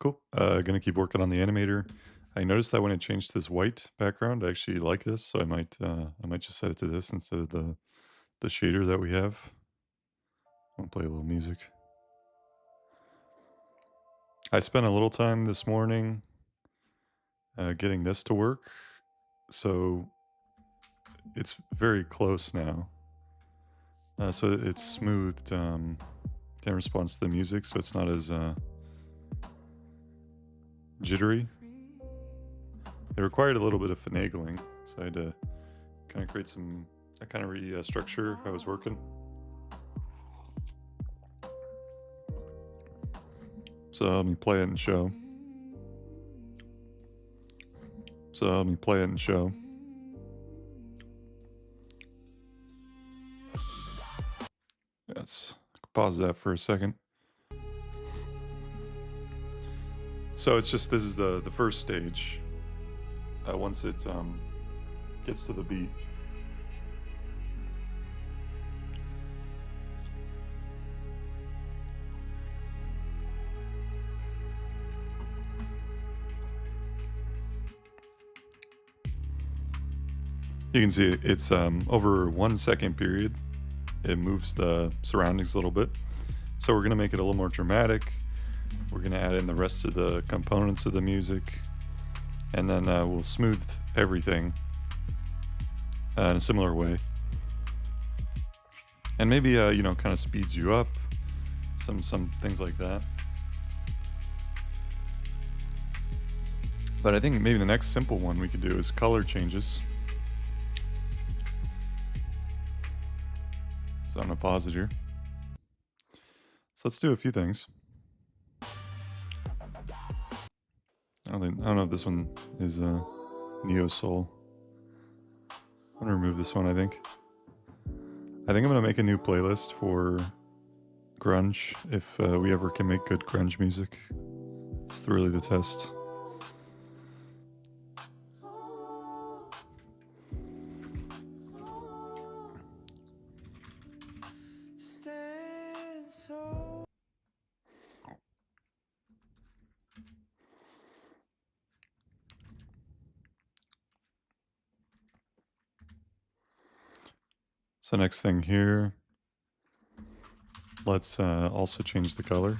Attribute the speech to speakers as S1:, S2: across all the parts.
S1: Cool. Gonna keep working on the animator. I noticed that when it changed to this white background, I actually like this, so I might just set it to this instead of the shader that we have. I'll play a little music. I spent a little time this morning getting this to work, so it's very close now. So it's smoothed in response to the music, so it's not as jittery. It required a little bit of finagling, so I had to kind of create some, I kind of restructure how I was working. So let me play it and show. Let's pause that for a second. So it's just, this is the first stage. Once it gets to the beat. You can see it's over 1 second period. It moves the surroundings a little bit. So we're gonna make it a little more dramatic. We're gonna add in the rest of the components of the music. And then we'll smooth everything in a similar way. And maybe, you know, kind of speeds you up. Some things like that. But I think maybe the next simple one we could do is color changes. So I'm gonna pause it here. So let's do a few things. I don't know if this one is Neo Soul. I'm gonna remove this one, I think. I think I'm gonna make a new playlist for grunge, if we ever can make good grunge music. It's really the test. So next thing here, let's also change the color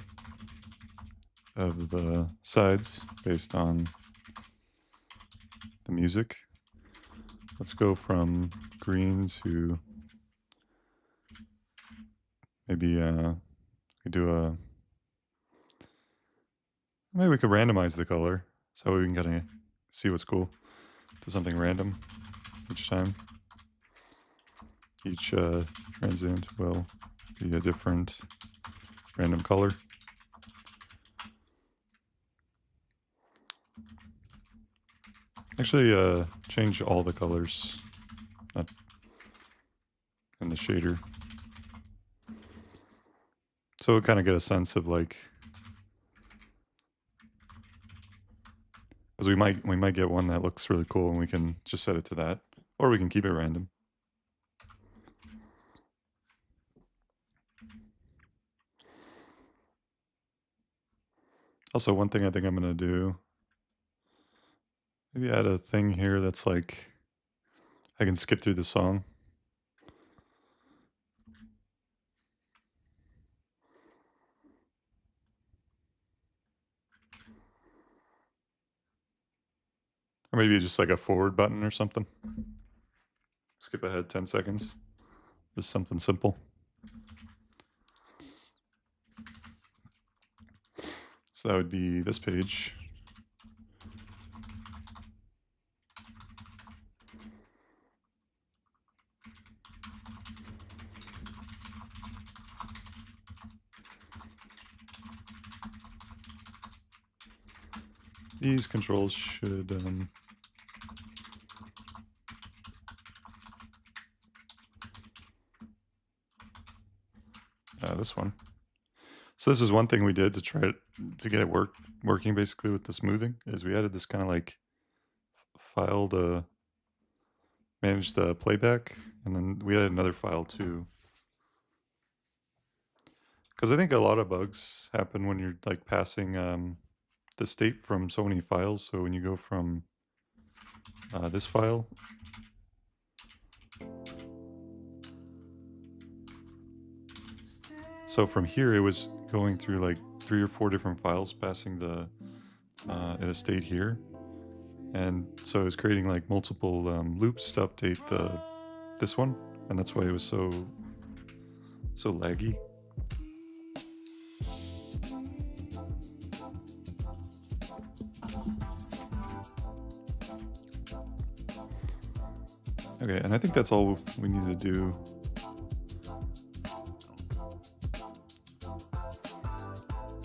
S1: of the sides based on the music. Let's go from green to maybe we do a, maybe we could randomize the color so we can kind of see what's cool. Do something random each time. Each transient will be a different random color. Actually, change all the colors, not in the shader. So we'll kind of get a sense of like, because we might get one that looks really cool and we can just set it to that, or we can keep it random. Also, one thing I think I'm gonna do, maybe add a thing here that's like, I can skip through the song. Or maybe just like a forward button or something. Skip ahead 10 seconds. Just something simple. So that would be this page. These controls should this one. So this is one thing we did to try to get it working basically with the smoothing, is we added this kind of like file to manage the playback, and then we added another file too. Because I think a lot of bugs happen when you're like passing the state from so many files. So when you go from this file, so from here it was going through like 3 or 4 different files, passing the state here, and so it was creating like multiple loops to update this one, and that's why it was so laggy. Okay, and I think that's all we need to do.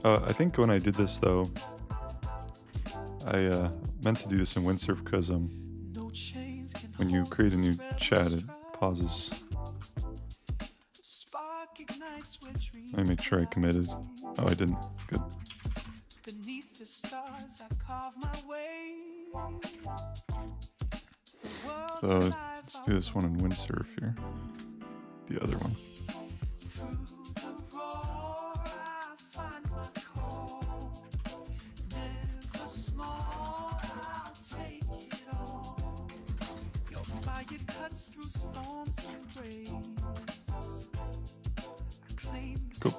S1: I think when I did this though, I meant to do this in Windsurf because when you create a new chat, it pauses. Let me make sure I committed. Oh, I didn't. Good. So let's do this one in Windsurf here. The other one. Cool.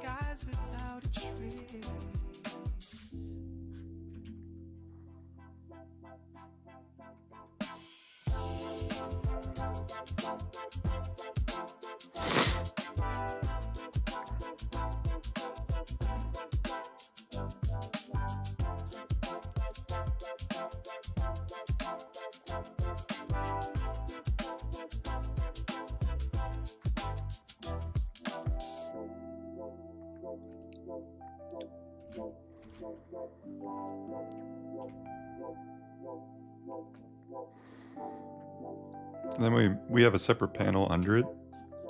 S1: And then we have a separate panel under it.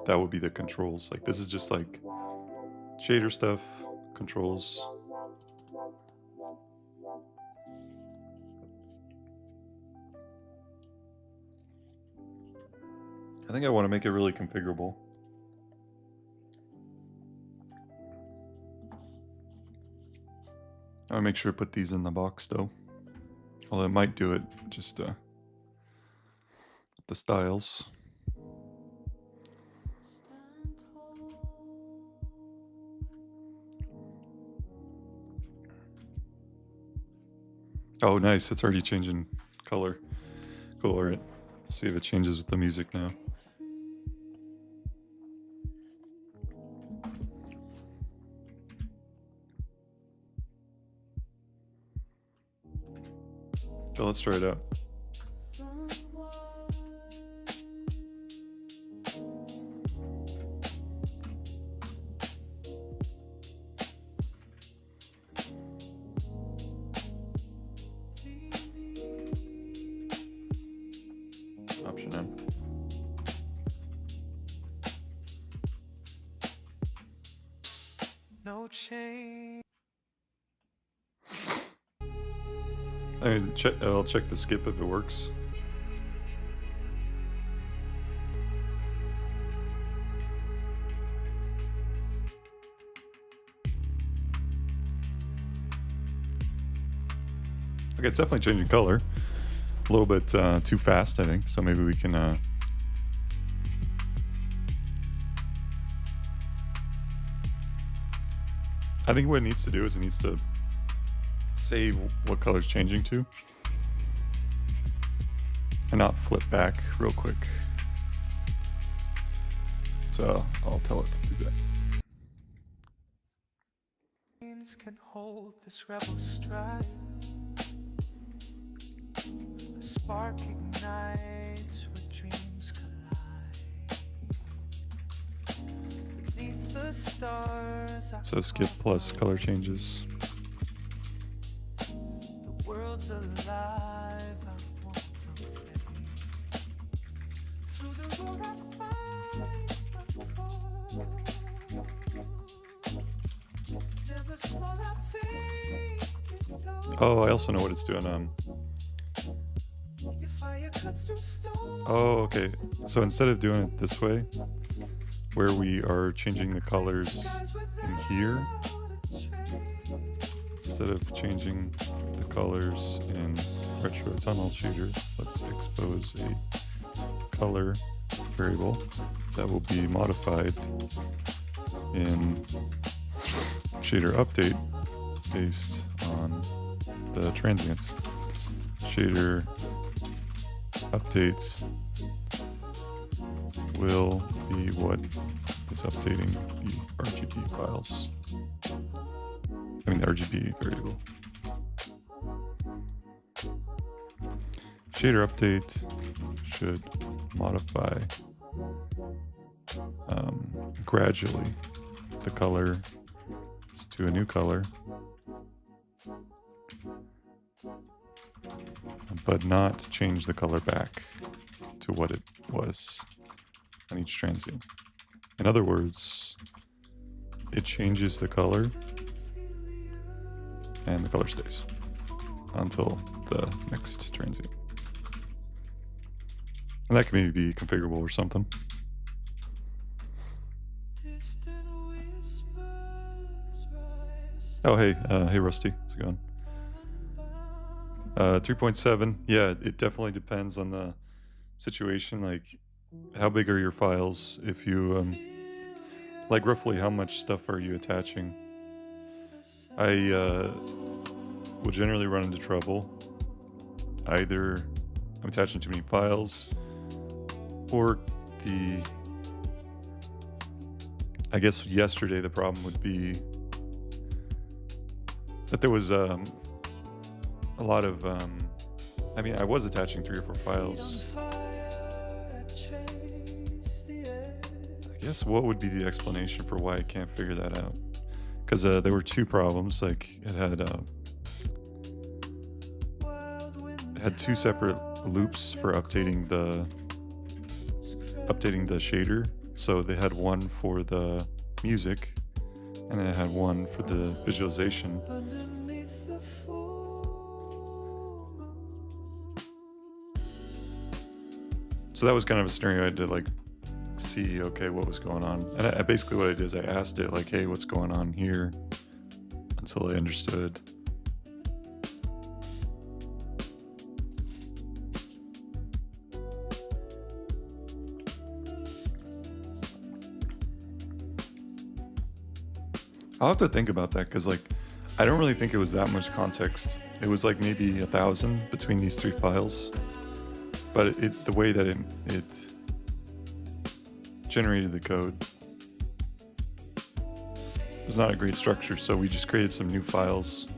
S1: That would be the controls. Like this is just like shader stuff, controls. I think I want to make it really configurable. I'll make sure to put these in the box though. Well, it might do it just the styles. Oh, nice. It's already changing color. Cool. All right. Let's see if it changes with the music now. So let's try it out. Option M. No change. I'll check the skip if it works. Okay, it's definitely changing color. A little bit too fast, I think. So maybe we can... I think what it needs to do is it needs to say what color it's changing to and not flip back real quick. So I'll tell it to do that. Can hold this rebel stride. A spark ignites where dreams collide. Beneath the stars. So skip plus color changes. The world's alive. I want to play. Through the road I find my call. Never small, I take it all. Oh, I also know what it's doing. Oh, okay. So instead of doing it this way, where we are changing the colors in here, instead of changing the colors in retro tunnel shader, let's expose a color variable that will be modified in shader update based on the transients. Shader updates will be what is updating the RGB files. I mean the RGB variable. Shader update should modify gradually the color to a new color, but not change the color back to what it was on each transient. In other words, it changes the color and the color stays until the next transient. And that can maybe be configurable or something. Oh, hey, hey Rusty, how's it going? 3.7, yeah, it definitely depends on the situation. Like, how big are your files? If you, like roughly how much stuff are you attaching? I will generally run into trouble. Either I'm attaching too many files, or I guess yesterday the problem would be that there was a lot of, I mean, I was attaching 3 or 4 files. I guess what would be the explanation for why I can't figure that out? Because there were 2 problems. Like it had 2 separate loops for updating the shader. So they had one for the music, and then it had one for the visualization. So that was kind of a scenario I had to like see, okay, what was going on. And basically what I did is I asked it like, hey, what's going on here? Until I understood. I'll have to think about that, because like I don't really think it was that much context. It was like maybe 1,000 between these 3 files, but the way that it generated the code was not a great structure. So we just created some new files.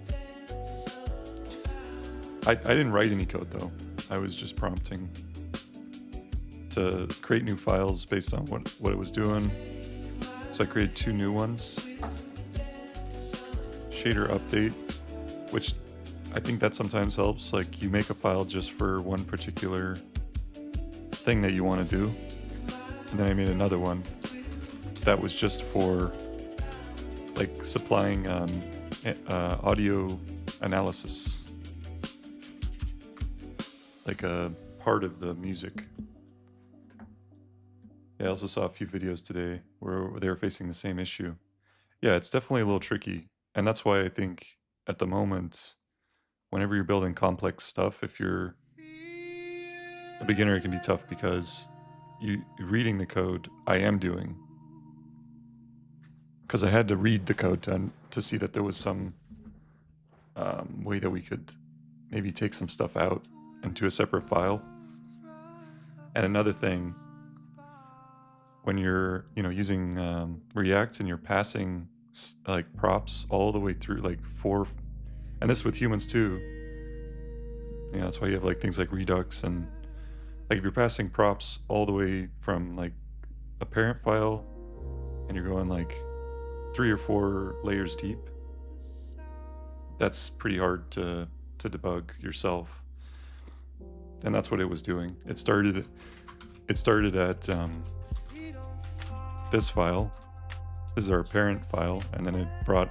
S1: I didn't write any code though. I was just prompting to create new files based on what it was doing. So I created 2 new ones. Shader update, which I think that sometimes helps. Like you make a file just for one particular thing that you want to do. And then I made another one that was just for like supplying audio analysis, like a part of the music. Yeah, I also saw a few videos today where they were facing the same issue. Yeah, it's definitely a little tricky. And that's why I think at the moment, whenever you're building complex stuff, if you're a beginner, it can be tough, because reading the code, I am doing. Because I had to read the code to see that there was some way that we could maybe take some stuff out into a separate file. And another thing, when you're using React and you're passing like props all the way through, like 4, and this with humans too. That's why you have like things like Redux, and like if you're passing props all the way from like a parent file and you're going like 3 or 4 layers deep, that's pretty hard to debug yourself. And that's what it was doing. It started at this file. This is our parent file, and then it brought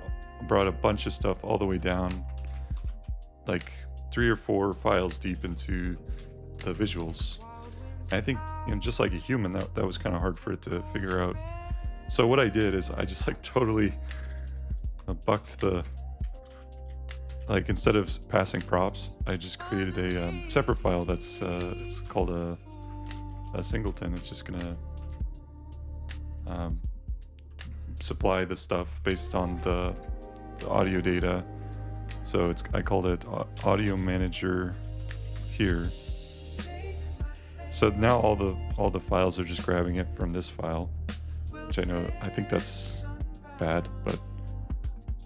S1: a bunch of stuff all the way down, like 3 or 4 files deep into the visuals. And I think, just like a human, that was kind of hard for it to figure out. So what I did is I just like totally bucked the like instead of passing props, I just created a separate file that's it's called a singleton. It's just gonna supply the stuff based on the audio data. So I called it audio manager here. So now all the files are just grabbing it from this file, which I think that's bad, but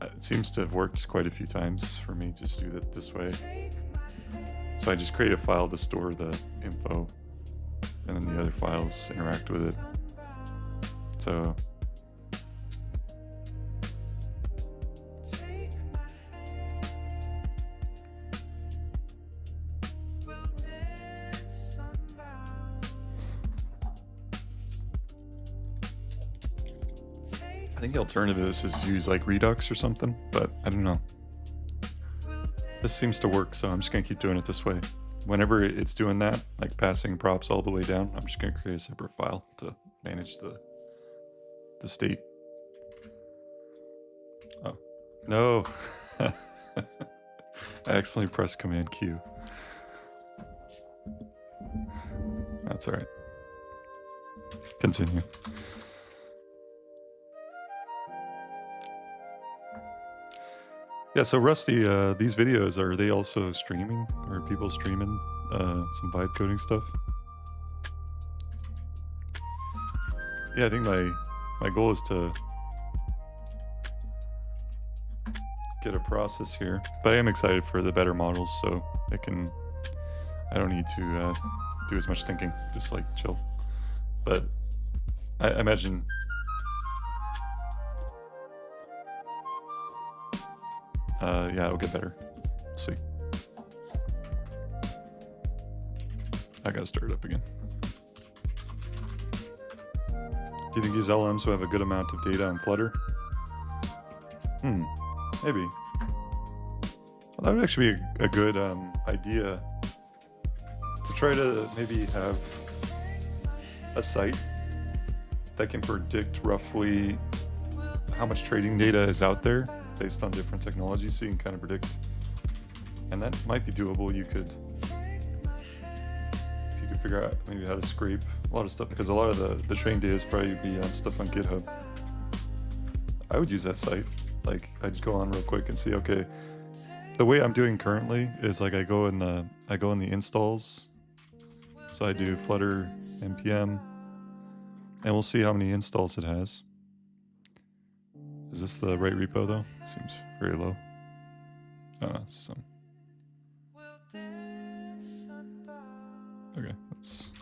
S1: it seems to have worked quite a few times for me to just do that this way. So I just create a file to store the info, and then the other files interact with it. So I think the alternative to this is to use like Redux or something, but I don't know. This seems to work, so I'm just gonna keep doing it this way. Whenever it's doing that, like passing props all the way down, I'm just gonna create a separate file to manage the state. Oh, no. I accidentally pressed Command Q. That's all right. Continue. Yeah, so Rusty, these videos, are they also streaming? Are people streaming some Vibecoding stuff? Yeah, I think my goal is to get a process here, but I am excited for the better models, so I don't need to do as much thinking, just like chill. But I imagine yeah, it'll get better. Let's see. I gotta start it up again. Do you think these LMs will have a good amount of data on Flutter? Maybe. Well, that would actually be a good idea to try to maybe have a site that can predict roughly how much trading data is out there based on different technologies, so you can kind of predict. And that might be doable. If you could figure out maybe how to scrape a lot of stuff, because a lot of the training data is probably be on stuff on GitHub. I would use that site. Like, I just go on real quick and see, okay, the way I'm doing currently is like I go in the installs. So I do Flutter npm, and we'll see how many installs it has. Is this the right repo though? It seems very low. Oh no, it's some. Okay, let's.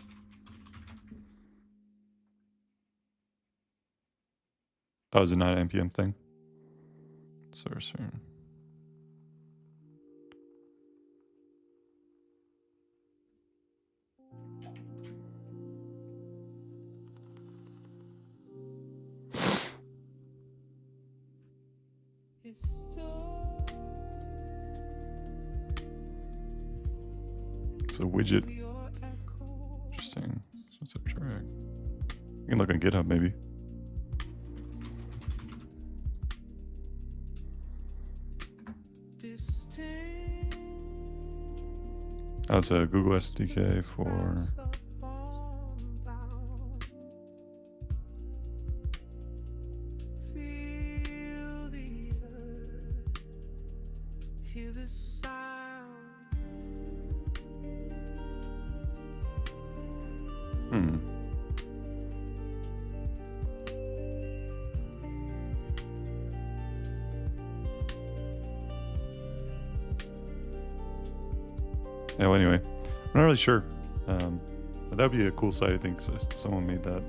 S1: Oh, is it not an npm thing? Source. It's a widget. Interesting. So it's a track. You can look on GitHub maybe. Oh, it's a Google SDK for. Yeah, well, anyway, I'm not really sure. But that'd be a cool site, I think. So someone made that.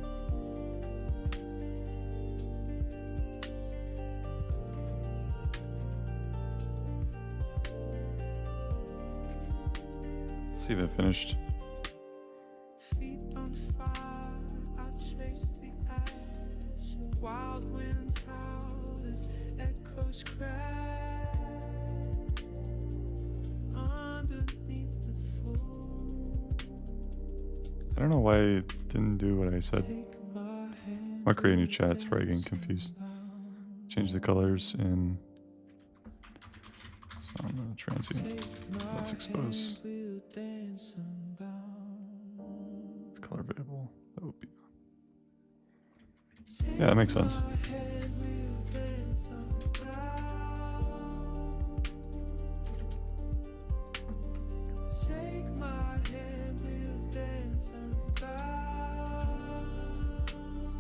S1: Let's see if it finished. I don't know why it didn't do what I said. I'll create a new chat, it's probably getting confused. Change the colors in on the transient. Let's expose. It's color variable. That would be. Yeah, that makes sense.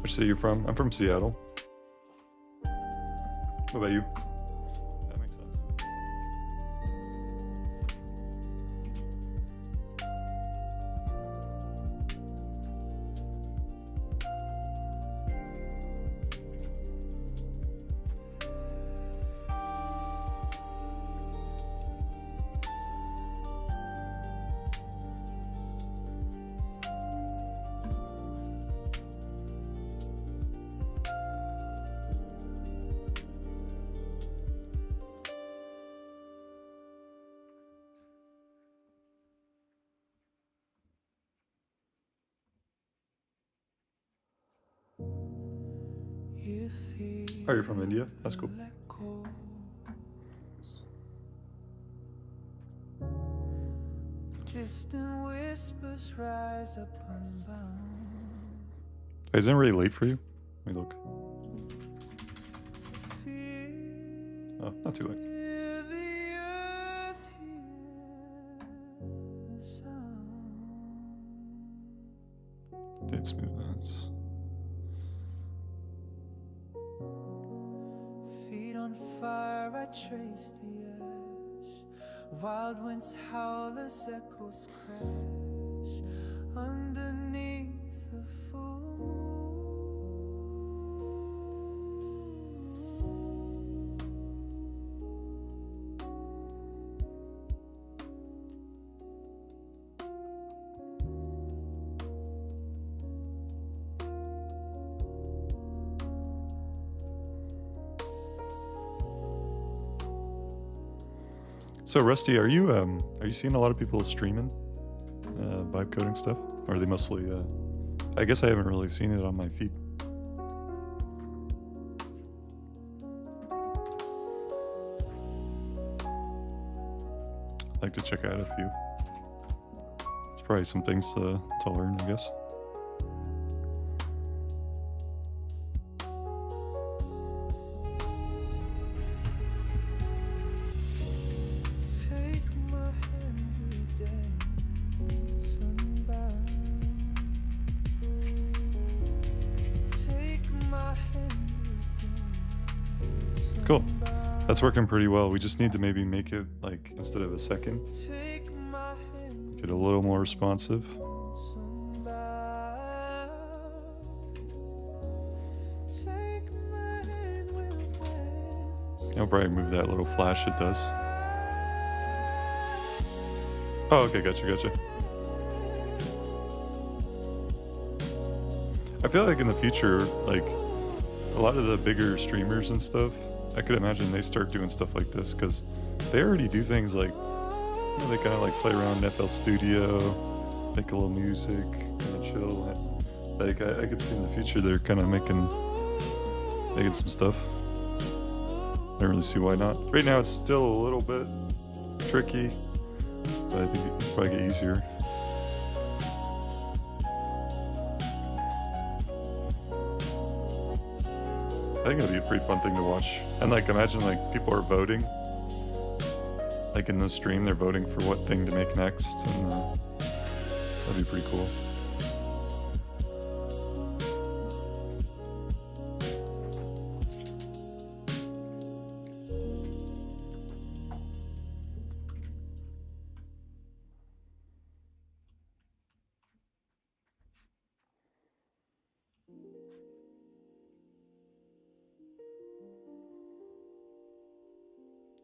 S1: Which city are you from? I'm from Seattle. What about you? That makes sense. Oh, you're from India? That's cool. Hey, isn't it really late for you? Let me look. Oh, not too late. Date smoothness.
S2: Feet on fire, I trace the ash. Wild winds howl as echoes crash underneath the full moon.
S1: So Rusty, are you seeing a lot of people streaming Vibecoding stuff? Or are they mostly I guess I haven't really seen it on my feed. I'd like to check out a few. There's probably some things to learn, I guess. Cool. That's working pretty well. We just need to maybe make it, like, instead of a second, get a little more responsive. I'll probably move that little flash it does. Oh, okay, gotcha. I feel like in the future, like, a lot of the bigger streamers and stuff, I could imagine they start doing stuff like this, because they already do things like, you know, they kind of like play around in FL Studio, make a little music, kind of chill. Like, I could see in the future they're kind of making some stuff. I don't really see why not. Right now it's still a little bit tricky, but I think it can probably get easier. I think it'd be a pretty fun thing to watch. And like, imagine like people are voting. Like in the stream, they're voting for what thing to make next, and that'd be pretty cool.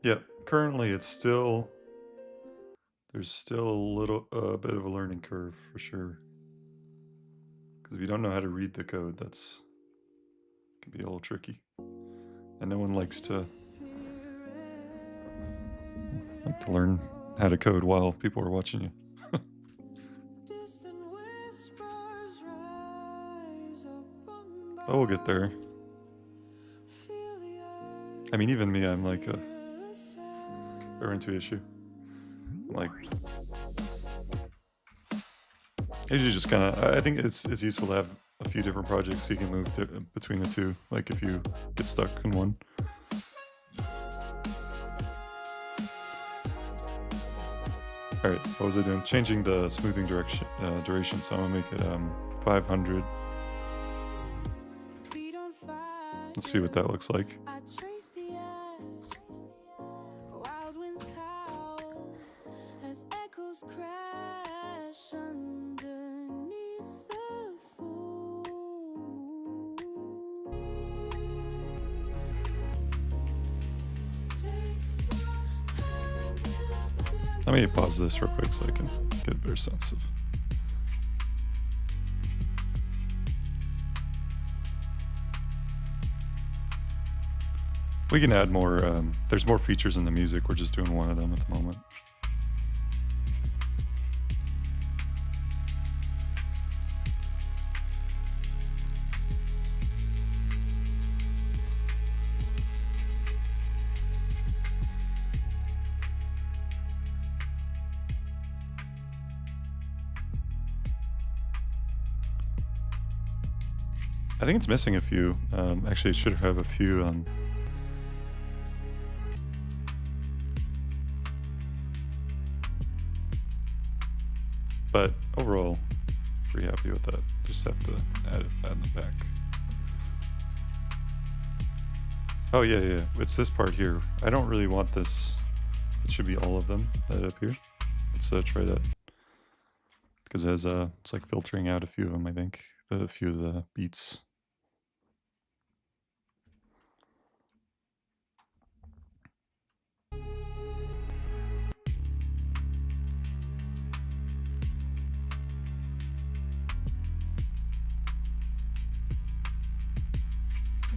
S1: Yeah, currently there's still a little bit of a learning curve for sure. Because if you don't know how to read the code, that's can be a little tricky. And no one likes to learn how to code while people are watching you. But we'll get there. I mean, even me, I'm like or into issue. Like, usually just kind of, I think it's useful to have a few different projects so you can move between the two, like if you get stuck in one. Alright, what was I doing? Changing the smoothing duration, so I'm gonna make it 500. Let's see what that looks like. Let me pause this real quick so I can get a better sense of. We can add more, there's more features in the music, we're just doing one of them at the moment. I think it's missing a few. Actually, it should have a few on. But overall, pretty happy with that. Just have to add it in the back. Oh yeah, it's this part here. I don't really want this. It should be all of them that up here. Let's try that. Because it has it's like filtering out a few of them, I think. A few of the beats.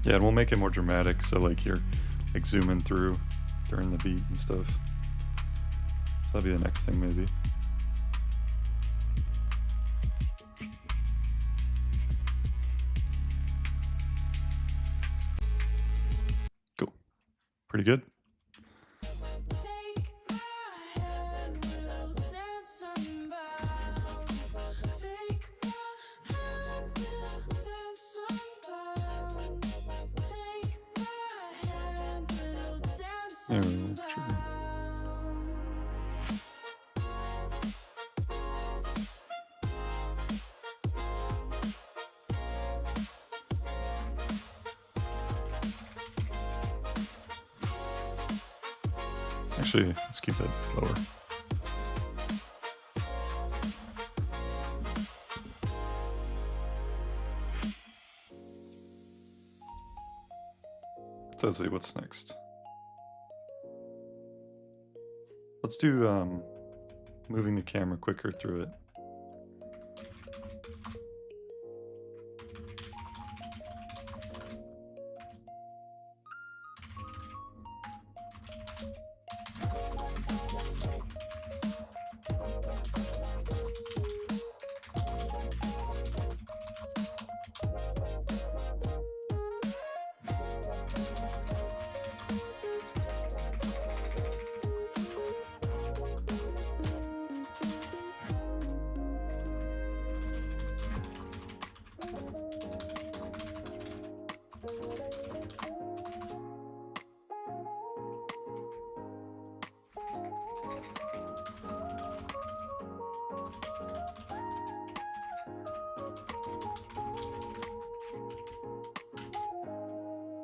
S1: Yeah, and we'll make it more dramatic, so like you're like zooming through during the beat and stuff. So that'll be the next thing maybe. Cool. Pretty good. Actually, let's keep it lower. Let's see what's next. Let's do moving the camera quicker through it.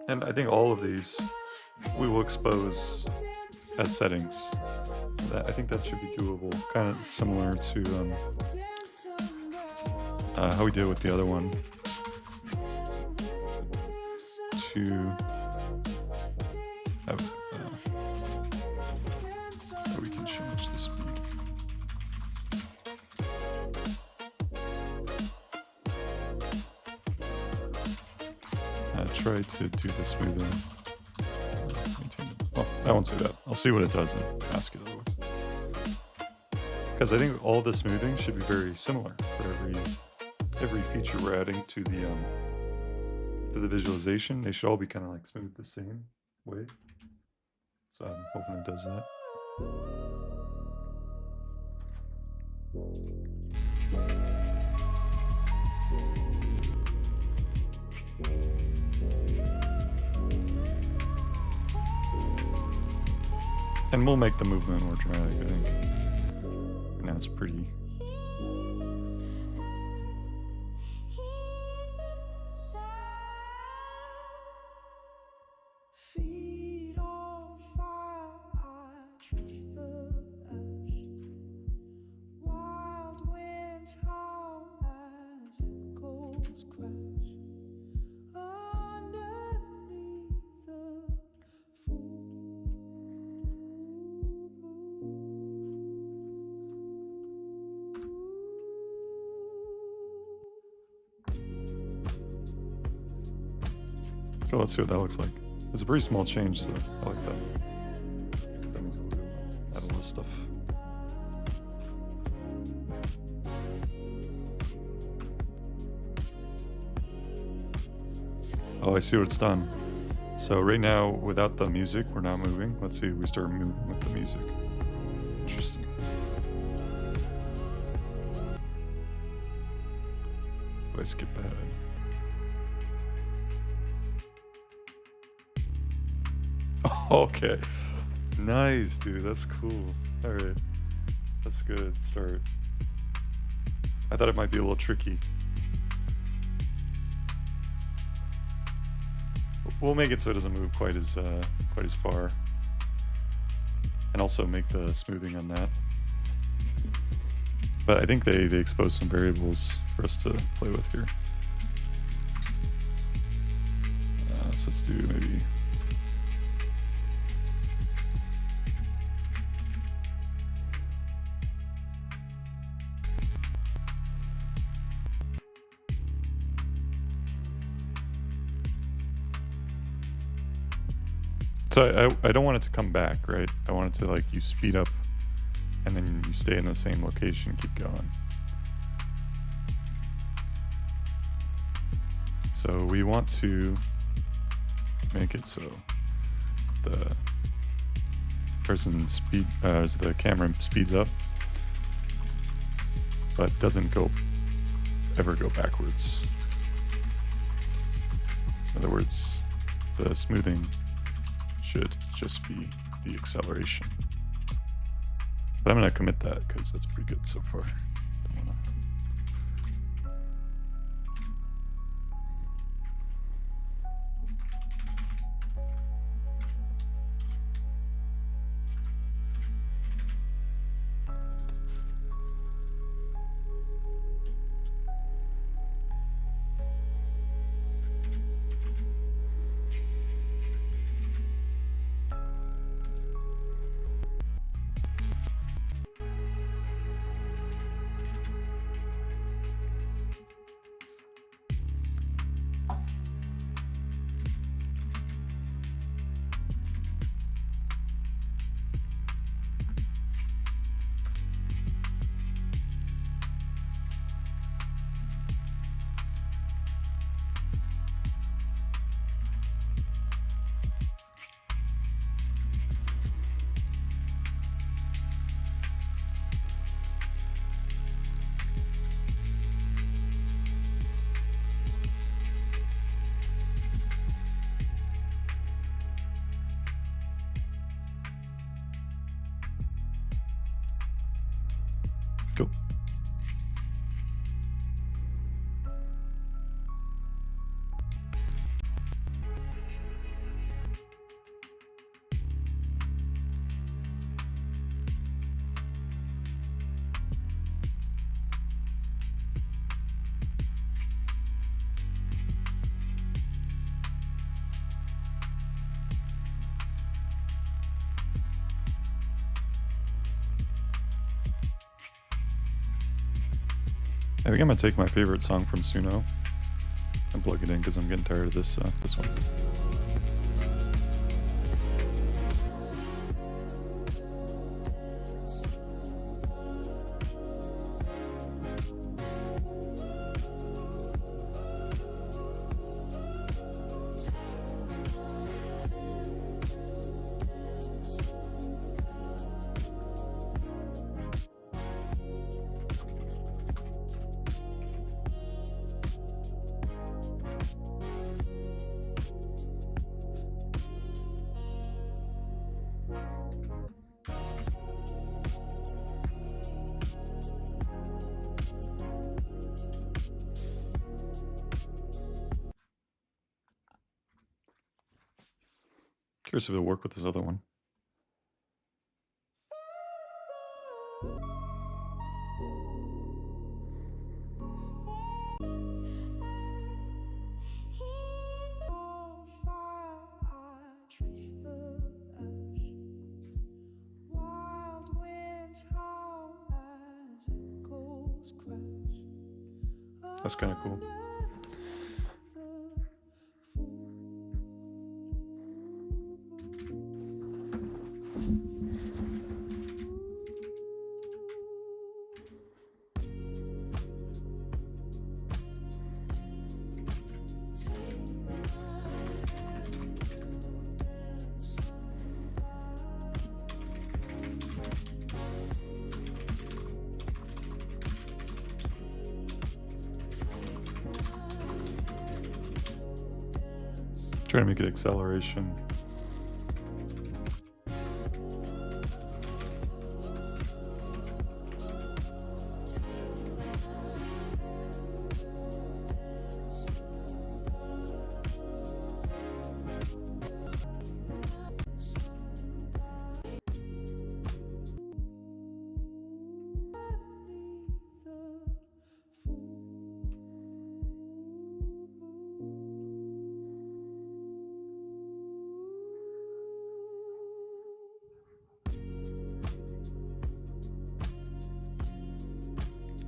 S1: And I think all of these we will expose as settings. I think that should be doable, kind of similar to how we did with the other one. To have, we can change the speed. Try to do the smoothing. Well, I won't say that. I'll see what it does and ask it otherwise. Because I think all the smoothing should be very similar for every feature we're adding to the visualization. They should all be kind of like smooth the same way. So I'm hoping it does that. And we'll make the movement more dramatic, I think. Right now it's pretty.
S2: Feet on fire, I trace the ash. Wild winds howl as echoes crash underneath the full
S1: So let's see what that looks like. It's a pretty small change, so I like that. That means we'll add a lot of stuff. Oh, I see what it's done. So right now, without the music, we're not moving. Let's see if we start moving with the music. Interesting. So I skip ahead. Okay. Nice, dude. That's cool. All right. That's a good start. I thought it might be a little tricky. We'll make it so it doesn't move quite as far. And also make the smoothing on that. But I think they expose some variables for us to play with here. So let's do maybe... So I don't want it to come back, right? I want it to, like, you speed up and then you stay in the same location, keep going. So we want to make it so the person as the camera speeds up, but doesn't ever go backwards. In other words, the smoothing should just be the acceleration. But I'm gonna commit that because that's pretty good so far. Don't wanna... Go. I think I'm gonna take my favorite song from Suno and plug it in because I'm getting tired of this one. Curious if it'll work with this other one. That's kind of cool. Trying to make it acceleration.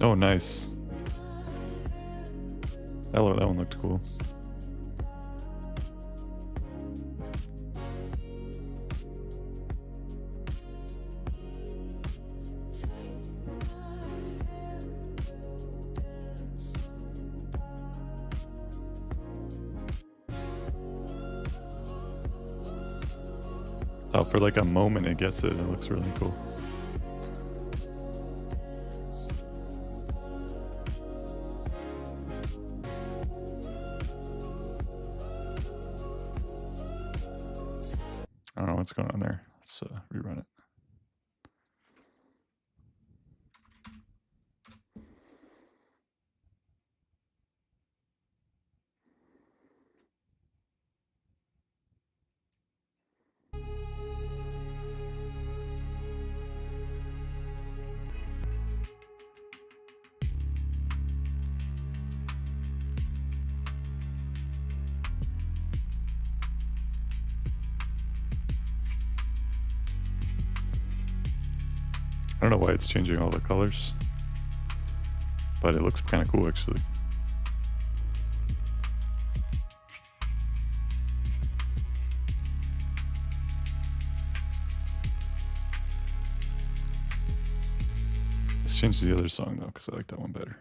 S1: Oh, nice. That one looked cool. Oh, for like a moment it gets it. It looks really cool. I don't know what's going on there. Let's rerun it. I don't know why it's changing all the colors, but it looks kind of cool actually. Let's change the other song though, because I like that one better.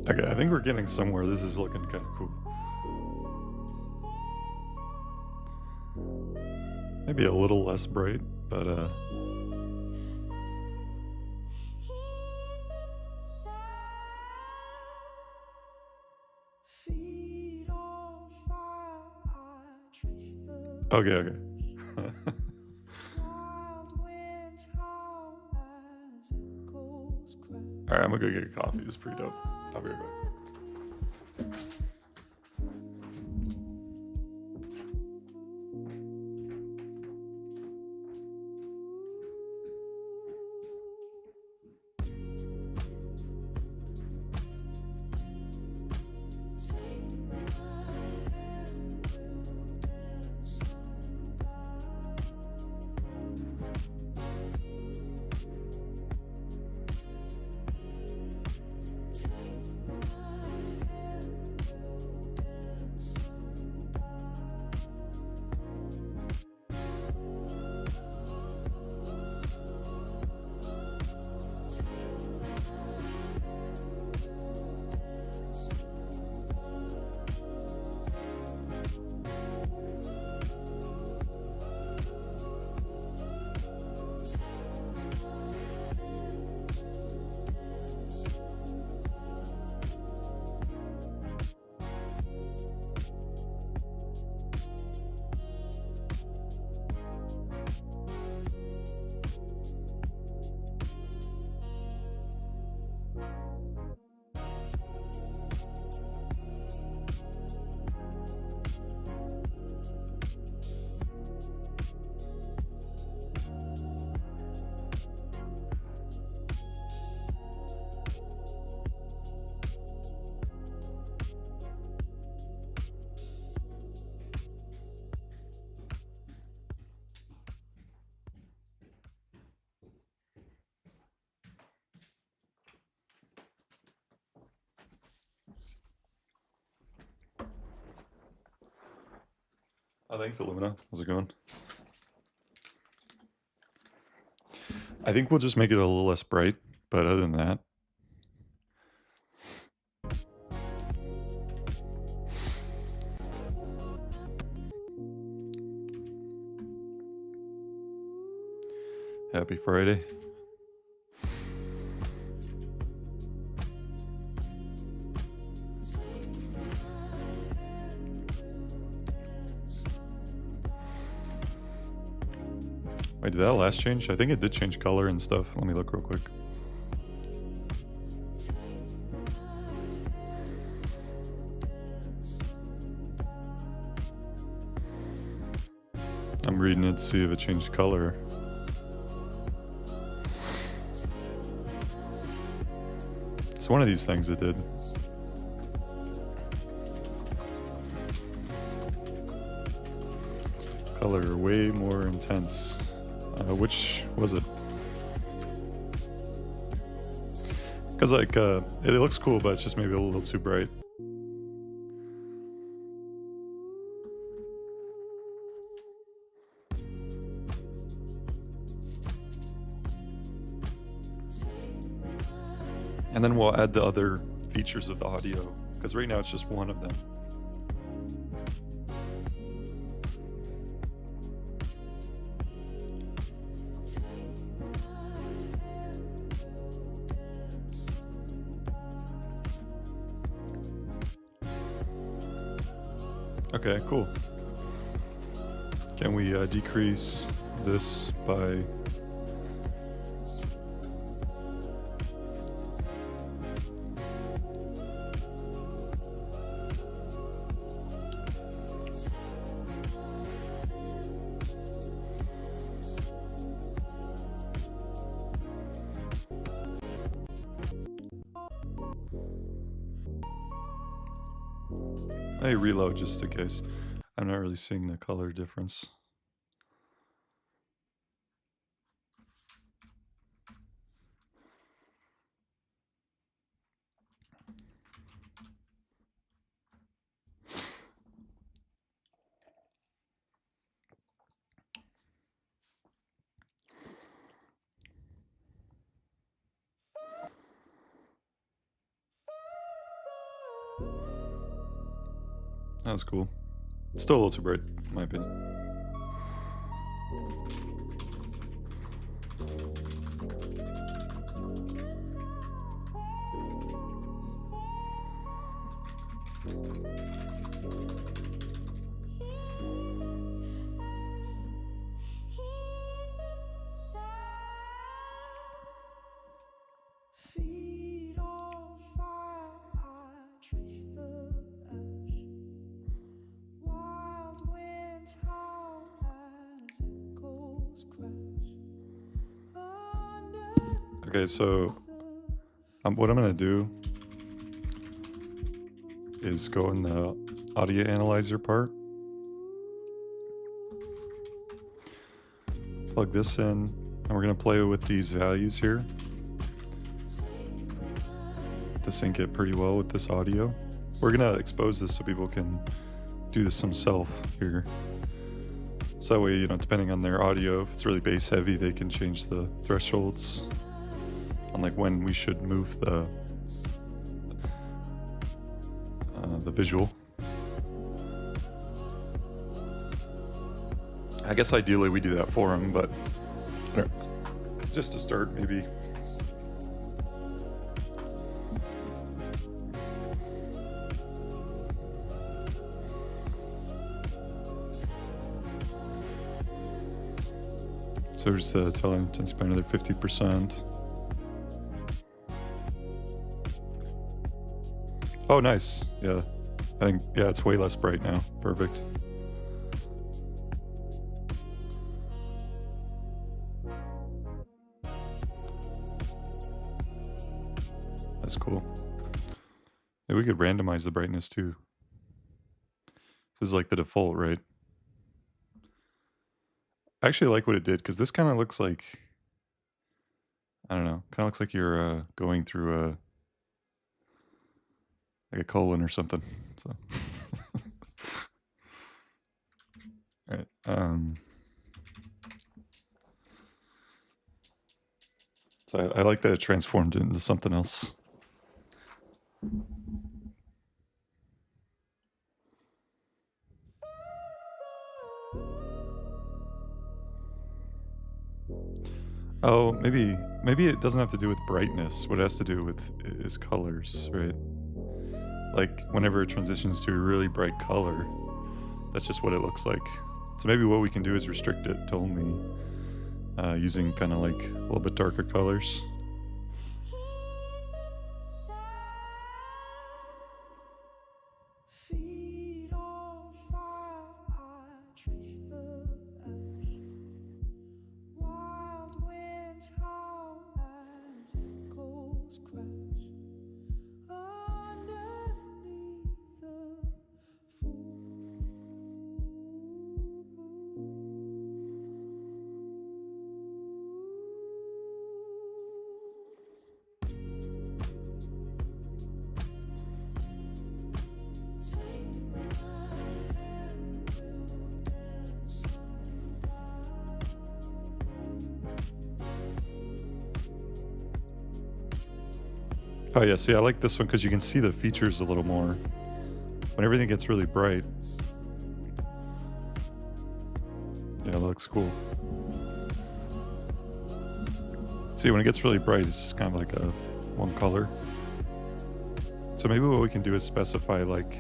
S1: Okay, I think we're getting somewhere. This is looking kind of cool. Maybe a little less bright, but okay. Alright, I'm gonna go get a coffee. It's pretty dope. I'll be right back. Oh, thanks, Illumina. How's it going? I think we'll just make it a little less bright, but other than that, happy Friday. Wait, did that last change? I think it did change color and stuff. Let me look real quick. I'm reading it to see if it changed color. It's one of these things it did. Color way more intense. Which was it? Because like it looks cool, but it's just maybe a little too bright. And then we'll add the other features of the audio, because right now it's just one of them. Okay, cool. Can we decrease this by... I reload just in case. I'm not really seeing the color difference. That was cool. Still a little too bright, in my opinion.
S2: Feet on fire, I trace the ash. Wild winds howl as echoes crash.
S1: Okay, so what I'm gonna do is go in the audio analyzer part, plug this in, and we're gonna play with these values here to sync it pretty well with this audio. We're gonna expose this so people can do this themselves here. So that way, you know, depending on their audio, if it's really bass heavy, they can change the thresholds on like when we should move the visual. I guess ideally we do that for them, but just to start, maybe. So we're just telling intensity by another 50%. Oh, nice. Yeah. I think, yeah, it's way less bright now. Perfect. That's cool. Maybe we could randomize the brightness too. This is like the default, right? I actually like what it did because this kind of looks like, I don't know, kind of looks like you're going through a like a colon or something. So, all right. So I like that it transformed into something else. Oh, maybe it doesn't have to do with brightness. What it has to do with is colors, right? Like whenever it transitions to a really bright color, that's just what it looks like. So maybe what we can do is restrict it to only using kind of like a little bit darker colors.
S2: Feet on fire, I trace the ash. Wild winds howl as echoes crash underneath the full moon. Take my hand, we'll dance sundown.
S1: Oh yeah, see, I like this one because you can see the features a little more. When everything gets really bright, yeah, it looks cool. See, when it gets really bright, it's just kind of like a one color. So maybe what we can do is specify like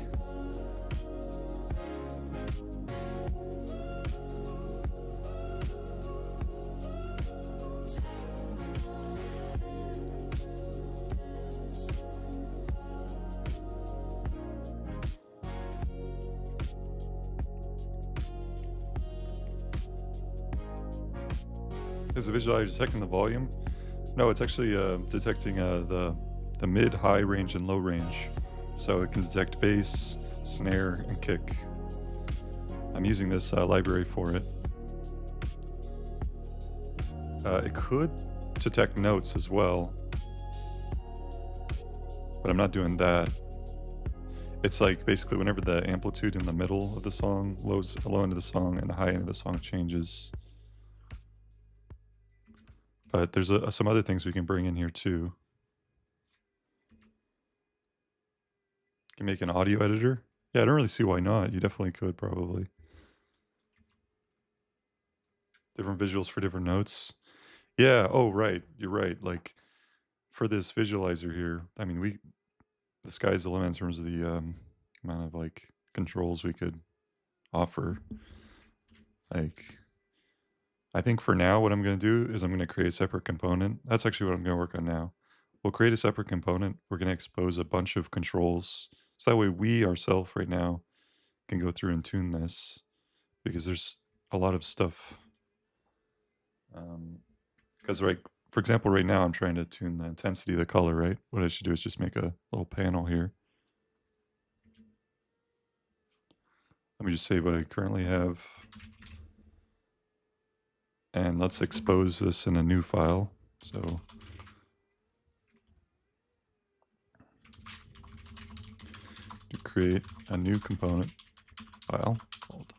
S1: is the visualizer detecting the volume? No, it's actually detecting the mid, high range, and low range. So it can detect bass, snare, and kick. I'm using this library for it. It could detect notes as well, but I'm not doing that. It's like basically whenever the amplitude in the middle of the song, low end of the song, and the high end of the song changes. But there's some other things we can bring in here too. Can make an audio editor. Yeah, I don't really see why not. You definitely could probably. Different visuals for different notes. Yeah, oh right, you're right. Like for this visualizer here, I mean the sky's the limit in terms of the amount of like controls we could offer. Like I think for now what I'm gonna do is I'm gonna create a separate component. That's actually what I'm gonna work on now. We'll create a separate component. We're gonna expose a bunch of controls. So that way we ourselves right now can go through and tune this because there's a lot of stuff. Because for example, right now I'm trying to tune the intensity of the color, right? What I should do is just make a little panel here. Let me just save what I currently have. And let's expose this in a new file. So to create a new component file called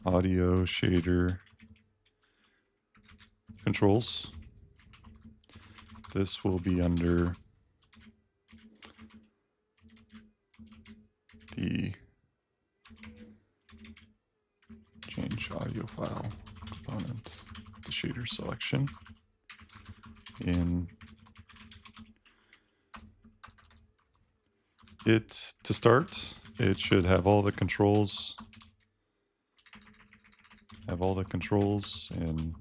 S1: audio shader controls. This will be under the change audio file component, the shader selection. In it, to start, it should have all the controls. And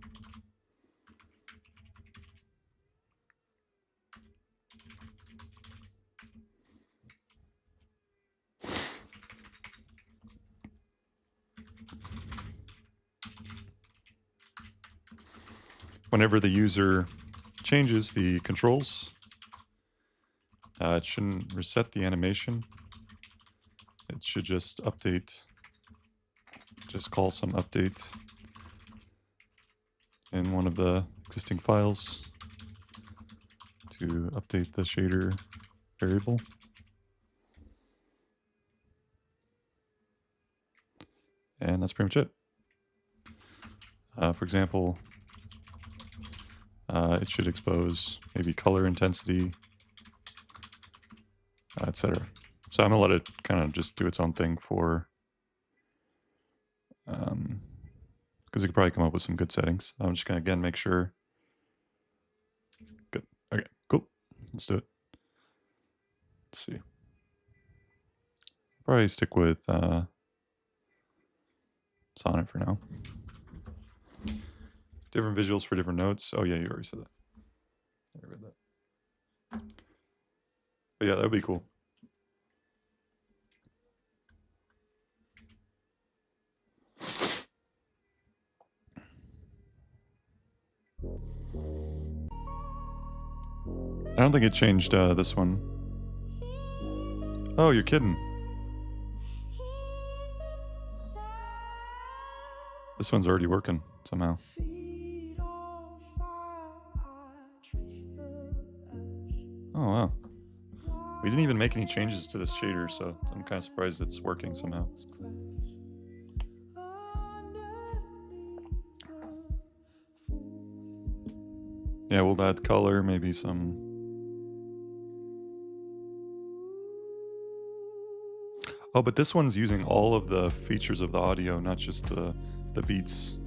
S1: whenever the user changes the controls, it shouldn't reset the animation. It should just update, just call some update in one of the existing files to update the shader variable. And that's pretty much it. For example, it should expose maybe color intensity, etc. So I'm gonna let it kind of just do its own thing for, because it could probably come up with some good settings. I'm just gonna again make sure. Good. Okay. Cool. Let's do it. Let's see. Probably stick with Sonnet for now. Different visuals for different notes. Oh yeah, you already said that. I read that. But yeah, that would be cool. I don't think it changed this one. Oh, you're kidding. This one's already working somehow. Oh, wow. We didn't even make any changes to this shader, so I'm kind of surprised it's working somehow. Yeah, we'll add color, maybe some... Oh, but this one's using all of the features of the audio, not just the beats.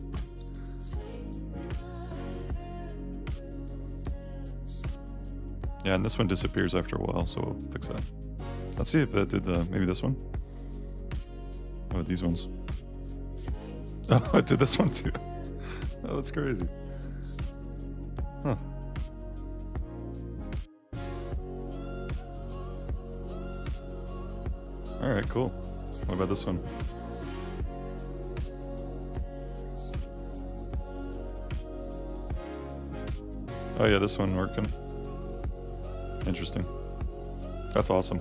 S1: Yeah, and this one disappears after a while, so we'll fix that. Let's see if it did maybe this one. Oh, these ones. Oh, it did this one too. Oh, that's crazy. Huh. Alright, cool. What about this one? Oh yeah, this one working. Interesting. That's awesome.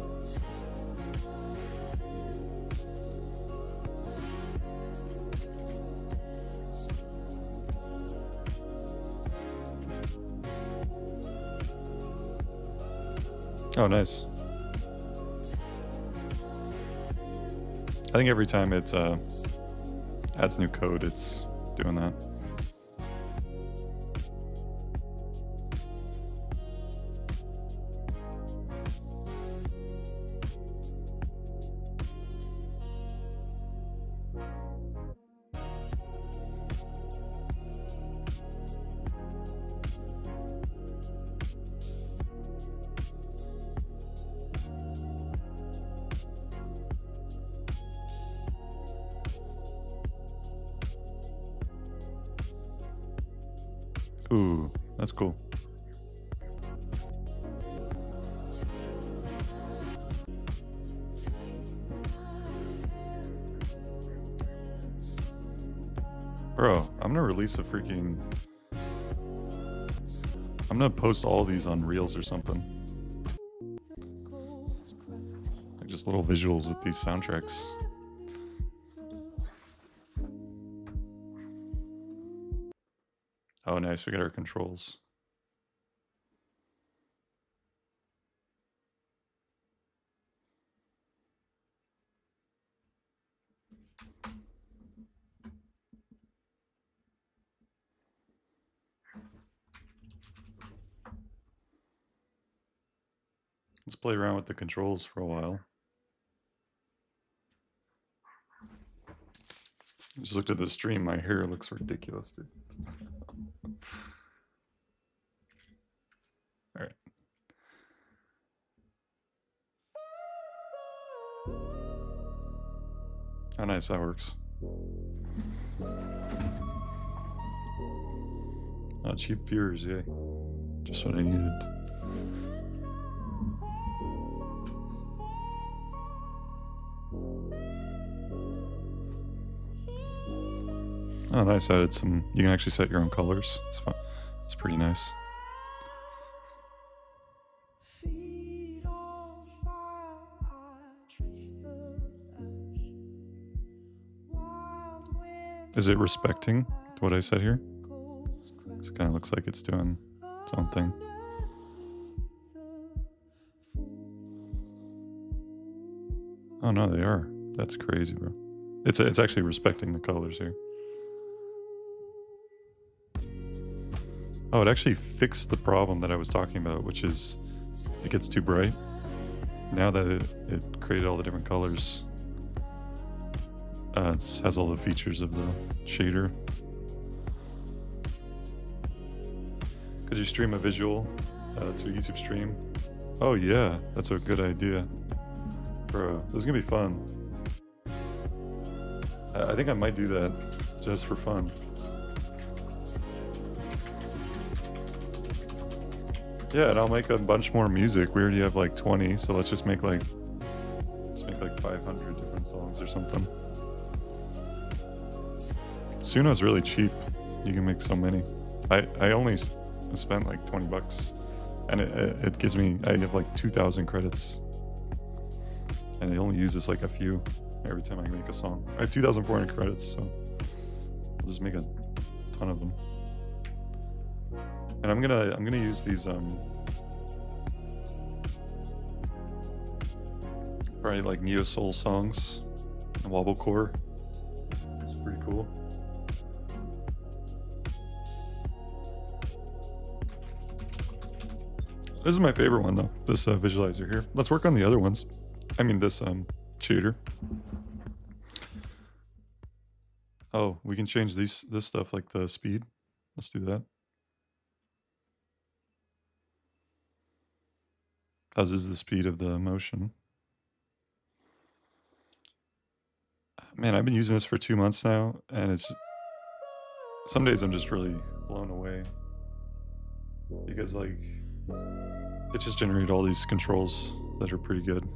S1: Oh, nice. I think every time it adds new code, it's doing that. Ooh, that's cool. Bro, I'm gonna release a freaking... I'm gonna post all these on Reels or something. Like just little visuals with these soundtracks. Oh, nice. We got our controls. Let's play around with the controls for a while. I just looked at the stream. My hair looks ridiculous, dude. All right. How nice that works. Oh, cheap viewers, yeah. Just what I needed. Oh, nice. I added some. You can actually set your own colors. It's fun. It's pretty nice.
S2: Feet on fire, I trace the ash. Wild winds
S1: Is it respecting what I said here?
S2: goes crash.
S1: This kind of looks like it's doing its own thing. Oh no, they are. That's crazy, bro. It's actually respecting the colors here. Oh, it actually fixed the problem that I was talking about, which is it gets too bright. Now that it created all the different colors, it has all the features of the shader. Could you stream a visual to a YouTube stream? Oh yeah, that's a good idea. Bro, this is gonna be fun. I think I might do that just for fun. Yeah, and I'll make a bunch more music. We already have like 20, so let's just make like 500 different songs or something. Suno's really cheap. You can make so many. I only spent like 20 bucks, and it gives me, I have like 2,000 credits, and it only uses like a few every time I make a song. I have 2,400 credits, so I'll just make a ton of them. And I'm gonna use these probably like neo soul songs and wobblecore. It's pretty cool. This is my favorite one though, this visualizer here. Let's work on the other ones. I mean this shader. Oh, we can change this stuff like the speed. Let's do that. As is the speed of the motion. Man, I've been using this for 2 months now, and it's... Some days I'm just really blown away. Because, like, it just generated all these controls that are pretty good.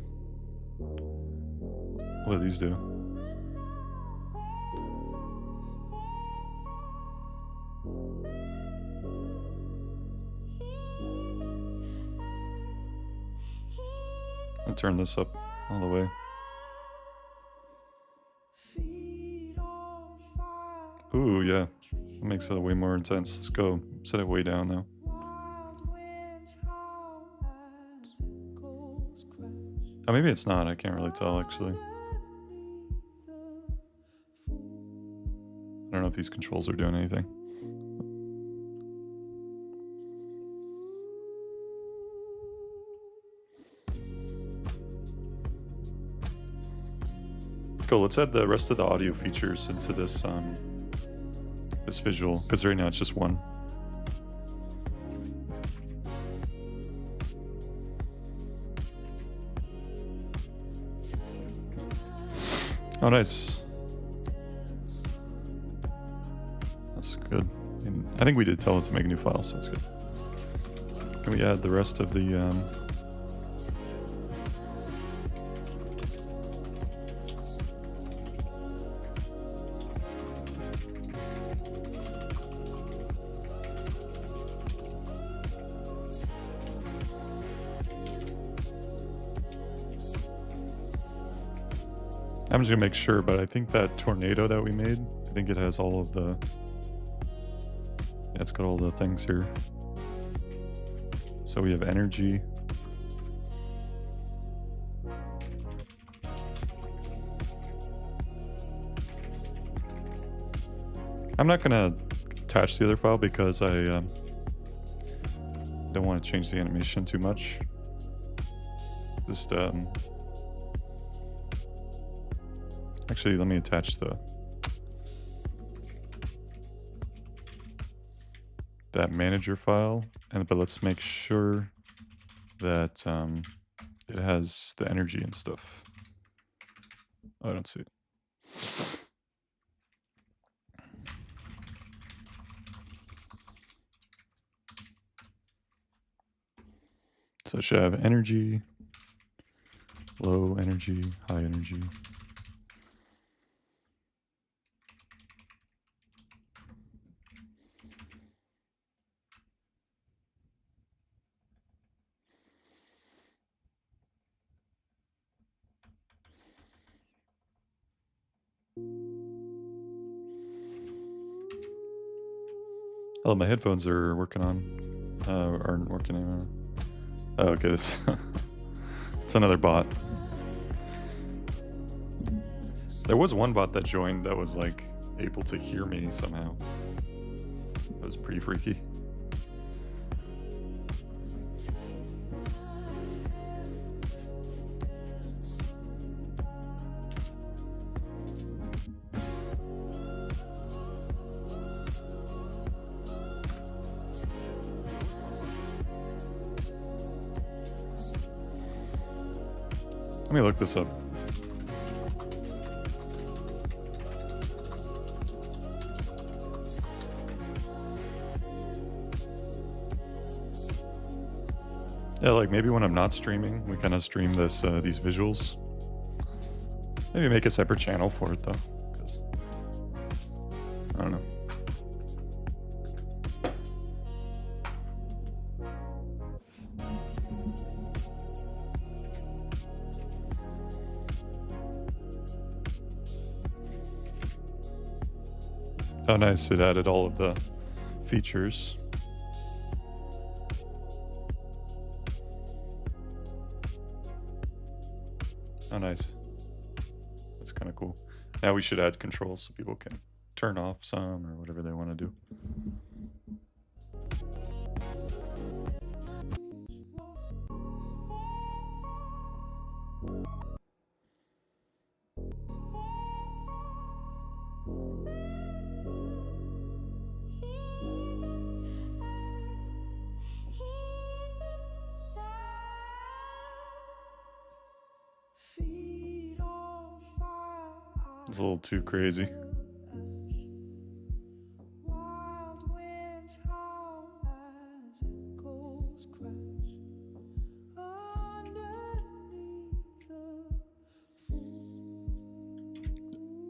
S1: What do these do? I'll turn this up all the way. Ooh, yeah. That makes it way more intense. Let's go. Set it way down now. Oh, maybe it's not. I can't really tell, actually. I don't know if these controls are doing anything. Cool, let's add the rest of the audio features into this this visual, because right now it's just one. Oh, nice. That's good. And I think we did tell it to make a new file, so that's good. Can we add the rest of the I'm just gonna make sure, but I think that tornado that we made, I think it has all of the... Yeah, it's got all the things here. So we have energy. I'm not gonna attach the other file because I don't want to change the animation too much. Just actually, let me attach that manager file, but let's make sure that it has the energy and stuff. Oh, I don't see it. So it should have energy, low energy, high energy. Oh, my headphones are working on. Aren't working anymore. Oh, okay, this it's another bot. There was one bot that joined that was like able to hear me somehow. That was pretty freaky. Let me look this up. Yeah, like maybe when I'm not streaming, we kind of stream this these visuals. Maybe make a separate channel for it though, because I don't know. Oh, nice! It added all of the features. Oh, nice. That's kind of cool. Now we should add controls so people can turn off some or whatever they want to do. It's a little too crazy.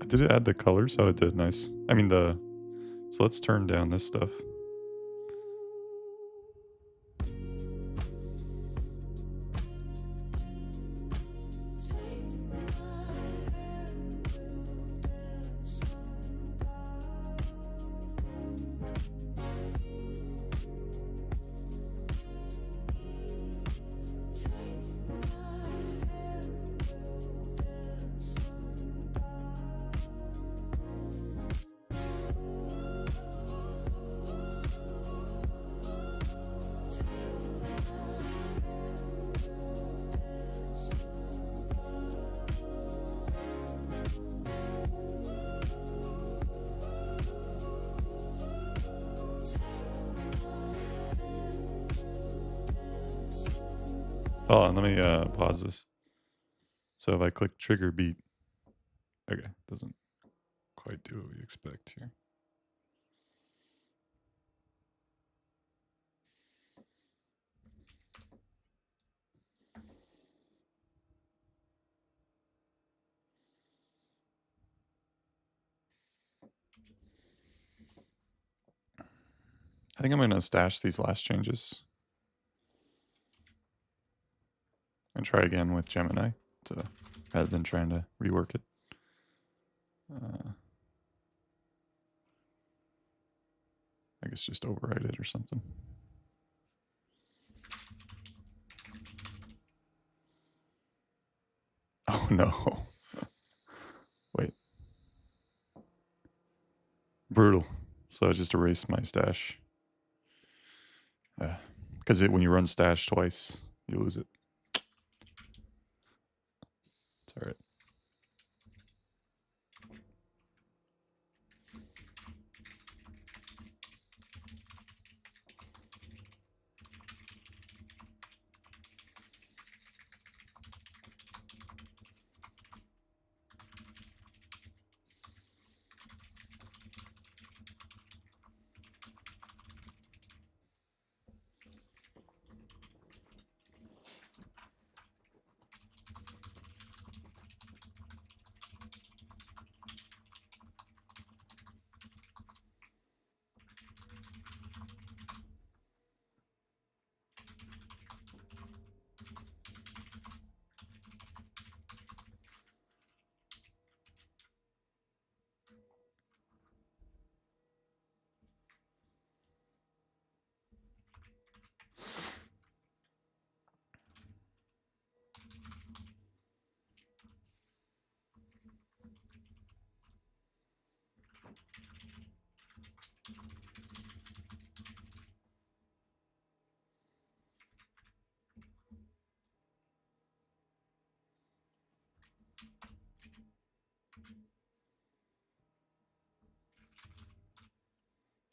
S1: Did it add the colors? Oh, it did. Nice. I mean so let's turn down this stuff. Oh, and let me pause this. So if I click trigger beat, okay, doesn't quite do what we expect here. I think I'm going to stash these last changes and try again with Gemini rather than trying to rework it. I guess just override it or something. Oh no. Wait. Brutal. So I just erased my stash. Because when you run stash twice, you lose it. It's all right.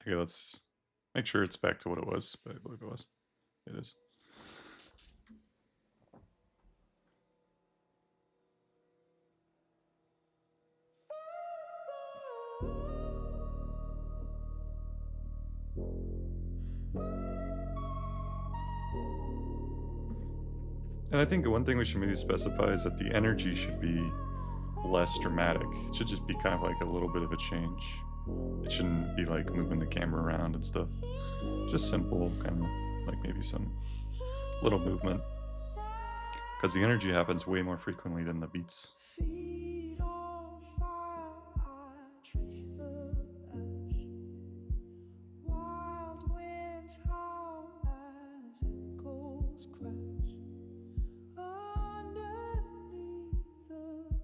S1: Okay, let's make sure it's back to what it was, but I believe it was. It is. And I think one thing we should maybe specify is that the energy should be less dramatic. It should just be kind of like a little bit of a change. It shouldn't be like moving the camera around and stuff. Just simple, kind of like maybe some little movement. Because the energy happens way more frequently than the beats.
S2: Feet on fire, I trace the ash. Wild winds howl as echoes crash underneath the full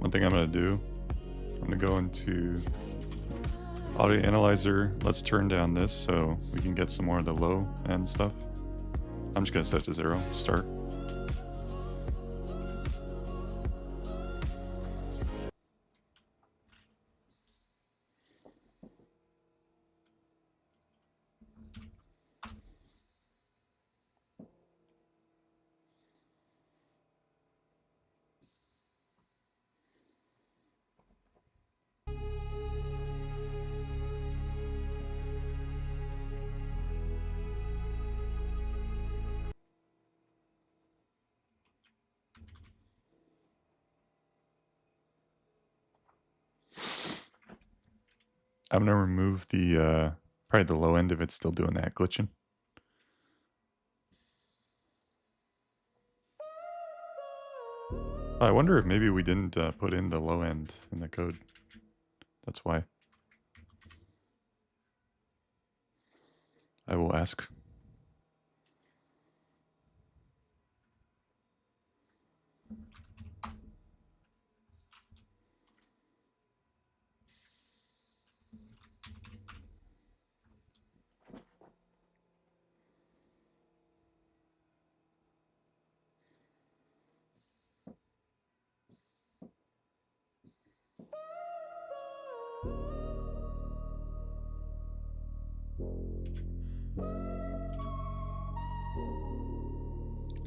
S1: One thing I'm going to do, I'm going to go into Audio Analyzer. Let's turn down this so we can get some more of the low end stuff. I'm just going to set it to 0, start. I'm gonna remove the probably the low end if it's still doing that glitching. I wonder if maybe we didn't put in the low end in the code. That's why. I will ask.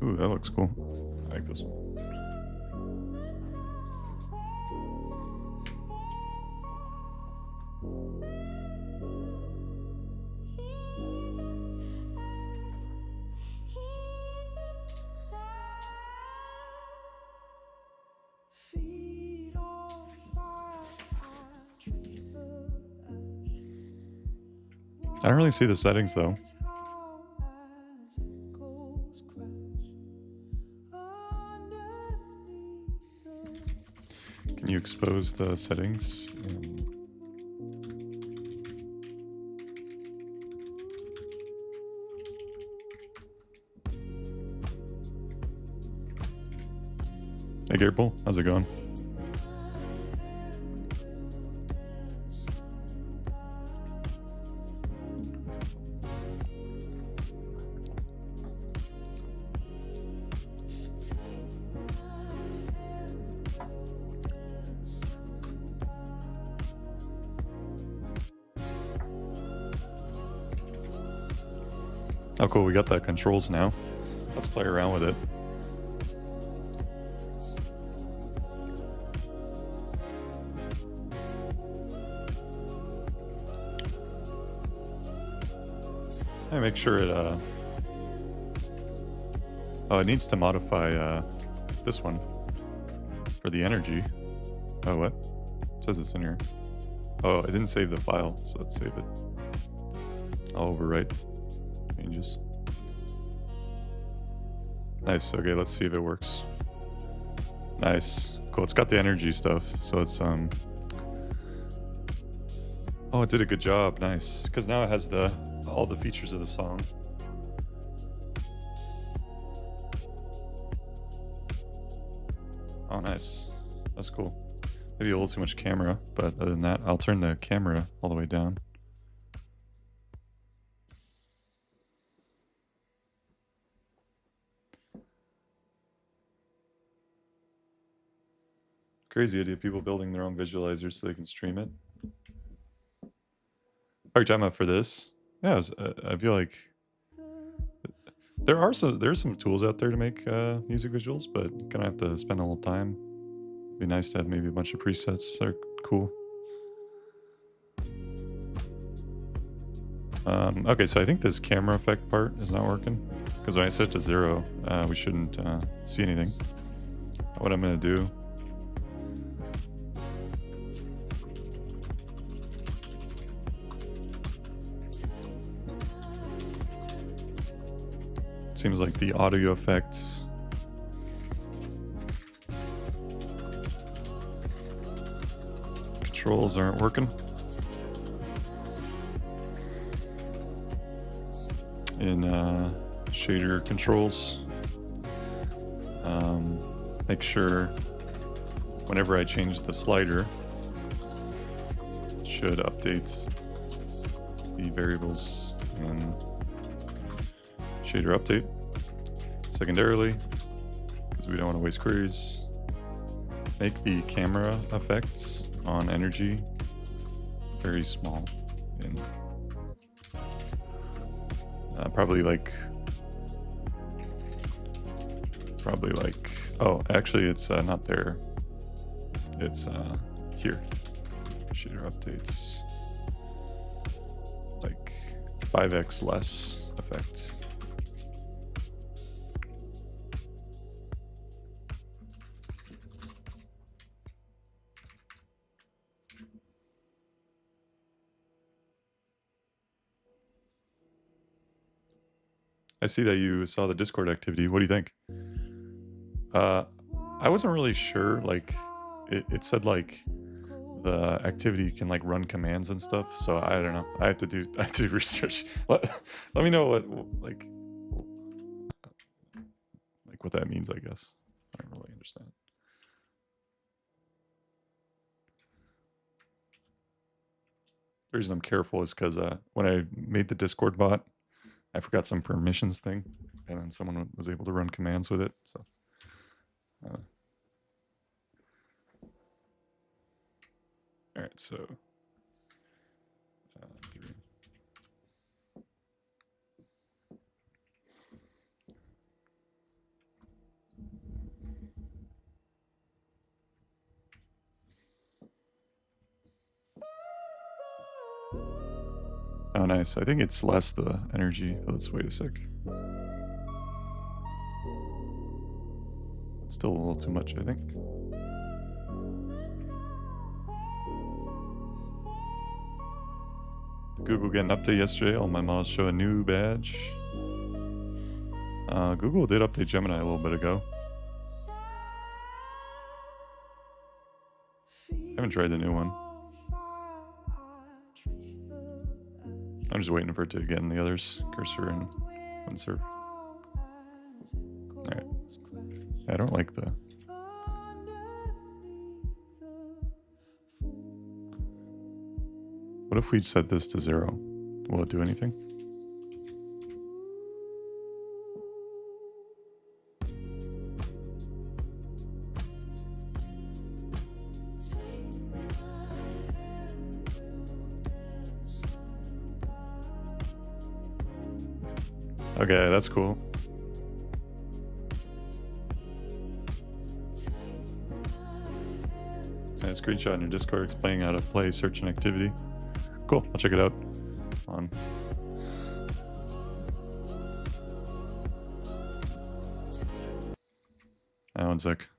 S1: Ooh, that looks cool. I like this one.
S2: feet on fire, I trace the ash.
S1: I don't really see the settings though.
S2: Howl as echoes crash underneath the
S1: Can you expose the settings? Hey Garple, how's it going? Oh cool, we got the controls now. Let's play around with it. I make sure it oh, it needs to modify this one for the energy. Oh, what? It says it's in here. Oh, I didn't save the file, so let's save it. I'll overwrite changes. Nice. Okay, let's see if it works. Nice. Cool. It's got the energy stuff, so it's oh, it did a good job. Nice. Because now it has all the features of the song. Oh, nice. That's cool. Maybe a little too much camera, but other than that, I'll turn the camera all the way down. Crazy idea, people building their own visualizers so they can stream it. Are you talking about for this? Yeah, I feel like there's some tools out there to make music visuals, but you're gonna have to spend a little time. It'd be nice to have maybe a bunch of presets that are cool. Okay, so I think this camera effect part is not working because when I set it to 0, we shouldn't see anything. What I'm gonna do. Seems like the audio effects controls aren't working. In shader controls, make sure whenever I change the slider, it should update the variables in shader update. Secondarily, because we don't want to waste queries, make the camera effects on energy very small in probably like, oh, actually it's not there. It's here. Shader updates, like 5x less effect. I see that you saw the Discord activity. What do you think? I wasn't really sure. Like, it said like the activity can like run commands and stuff. So I don't know. I have to do research. Let me know what what that means. I guess I don't really understand. The reason I'm careful is because when I made the Discord bot, I forgot some permissions thing, and then someone was able to run commands with it. So, all right. So, 3. Oh, nice. I think it's less the energy. Oh, let's wait a sec. Still a little too much, I think. Did Google get an update yesterday? All my models show a new badge. Google did update Gemini a little bit ago. I haven't tried the new one. I'm just waiting for it to get in the others, Cursor and Windsurf. Alright. I don't like the... What if we set this to 0? Will it do anything? Okay, that's cool. Send a screenshot in your Discord explaining how to play search and activity. Cool, I'll check it out. On. One sec.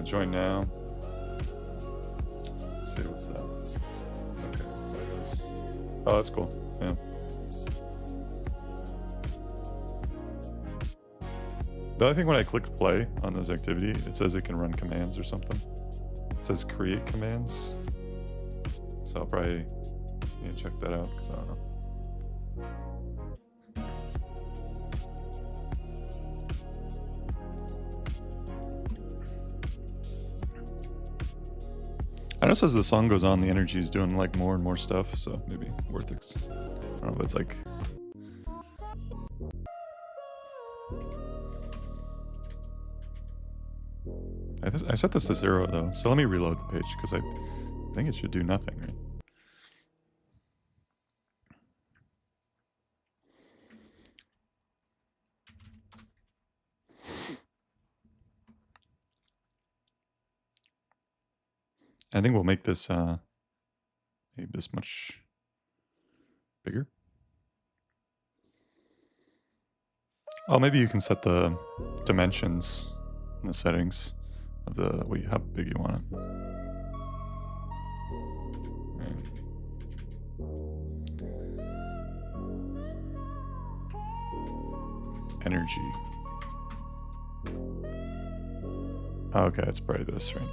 S1: Join now. Let's see what's that. Okay, play this. Oh, that's cool. Yeah. But I think when I click play on those activity, it says it can run commands or something. It says create commands. So I'll probably need to check that out because I don't know. I notice as the song goes on, the energy is doing like more and more stuff, so maybe worth it. I don't know, but it's like... I set this to 0 though, so let me reload the page because I think it should do nothing, right? I think we'll make this maybe this much bigger. Oh, maybe you can set the dimensions in the settings of the how big you want it. Right. Energy. Oh, okay, it's probably this, right?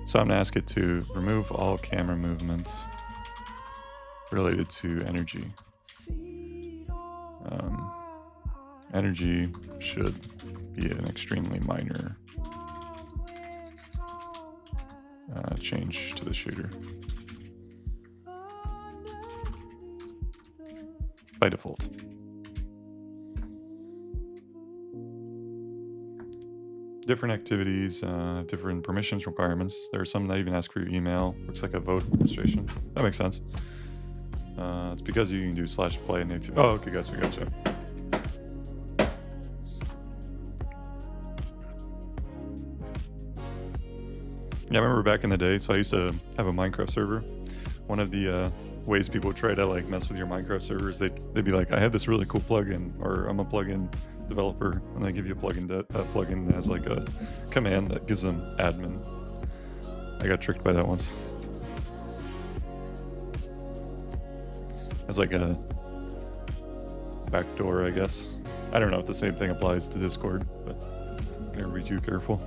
S1: So I'm gonna ask it to remove all camera movements related to energy. Energy should be an extremely minor change to the shader by default. Different activities, different permissions requirements. There are some that even ask for your email. Looks like a vote registration. That makes sense. It's because you can do /play in the activity. Oh, okay, gotcha. Yeah, I remember back in the day, so I used to have a Minecraft server. One of the ways people try to like mess with your Minecraft server is they'd be like, I have this really cool plugin, or I'm a plugin developer, and they give you a plugin that plugin has like a command that gives them admin. I got tricked by that once. As like a backdoor, I guess. I don't know if the same thing applies to Discord, but gotta be too careful.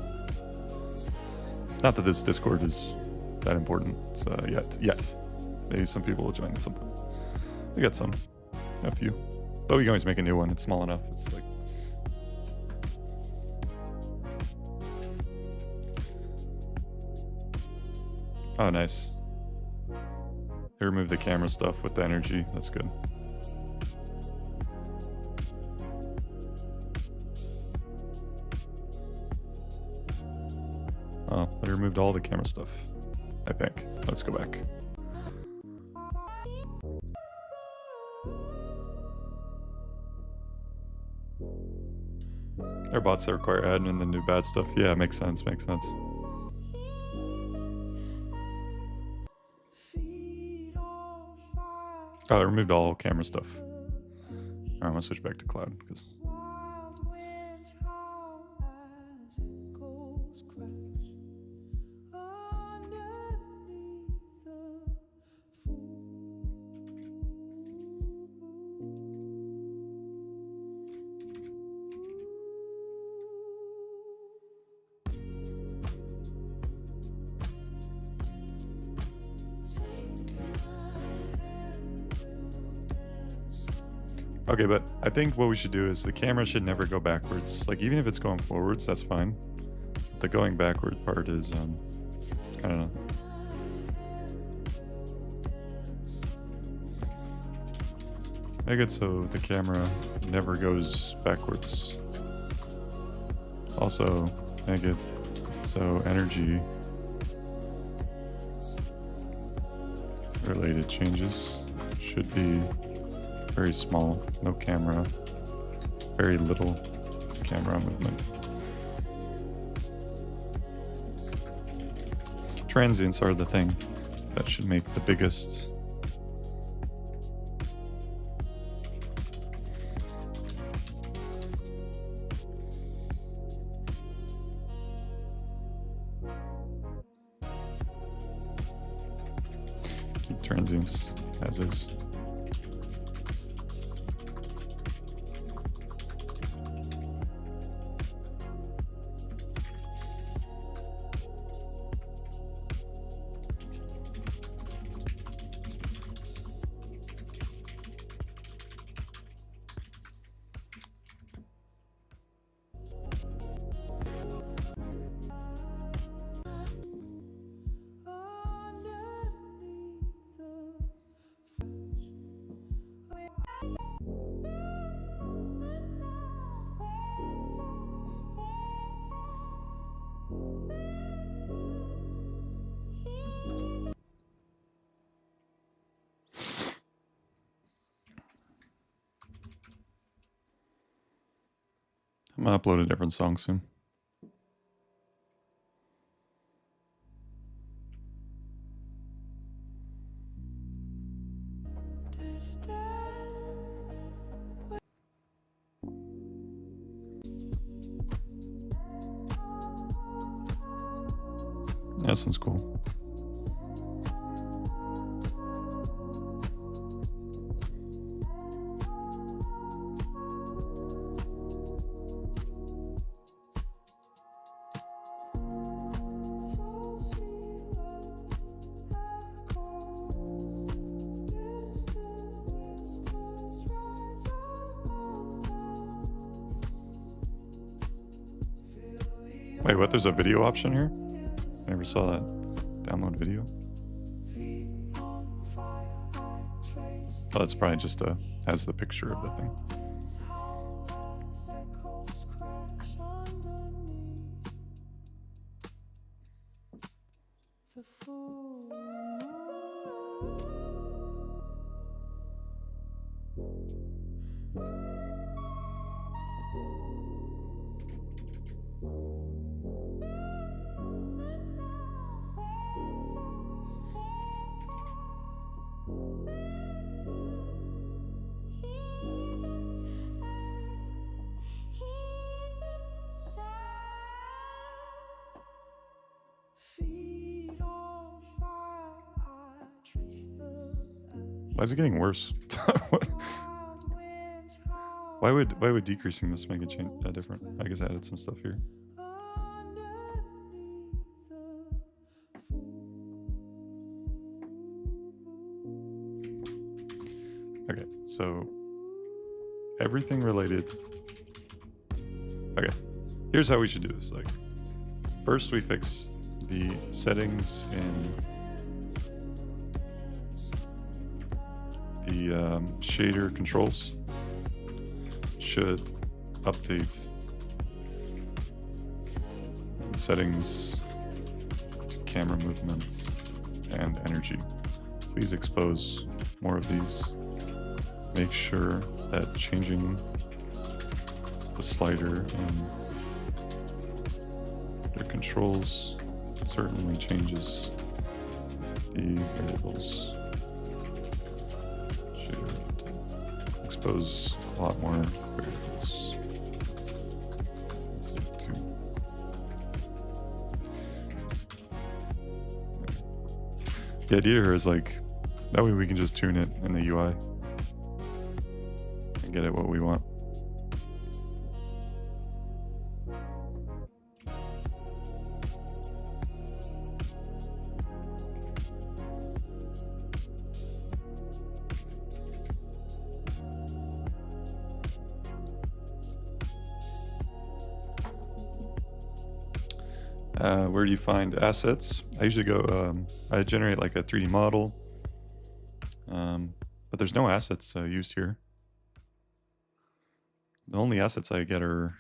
S1: Not that this Discord is that important yet. Maybe some people will join at some point. We got some, a few, but we can always make a new one. It's small enough. It's like. Oh, nice. They removed the camera stuff with the energy. That's good. Oh, they removed all the camera stuff, I think. Let's go back. There are bots that require admin and the new bad stuff. Yeah, makes sense. Oh, they removed all camera stuff. Alright, I'm gonna switch back to Claude because. Okay, but I think what we should do is the camera should never go backwards. Like, even if it's going forwards, that's fine. The going backward part is, I don't know. Make it so the camera never goes backwards. Also, make it so energy related changes should be very small, no camera, very little camera movement. Transients are the thing that should make the biggest. Keep transients as is. I'm gonna upload a different song soon. That sounds cool. Wait, what? There's a video option here? I never saw that. Download video. Oh, that's probably just has the picture of the thing. Why is it getting worse? Why would decreasing this make it change different? I guess I added some stuff here. Okay, so everything related. Okay, here's how we should do this. Like, first we fix the settings in the shader controls. Should update the settings to camera movement and energy. Please expose more of these. Make sure that changing the slider in the controls certainly changes the variables. Should expose a lot more variables. The idea here is like, that way we can just tune it in the UI and get it what we want. Where do you find assets? I usually go, I generate like a 3D model, but there's no assets used here. The only assets I get are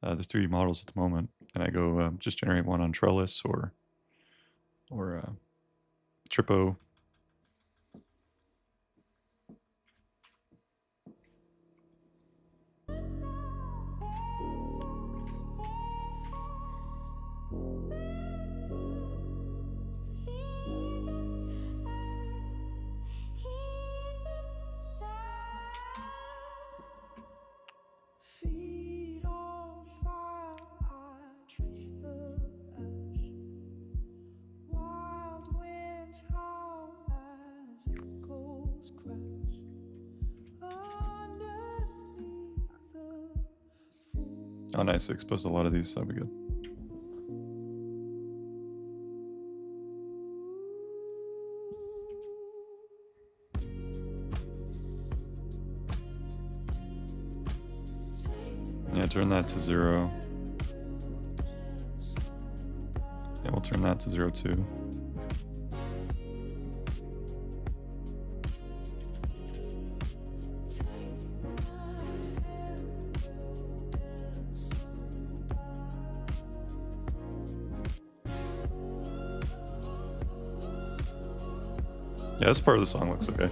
S1: the 3D models at the moment, and I go just generate one on Trellis or Tripo. Oh, nice. I exposed a lot of these. That'll be good. Yeah, turn that to 0. Yeah, we'll turn that to 0 too. Yeah, this part of the song looks okay.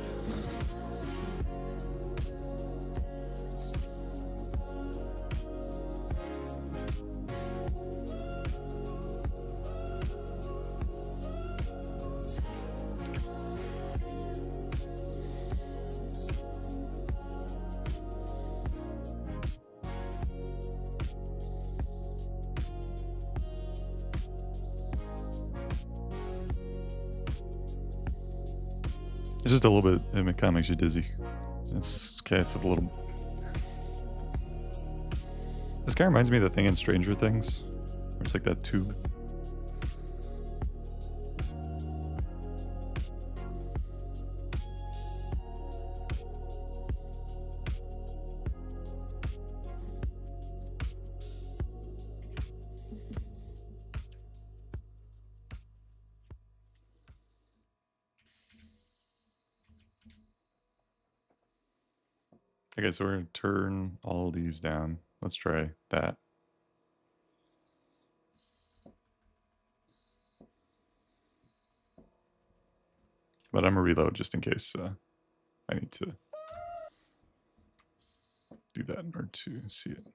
S1: It's just a little bit, it kind of makes you dizzy. It's a little... This guy reminds me of the thing in Stranger Things, where it's like that tube. Okay, so we're going to turn all these down. Let's try that. But I'm going to reload just in case I need to do that in order to see it.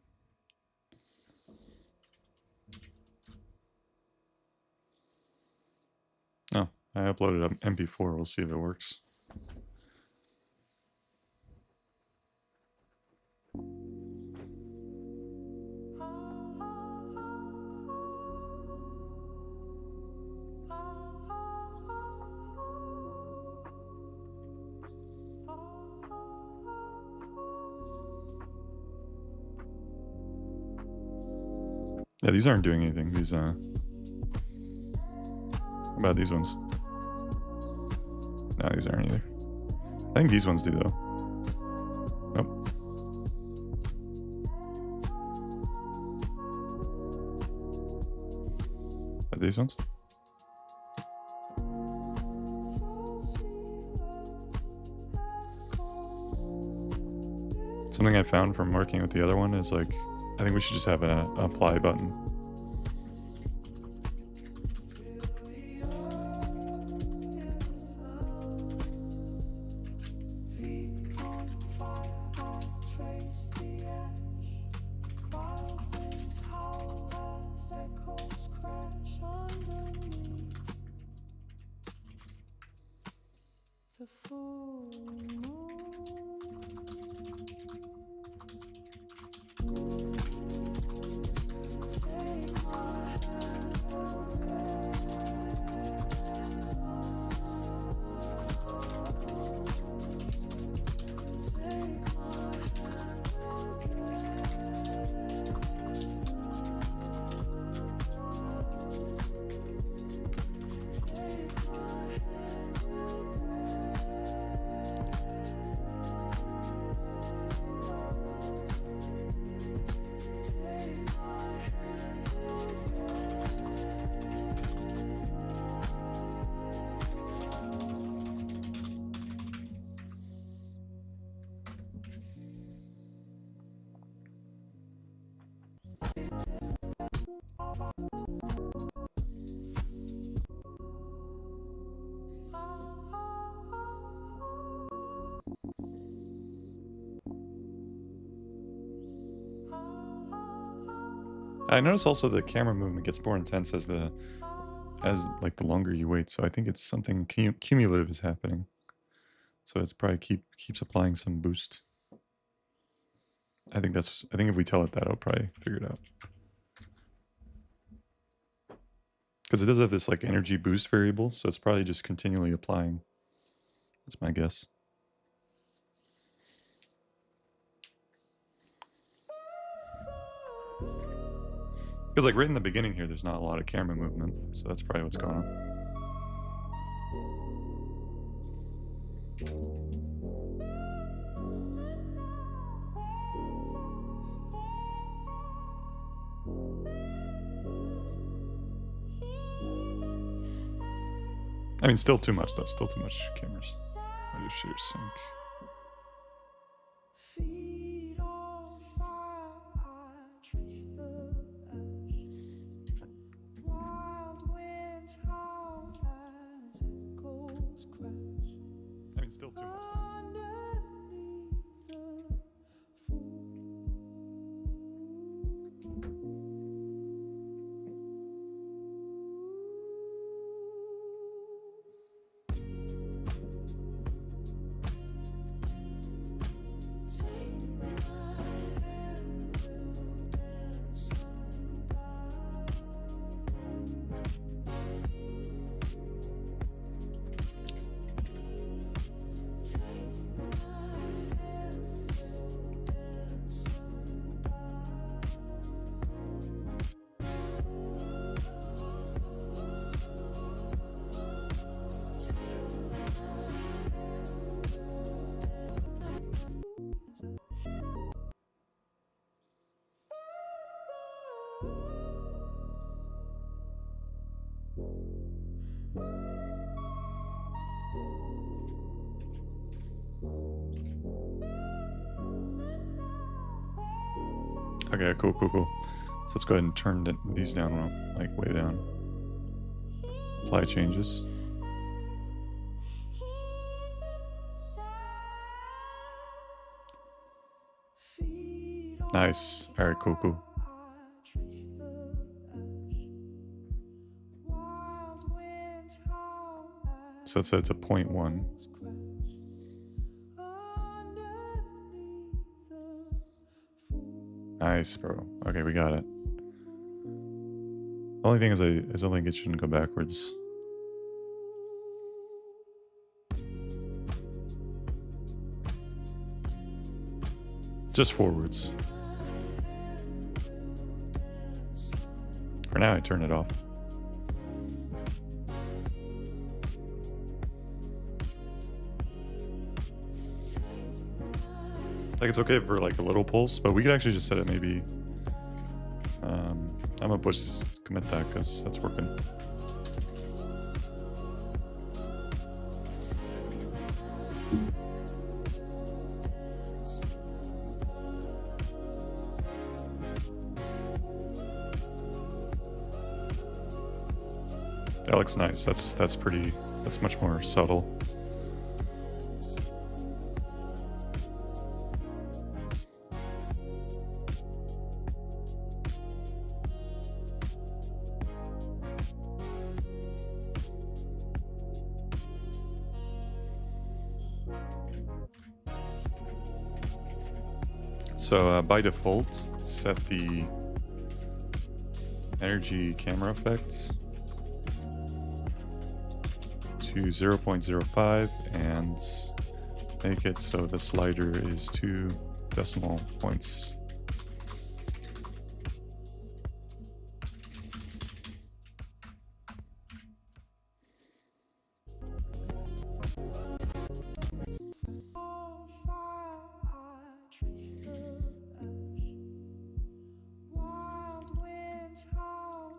S1: Oh, I uploaded an MP4. We'll see if it works. Yeah, these aren't doing anything. These, how about these ones? No, these aren't either. I think these ones do, though. Nope. Are these ones? Something I found from working with the other one is like, I think we should just have an apply button. I notice also the camera movement gets more intense as like the longer you wait. So I think it's something cumulative is happening. So it's probably keeps applying some boost. I think if we tell it that, it'll probably figure it out. Because it does have this like energy boost variable, so it's probably just continually applying. That's my guess. Because like right in the beginning here, there's not a lot of camera movement, so that's probably what's going on. I mean, still too much though. Still too much cameras. I just share sync.
S2: Feet on fire, I trace the ash. Wild winds howl as echoes crash.
S1: I mean, still too much though. Okay, cool. So let's go ahead and turn these down, like way down. Apply changes. Nice. All right, cool. So let's say it's a 0.1. Nice, bro. Okay, we got it. The only thing is I don't think it shouldn't go backwards. Just forwards. For now, I turn it off. Like it's okay for like a little pulse, but we could actually just set it maybe. I'm gonna commit that because that's working. That looks nice. That's much more subtle. So by default, set the energy camera effects to 0.05 and make it so the slider is 2 decimal points.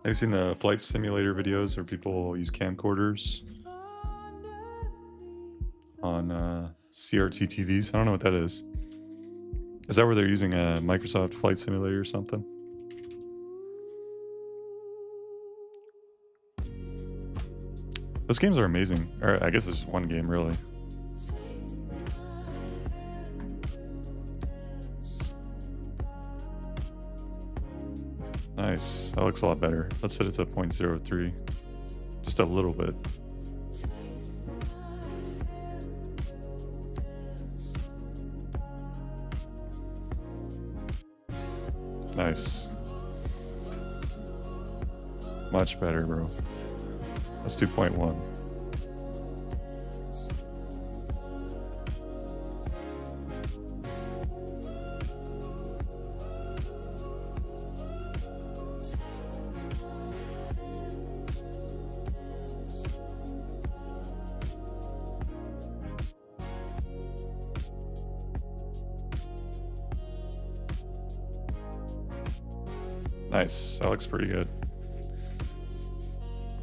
S1: Have you seen the flight simulator videos where people use camcorders on CRT TVs? I don't know what that is. Is that where they're using a Microsoft Flight Simulator or something? Those games are amazing. Or I guess it's one game, really. Nice. That looks a lot better. Let's set it to 0.03. Just a little bit. Nice. Much better, bro. That's 2.1. Nice. That looks pretty good.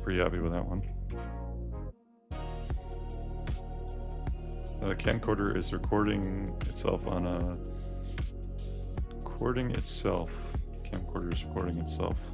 S1: Pretty happy with that one. The camcorder is recording itself on a... Recording itself. Camcorder is recording itself.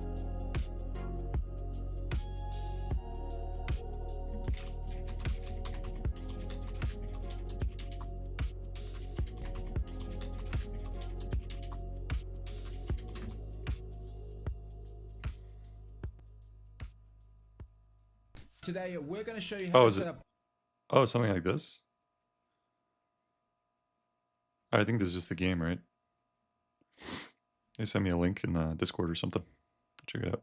S3: Today we're going to show you how to set up.
S1: Oh, something like this? I think this is just the game, right? They sent me a link in the Discord or something. Check it out.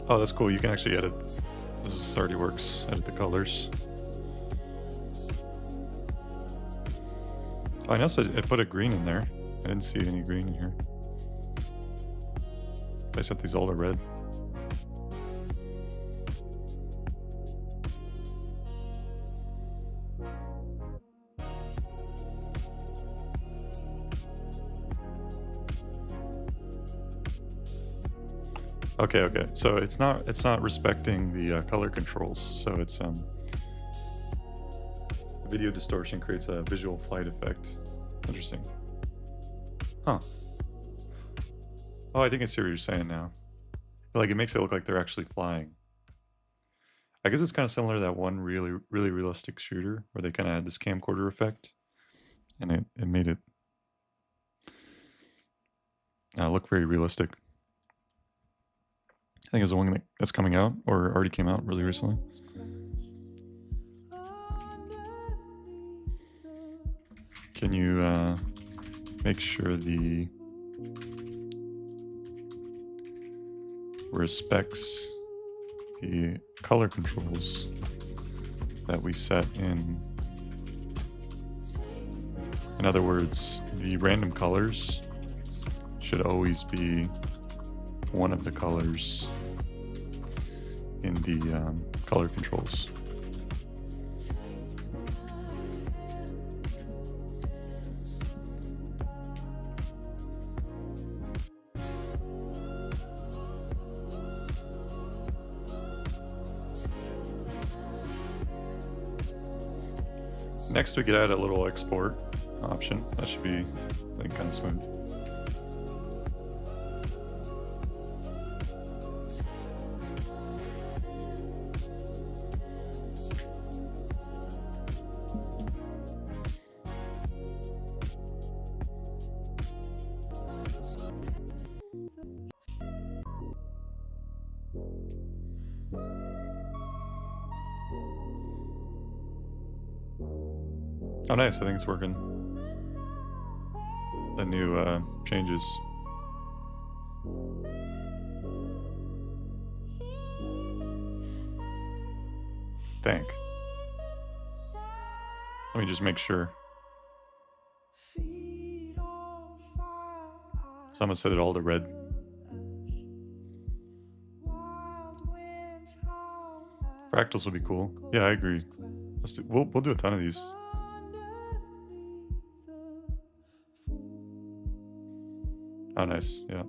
S1: Oh, that's cool. You can actually edit. This already works. Edit the colors. Oh, I noticed I put a green in there. I didn't see any green in here. I set these all to red. Okay. So it's not respecting the color controls. So it's video distortion creates a visual flight effect. Interesting. Huh. Oh, I think I see what you're saying now. Like it makes it look like they're actually flying. I guess it's kind of similar to that one really realistic shooter where they kind of had this camcorder effect, and it made it look very realistic. I think it was the one that's coming out or already came out really recently. Can you make sure the respects the color controls that we set in? In other words, the random colors should always be one of the colors in the color controls. Next we could add a little export option. That should be like kind of smooth. Oh nice, I think it's working. The new changes. Let me just make sure. So I'm gonna set it all to red. Fractals would be cool. Yeah, I agree. We'll do a ton of these. Oh, nice. Yeah.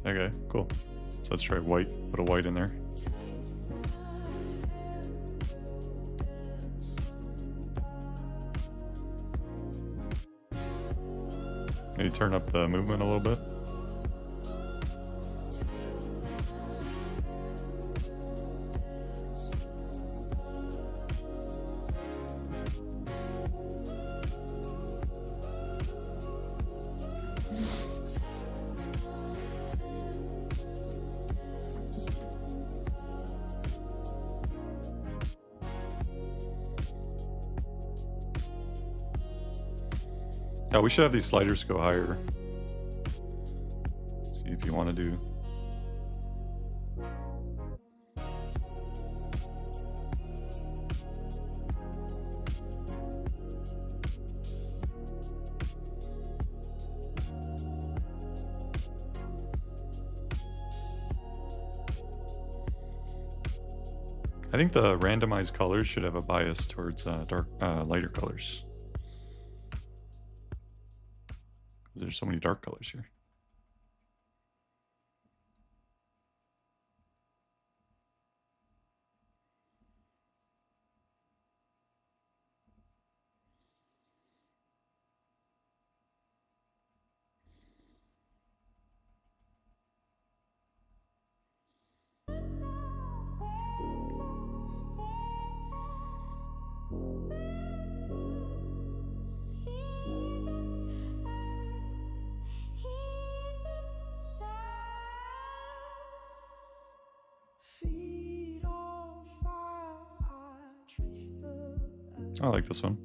S1: Okay, cool. So let's try white, put a white in there. Maybe turn up the movement a little bit. Now we should have these sliders go higher. See if you want to do. I think the randomized colors should have a bias towards lighter colors. There's so many dark colors here. I like this one.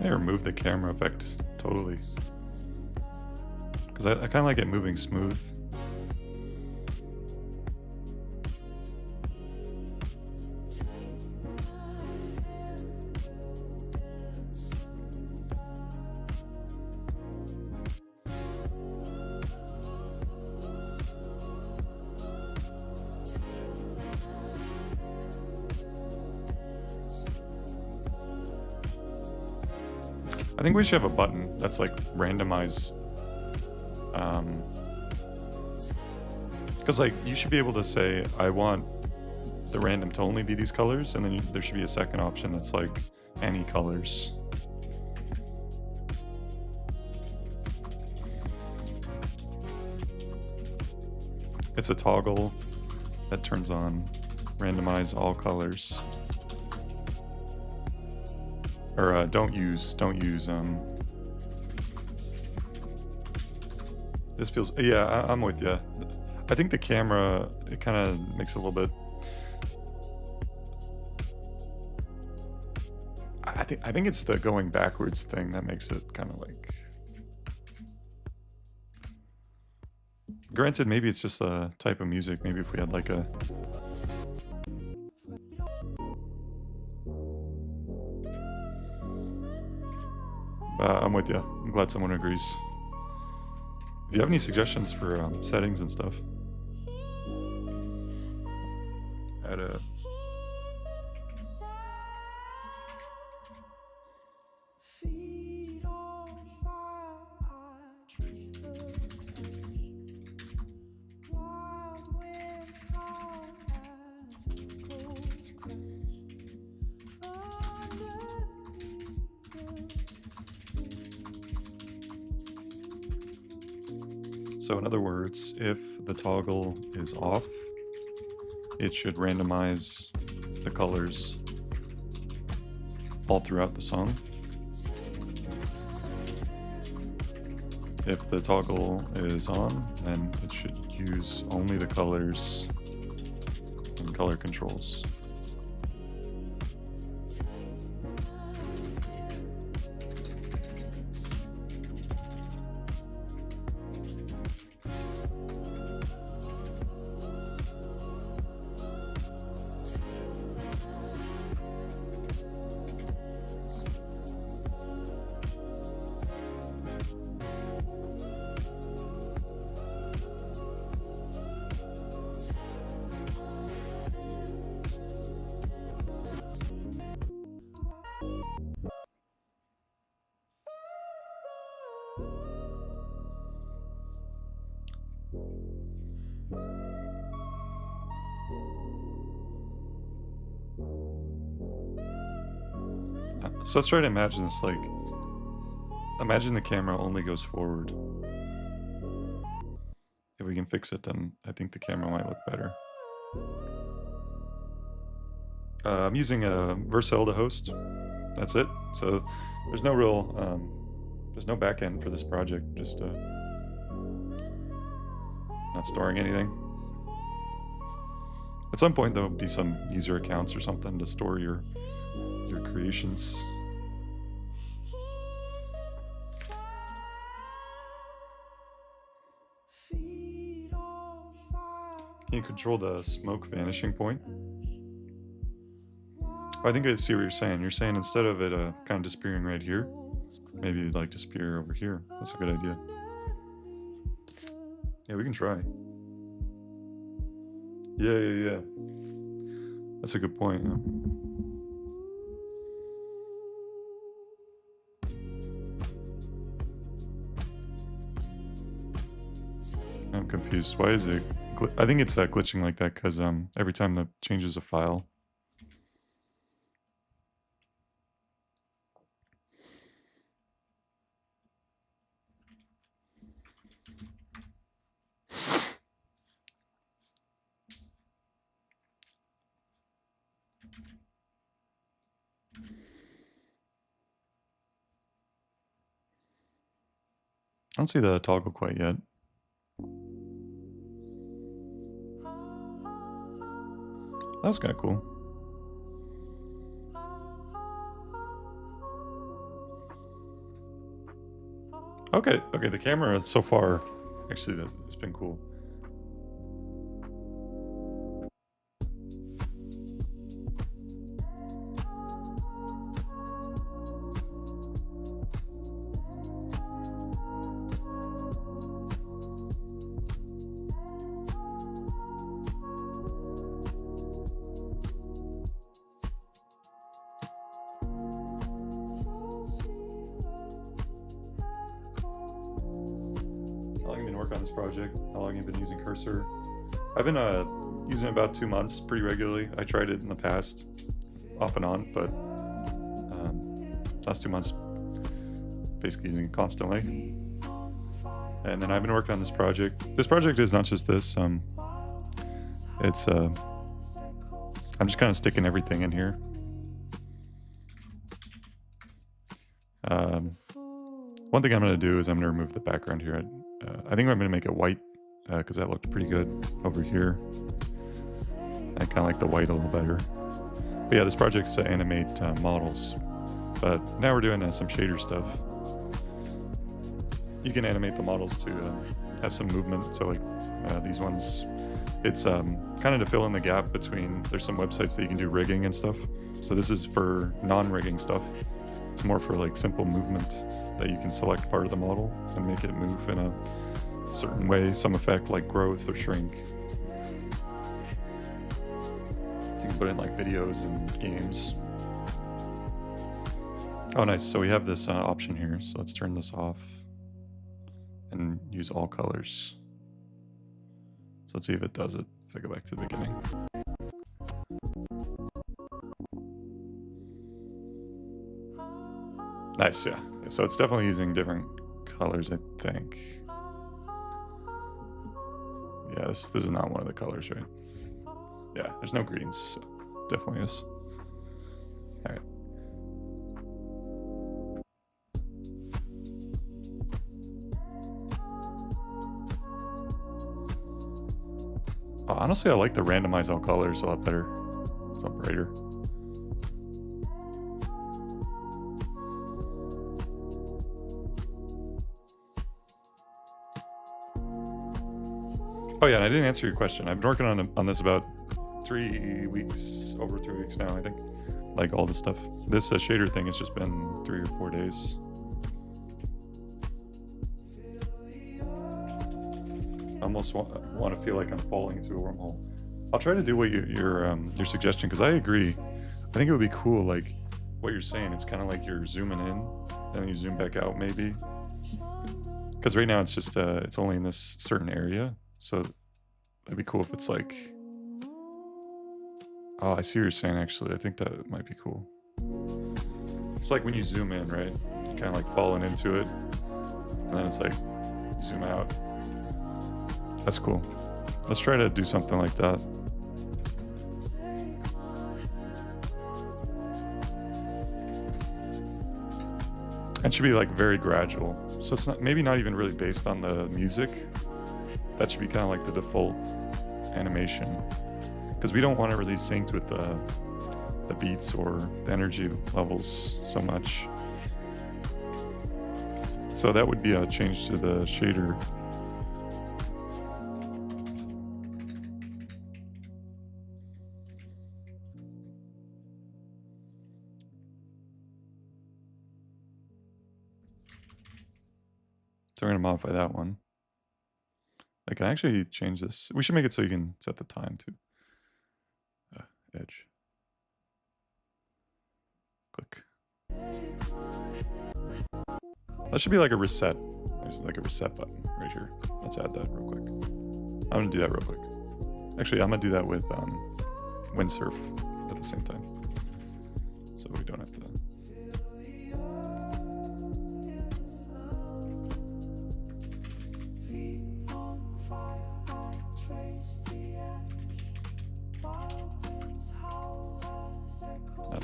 S1: I removed the camera effect totally. Because I kind of like it moving smooth. I think we should have a button that's like randomize. Because like you should be able to say, I want the random to only be these colors, and then there should be a second option that's like any colors. It's a toggle that turns on randomize all colors. Or don't use this feels, yeah, I'm with you. I think the camera, it kind of makes it a little bit, I think it's the going backwards thing that makes it kind of like, granted, maybe it's just a type of music. Maybe if we had like a, I'm with you. I'm glad someone agrees. If you have any suggestions for settings and stuff, add a. So in other words, if the toggle is off, it should randomize the colors all throughout the song. If the toggle is on, then it should use only the colors and color controls. So let's try to imagine this, like, imagine the camera only goes forward. If we can fix it, then I think the camera might look better. I'm using a Vercel to host. That's it. So there's no real, there's no backend for this project. Just not storing anything. At some point, there'll be some user accounts or something to store your creations. Can you control the smoke vanishing point? Oh, I think I see what you're saying. You're saying instead of it kind of disappearing right here, maybe you'd like disappear over here. That's a good idea. Yeah, we can try. Yeah. That's a good point. Yeah. I'm confused. Why is it? I think it's glitching like that because every time that changes a file. I don't see the toggle quite yet. That was kind of cool. Okay, the camera so far, actually, it's been cool. On this project, how long you've been using cursor? I've been using it about 2 months pretty regularly. I tried it in the past off and on, but last 2 months basically using it constantly. And then I've been working on this project. This project is not just this, it's I'm just kind of sticking everything in here. One thing I'm going to do is I'm going to remove the background here. I think I'm going to make it white because that looked pretty good over here. I kind of like the white a little better. But yeah, this project's to animate models. But now we're doing some shader stuff. You can animate the models to have some movement. So like these ones, it's kind of to fill in the gap between, there's some websites that you can do rigging and stuff. So this is for non-rigging stuff. It's more for like simple movement that you can select part of the model and make it move in a certain way, some effect like growth or shrink. You can put in like videos and games. Oh, nice. So we have this option here. So let's turn this off and use all colors. So let's see if it does it. If I go back to the beginning. Nice, yeah. So it's definitely using different colors, I think. Yeah, this is not one of the colors, right? Yeah, there's no greens, so definitely is. All right. Oh, honestly, I like the randomize all colors a lot better. It's a lot brighter. Oh yeah, and I didn't answer your question. I've been working on this about 3 weeks, over 3 weeks now, I think. Like all this stuff. This shader thing has just been 3 or 4 days. I almost want to feel like I'm falling into a wormhole. I'll try to do what your suggestion, because I agree. I think it would be cool, like what you're saying. It's kind of like you're zooming in and then you zoom back out, maybe. Because right now it's just it's only in this certain area. So it'd be cool if it's like, oh, I see what you're saying, actually. I think that might be cool. It's like when you zoom in, right? You're kind of like falling into it, and then it's like zoom out. That's cool. Let's try to do something like that. That should be like very gradual. So it's not, maybe not even really based on the music. That should be kind of like the default animation, because we don't want to really sync with the beats or the energy levels so much. So that would be a change to the shader. So we're gonna modify that one. I can actually change this. We should make it so you can set the time too. Edge. Click. That should be like a reset. There's like a reset button right here. Let's add that real quick. I'm gonna do that real quick. Actually, I'm gonna do that with Windsurf at the same time, so we don't have to.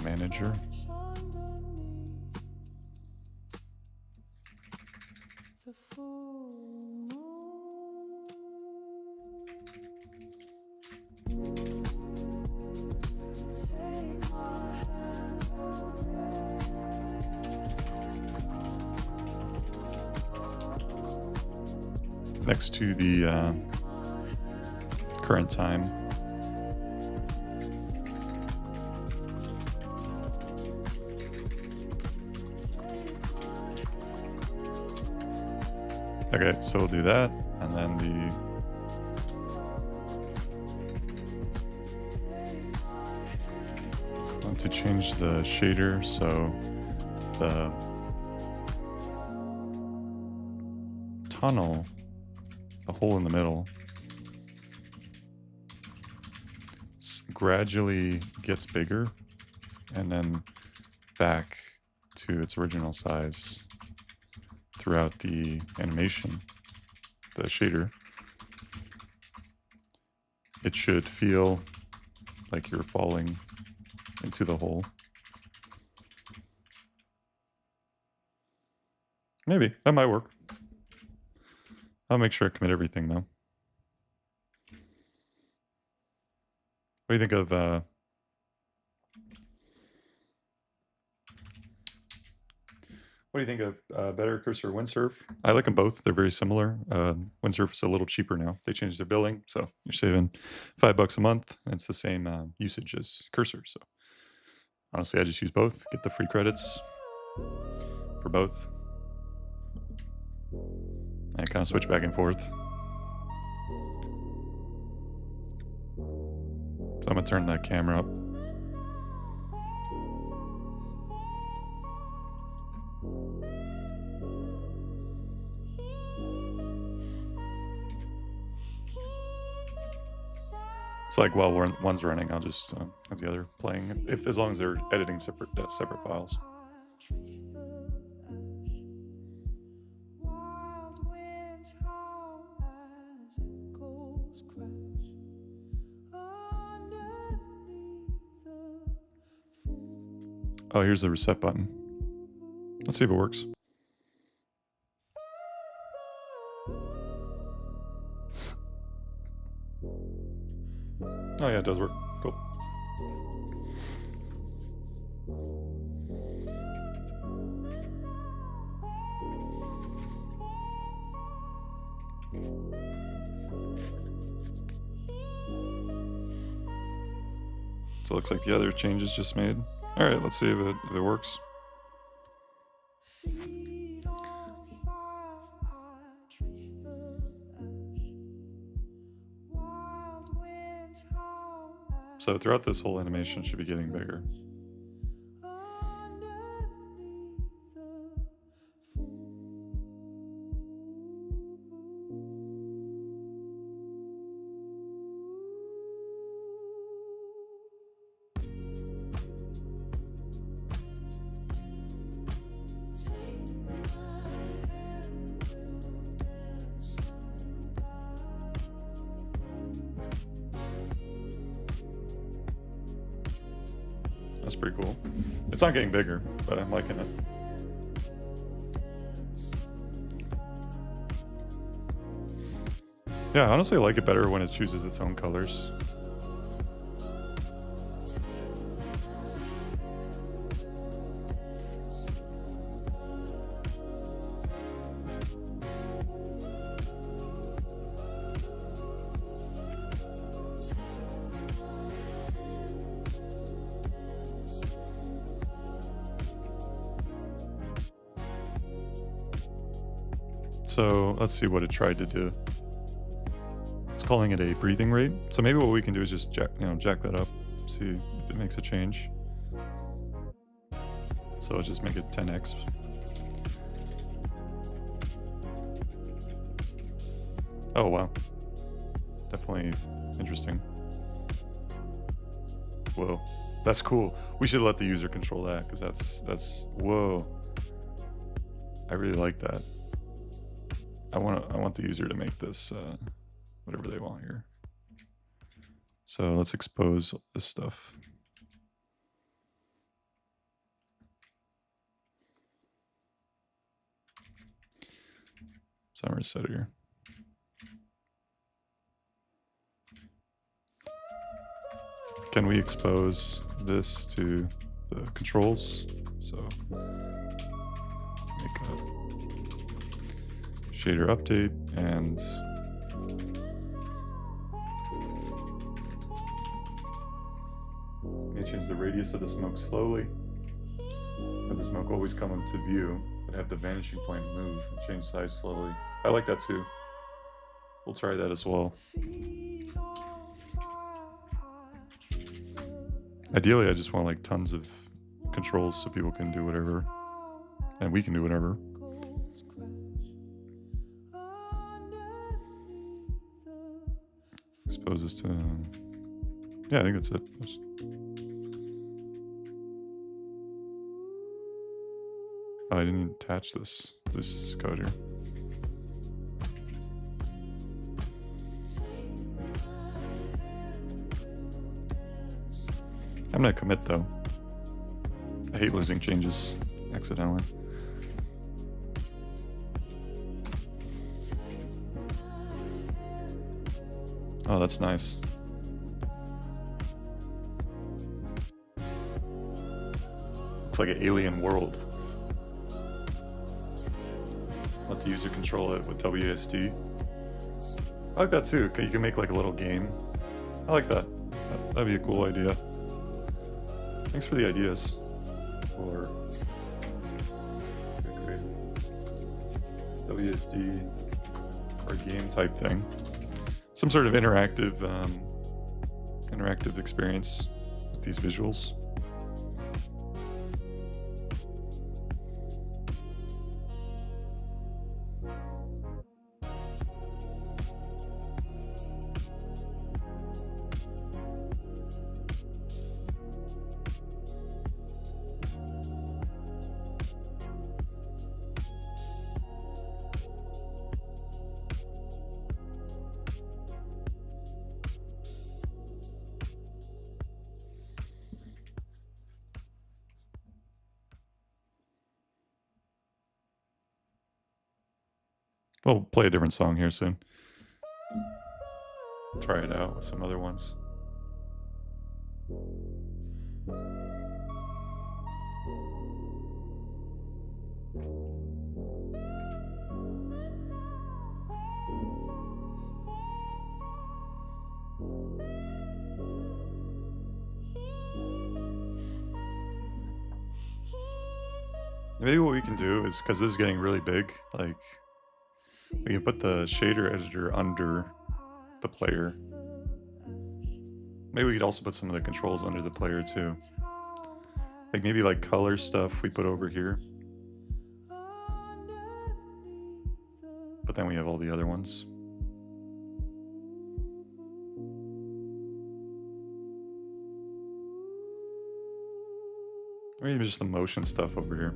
S1: Manager. Next to the current time. Okay, so we'll do that, and then I want to change the shader so the tunnel, the hole in the middle, gradually gets bigger and then back to its original size throughout the animation, the shader. It should feel like you're falling into the hole. Maybe, that might work. I'll make sure I commit everything though. What do you think of what do you think of Better Cursor Windsurf? I like them both. They're very similar. Windsurf is a little cheaper now. They changed their billing, so you're saving $5 a month. And it's the same usage as Cursor. So honestly, I just use both. Get the free credits for both. I kind of switch back and forth. So I'm gonna turn that camera up. It's like while one's running, I'll just have the other playing, if as long as they're editing separate files. Oh, here's the reset button. Let's see if it works. Oh yeah, it does work. Cool. So it looks like the other changes just made. All right, let's see if it works. So throughout this whole animation, it should be getting bigger. That's pretty cool. It's not getting bigger, but I'm liking it. Yeah, honestly, I like it better when it chooses its own colors. So let's see what it tried to do. It's calling it a breathing rate. So maybe what we can do is just jack that up, see if it makes a change. So let's just make it 10x. Oh wow, definitely interesting. Whoa, that's cool. We should let the user control that because that's whoa. I really like that. I want the user to make this whatever they want here. So let's expose this stuff. So I'm gonna set it here. Can we expose this to the controls? So make a shader update and may change the radius of the smoke slowly. Let the smoke always come into view, but have the vanishing point move and change size slowly. I like that too. We'll try that as well. Ideally, I just want like tons of controls so people can do whatever, and we can do whatever. Expose this to, yeah, I think that's it. Oh, I didn't even attach this code here. I'm gonna commit though. I hate losing changes accidentally. Oh, that's nice. Looks like an alien world. Let the user control it with WASD. I like that too. You can make like a little game. I like that. That'd be a cool idea. Thanks for the ideas. Or great. WASD or game type thing. Some sort of interactive experience with these visuals. We'll play a different song here soon. Try it out with some other ones. Maybe what we can do is, because this is getting really big, like we can put the shader editor under the player. Maybe we could also put some of the controls under the player too. Like maybe like color stuff we put over here. But then we have all the other ones. Or maybe just the motion stuff over here.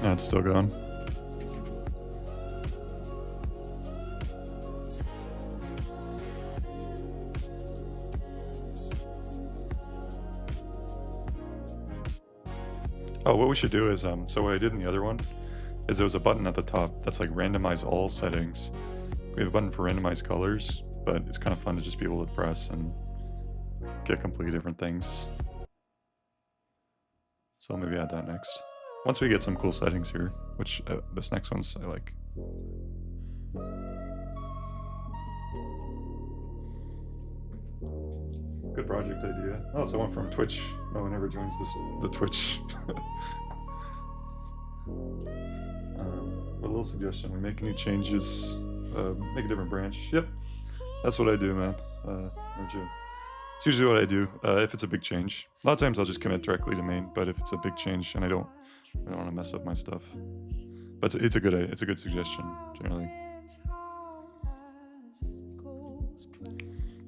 S1: Yeah, it's still going. Oh, what we should do is, so what I did in the other one is there was a button at the top that's like randomize all settings. We have a button for randomize colors, but it's kind of fun to just be able to press and get completely different things. So I'll maybe add that next. Once we get some cool settings here, which this next one's I like. Good project idea. Oh, someone from Twitch. No one ever joins the Twitch. A little suggestion: we make any changes, make a different branch. Yep, that's what I do, man. It's usually what I do if it's a big change. A lot of times I'll just commit directly to main, but if it's a big change and I don't want to mess up my stuff. But it's a good suggestion generally.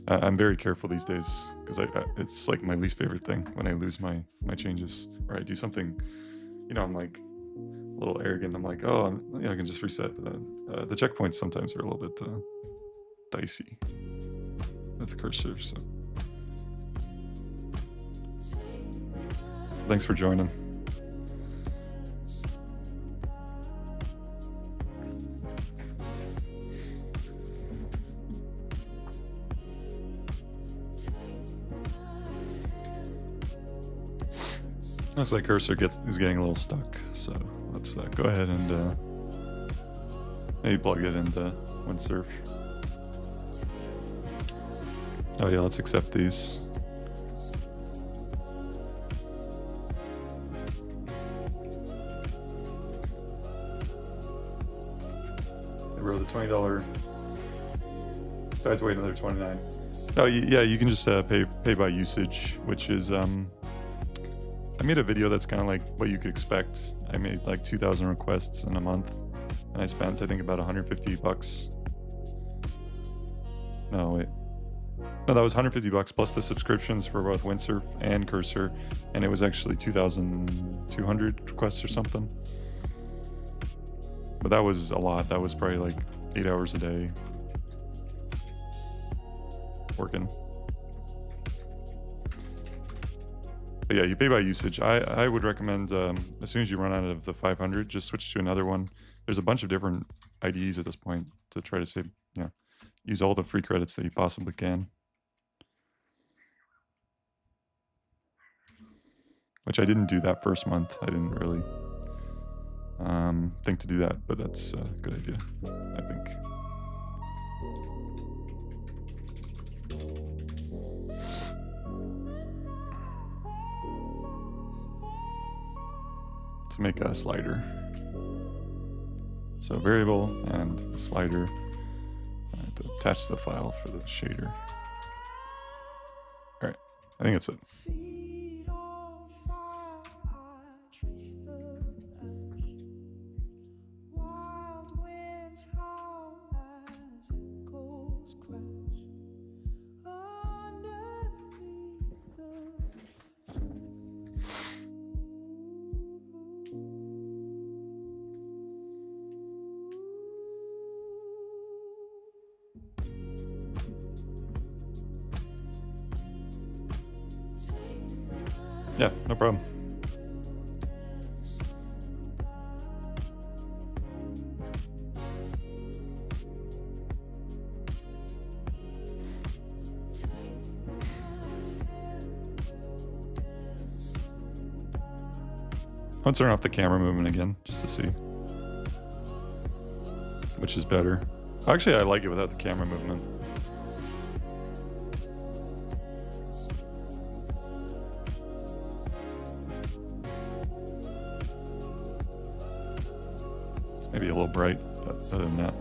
S1: I'm very careful these days because it's like my least favorite thing when I lose my changes or I do something, you know, I'm like a little arrogant. I'm like, oh, I can just reset. The checkpoints sometimes are a little bit dicey with the cursor. So thanks for joining. Looks like cursor is getting a little stuck, so let's go ahead and maybe plug it into Windsurf. Oh yeah, let's accept these. They wrote the $20. So I have to wait another $29. Oh yeah, you can just pay by usage, which is I made a video that's kind of like what you could expect. I made like 2,000 requests in a month, and I spent I think about $150. No wait, no, that was $150 plus the subscriptions for both Windsurf and Cursor, and it was actually 2,200 requests or something. But that was a lot. That was probably like 8 hours a day working. But yeah, you pay by usage. I would recommend as soon as you run out of the 500, just switch to another one. There's a bunch of different IDEs at this point to try to save, use all the free credits that you possibly can. Which I didn't do that first month. I didn't really think to do that, but that's a good idea, I think. To make a slider. So variable and a slider. I have to attach the file for the shader. All right, I think that's it. Yeah, no problem. I'll turn off the camera movement again, just to see which is better. Actually, I like it without the camera movement. Maybe a little bright, but other than that.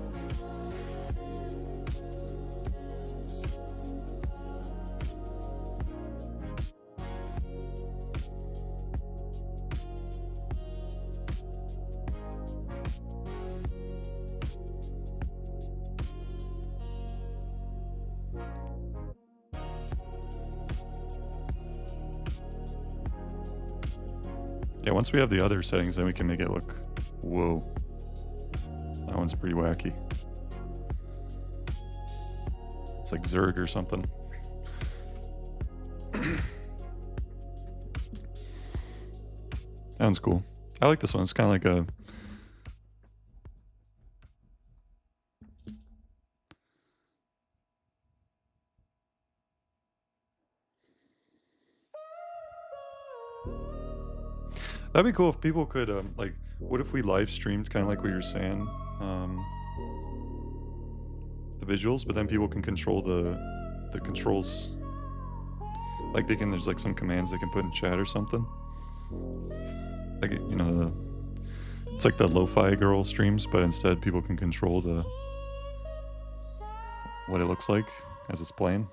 S1: Yeah, once we have the other settings, then we can make it look, whoa. That one's pretty wacky. It's like Zerg or something. That one's cool. I like this one. It's kind of like a... That'd be cool if people could, like, what if we live streamed, kind of like what you're saying, the visuals, but then people can control the controls. Like there's like some commands they can put in chat or something. Like, you know, it's like the lo-fi girl streams, but instead people can control what it looks like as it's playing.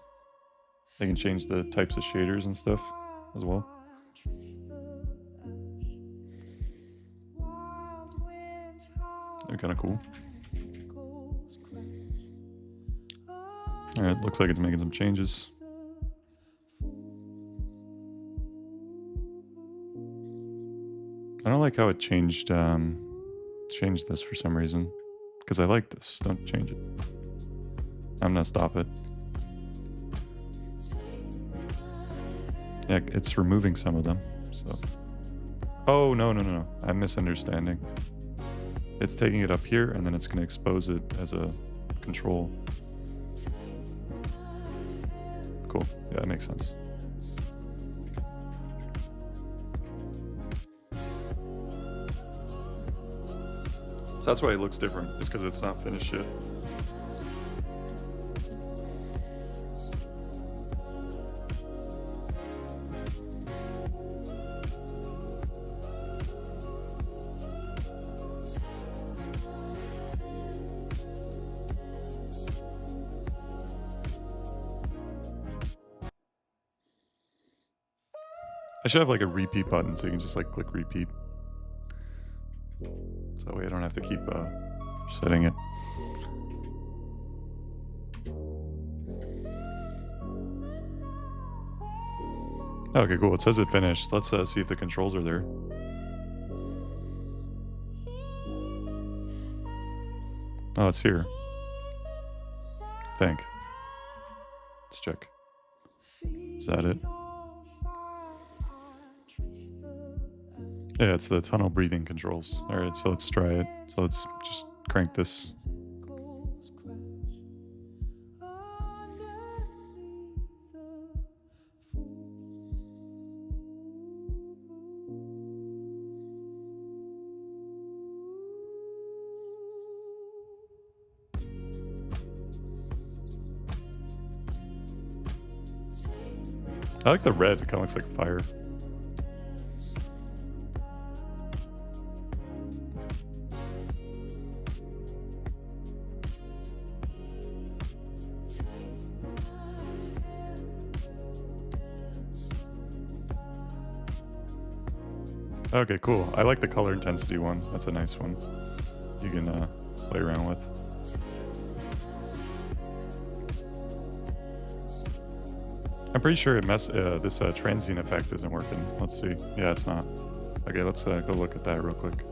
S1: They can change the types of shaders and stuff as well. They're kind of cool. Alright, looks like it's making some changes. I don't like how it changed this for some reason. Because I like this. Don't change it. I'm gonna stop it. Yeah, it's removing some of them. So. Oh, no. I'm misunderstanding. It's taking it up here, and then it's going to expose it as a control. Cool. Yeah, that makes sense. So that's why it looks different. It's because it's not finished yet. I should have like a repeat button so you can just like click repeat. So that way I don't have to keep setting it. Okay, cool. It says it finished. Let's see if the controls are there. Oh, it's here. I think. Let's check. Is that it? Yeah, it's the tunnel breathing controls. Alright, so let's try it. So let's just crank this. I like the red, it kind of looks like fire. Okay, cool. I like the color intensity one. That's a nice one. You can play around with. I'm pretty sure this transient effect isn't working. Let's see. Yeah, it's not. Okay, let's go look at that real quick.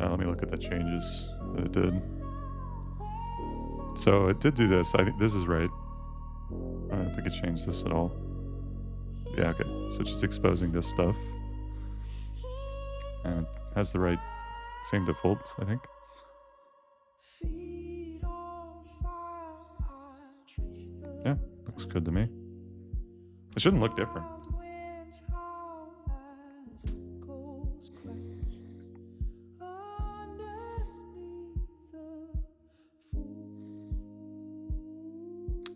S1: Let me look at the changes that it did. So it did do this. I think this is right. I don't think it changed this at all. Yeah, okay. So just exposing this stuff. And it has the right, same default, I think. Yeah, looks good to me. It shouldn't look different.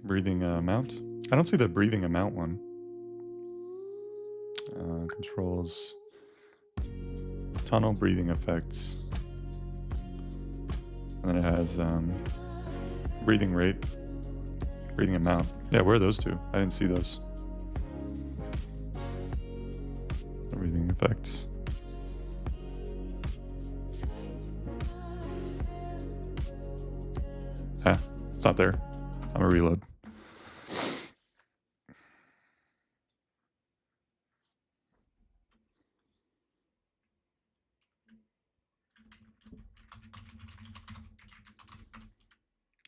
S1: Breathing amount. I don't see the breathing amount one. Controls. Tunnel breathing effects. And then it has breathing rate. Breathing amount. Yeah, where are those two? I didn't see those. Breathing effects. It's not there. I'm gonna reload.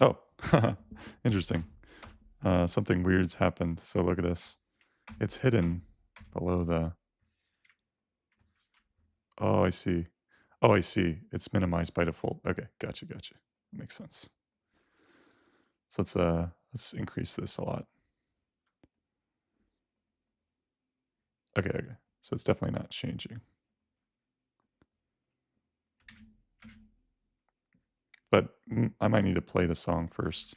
S1: Oh, interesting. Something weird's happened. So look at this. It's hidden below the... Oh, I see. Oh, I see. It's minimized by default. Okay, gotcha. Makes sense. So let's increase this a lot. Okay. So it's definitely not changing. But I might need to play the song first.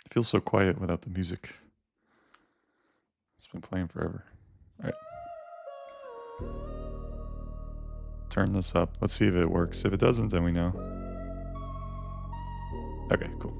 S1: It feels so quiet without the music. It's been playing forever. All right. Turn this up. Let's see if it works. If it doesn't, then we know. Okay, cool.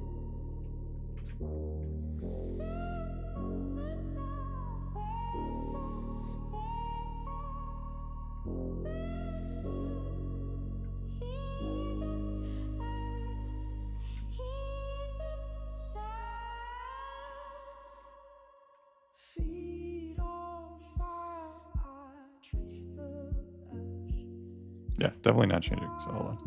S1: Yeah, definitely not changing. So hold on.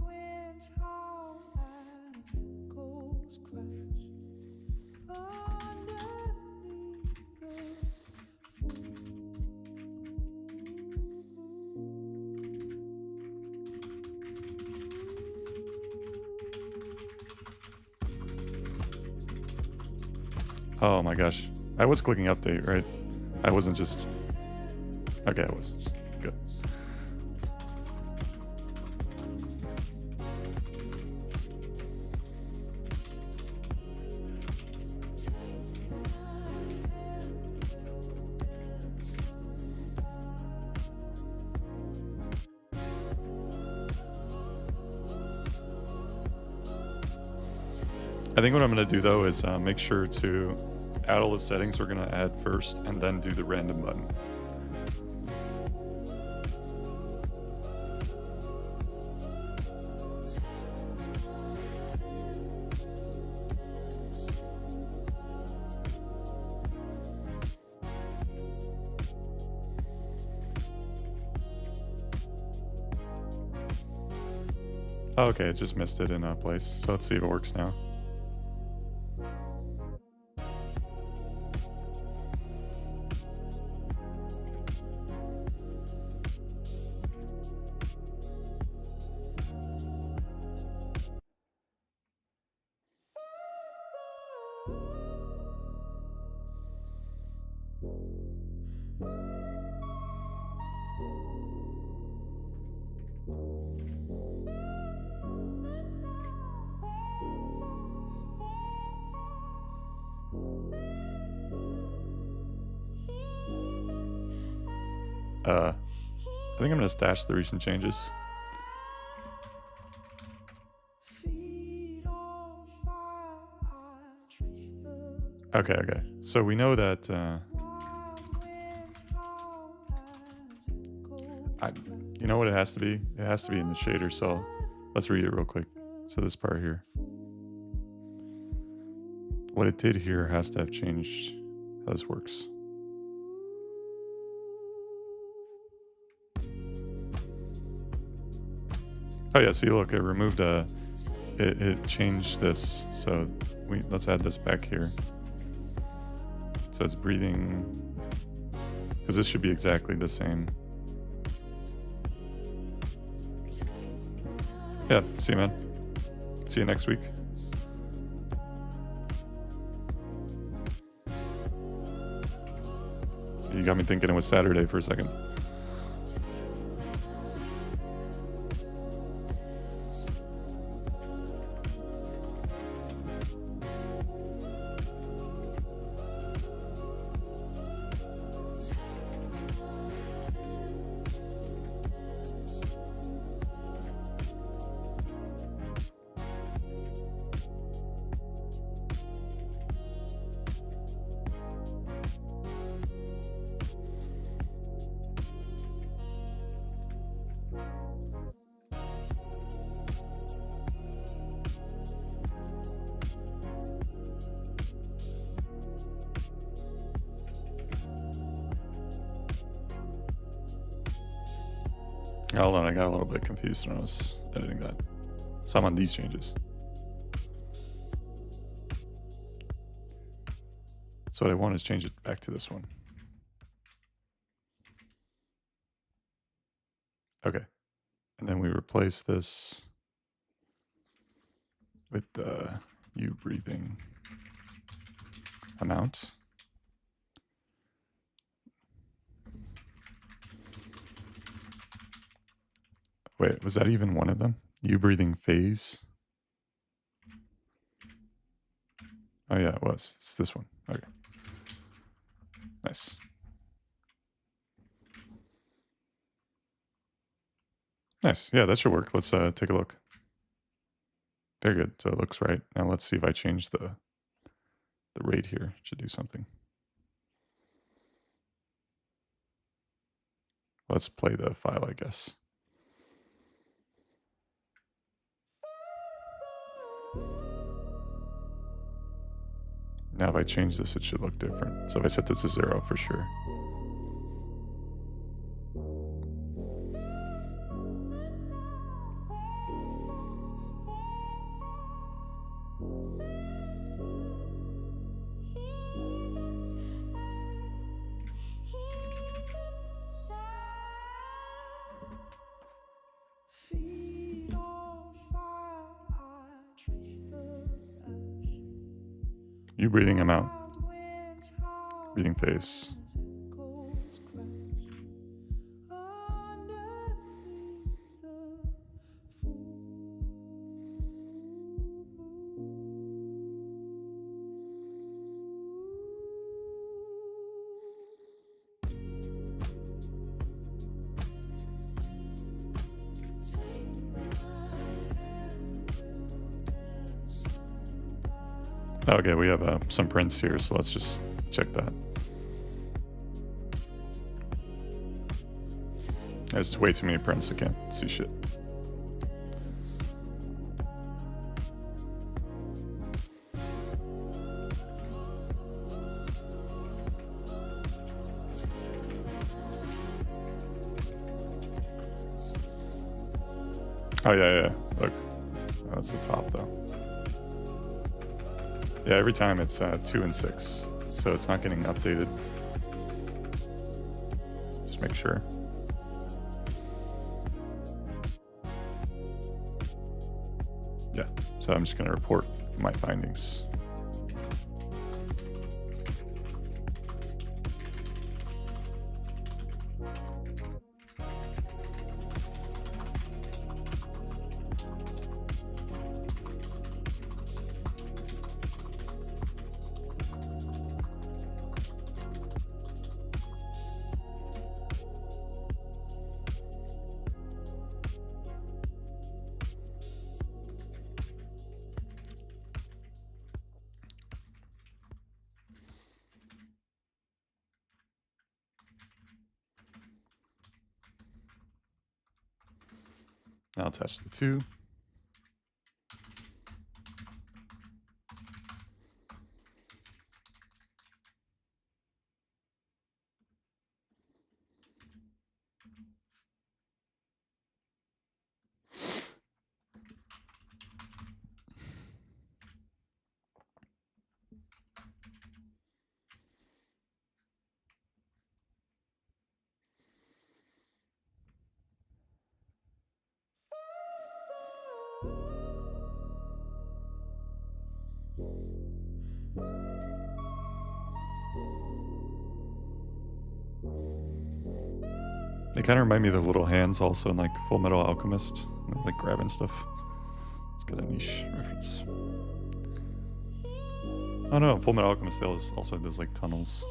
S1: Oh my gosh. I was clicking update, right? I wasn't just... Okay, I was. Just good. I think what I'm going to do though is make sure to add all the settings we're going to add first and then do the random button. Oh, okay, it just missed it in a place. So let's see if it works now. I think I'm going to stash the recent changes. Okay. So we know that you know what it has to be? It has to be in the shader, so let's read it real quick. So this part here. What it did here has to have changed how this works. Oh yeah, see, look, it removed it changed this. So let's add this back here. So it's breathing, because this should be exactly the same. Yeah, see you, man. See you next week. You got me thinking it was Saturday for a second. Hold on, I got a little bit confused when I was editing that. So I'm on these changes. So what I want is change it back to this one. Okay. And then we replace this with the you breathing amount. Wait, was that even one of them? You breathing phase? Oh yeah, it was. It's this one. Okay. Nice. Nice. Yeah, that should work. Let's take a look. Very good. So it looks right. Now let's see if I change the rate here. It should do something. Let's play the file, I guess. Now if I change this, it should look different. So if I set this to 0 for sure. You breathing amount. Breathing phase. Okay, we have some prints here, so let's just check that. There's way too many prints, I can't see shit. Oh yeah, look. Oh, that's the top though. Yeah, every time it's 2 and 6, so it's not getting updated. Just make sure. Yeah, so I'm just gonna report my findings. Now attach the 2. They kind of remind me of the little hands also in like Full Metal Alchemist. They're like grabbing stuff. It's got a niche reference. Oh no, Full Metal Alchemist also does like tunnels.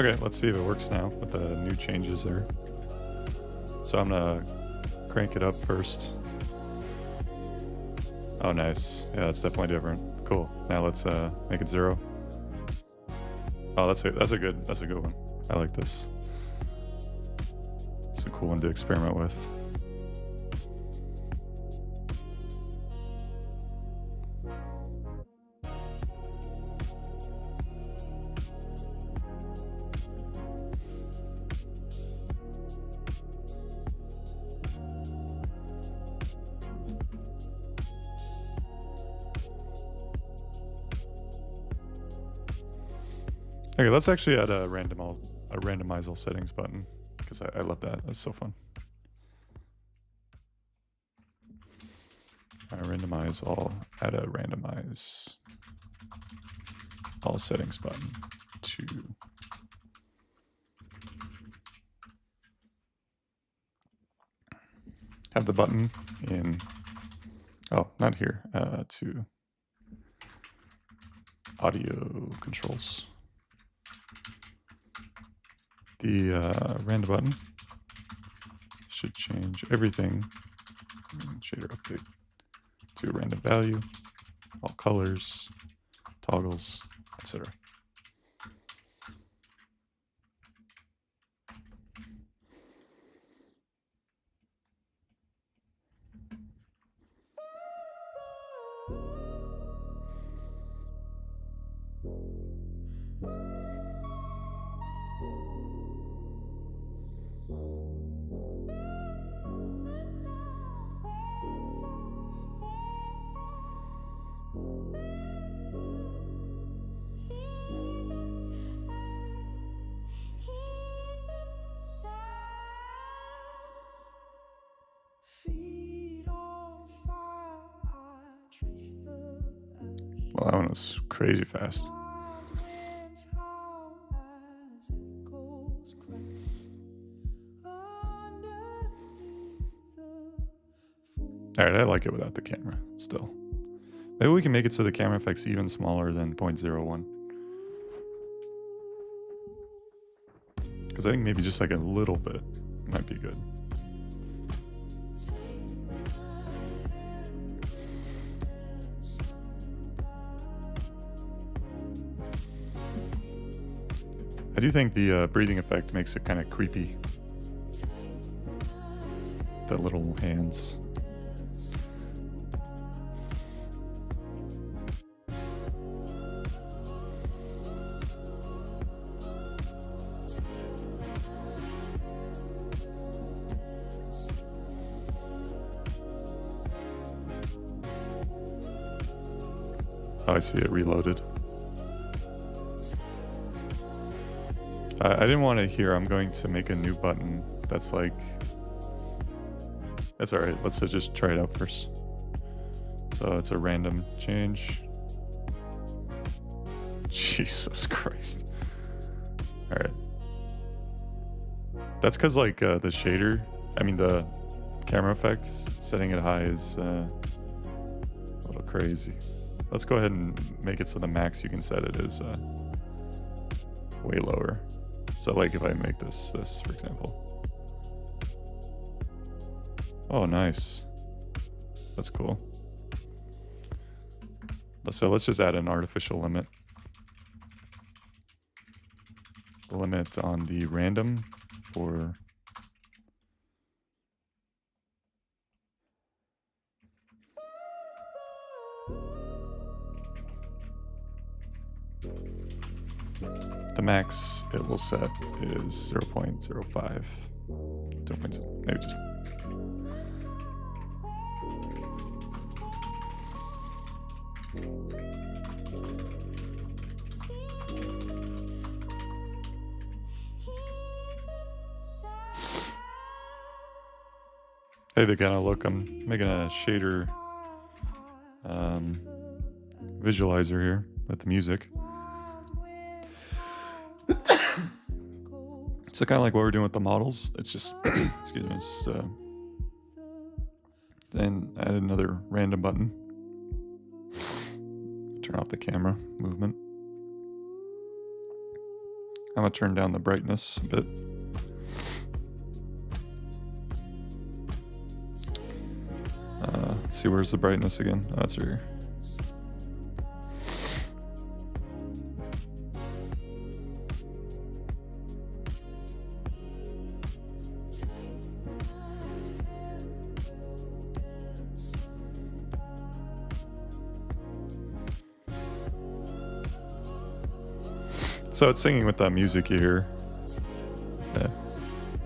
S1: Okay, let's see if it works now with the new changes there. So I'm gonna crank it up first. Oh, nice. Yeah, that's definitely different. Cool. Now let's make it 0. Oh, that's a good one. I like this. It's a cool one to experiment with. Okay, let's actually add a randomize all settings button, because I love that. That's so fun. Randomize all. Add a randomize all settings button to have the button in. Oh, not here. To audio controls. The random button should change everything. Shader update to a random value, all colors, toggles, etc. Well, that one was crazy fast. Alright, I like it without the camera still. Maybe we can make it so the camera effect's even smaller than 0.01. Because I think maybe just like a little bit might be good. I do think the breathing effect makes it kind of creepy. The little hands. Oh, I see it reloaded. I didn't want to hear. I'm going to make a new button that's like... That's alright. Let's just try it out first. So it's a random change. Jesus Christ. Alright. That's because like the shader, I mean the camera effects, setting it high is a little crazy. Let's go ahead and make it so the max you can set it is way lower. So like if I make this for example. Oh, nice. That's cool. So let's just add an artificial limit. Limit on the random for... The max it will set is 0.05. Maybe just... Hey, the kind of look. I'm making a shader visualizer here with the music. So kind of like what we're doing with the models. It's just, excuse me, it's just then add another random button. Turn off the camera movement. I'm gonna turn down the brightness a bit. Let's see, where's the brightness again? Oh, it's right here. So it's singing with that music you hear. Yeah,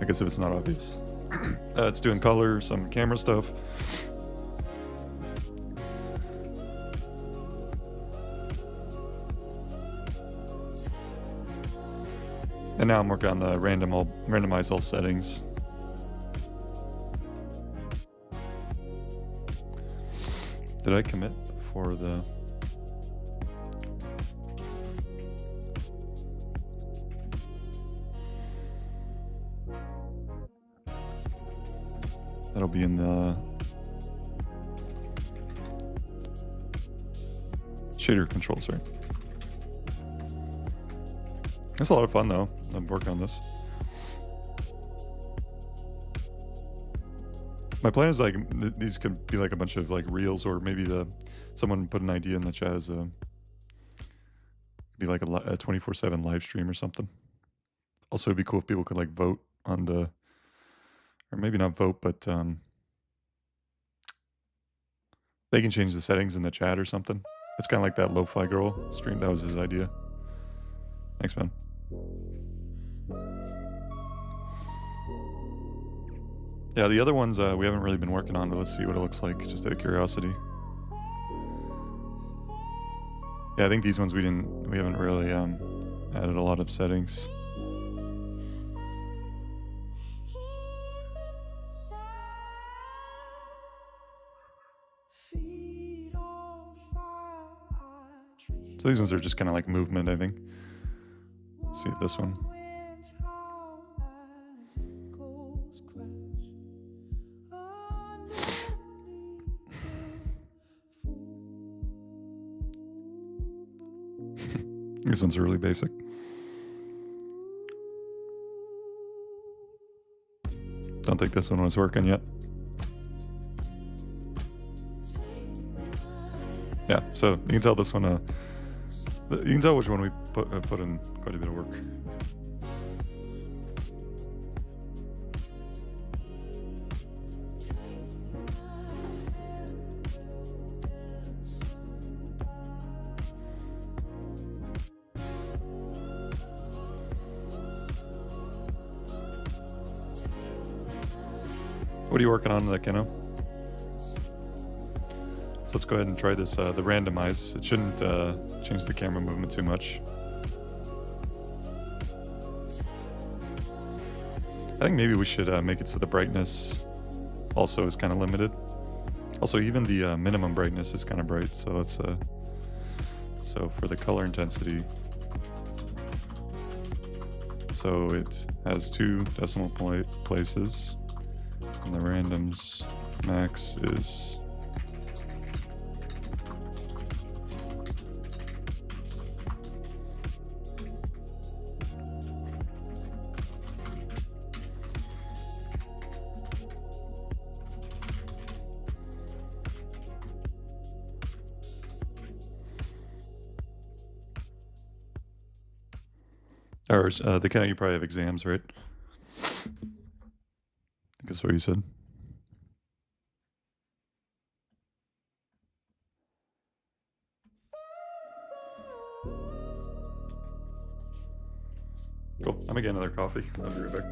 S1: I guess if it's not obvious. It's doing color, some camera stuff. And now I'm working on the randomize all settings. Did I commit for the... That'll be in the shader controls, right? It's a lot of fun though. I'm working on this. My plan is like these could be like a bunch of like reels, or maybe someone put an idea in the chat as be like a 24/7 live stream or something. Also, it'd be cool if people could like vote on the, or maybe not vote, but they can change the settings in the chat or something. It's kind of like that Lo-Fi Girl stream. That was his idea. Thanks, man. Yeah, the other ones we haven't really been working on, but let's see what it looks like, just out of curiosity. Yeah, I think these ones we haven't really added a lot of settings. So these ones are just kind of like movement, I think. Let's see if this one. These ones are really basic. Don't think this one was working yet. Yeah, so you can tell this one, you can tell which one we put in quite a bit of work. What are you working on, Keno? So let's go ahead and try this, the randomize. It shouldn't change the camera movement too much. I think maybe we should make it so the brightness also is kind of limited. Also, even the minimum brightness is kind of bright. So let's, so for the color intensity, so it has 2 decimal places. And the randoms max is or the kind of, you probably have exams, right? I think that's what you said. Cool. I'm gonna get another coffee. I'll be right back.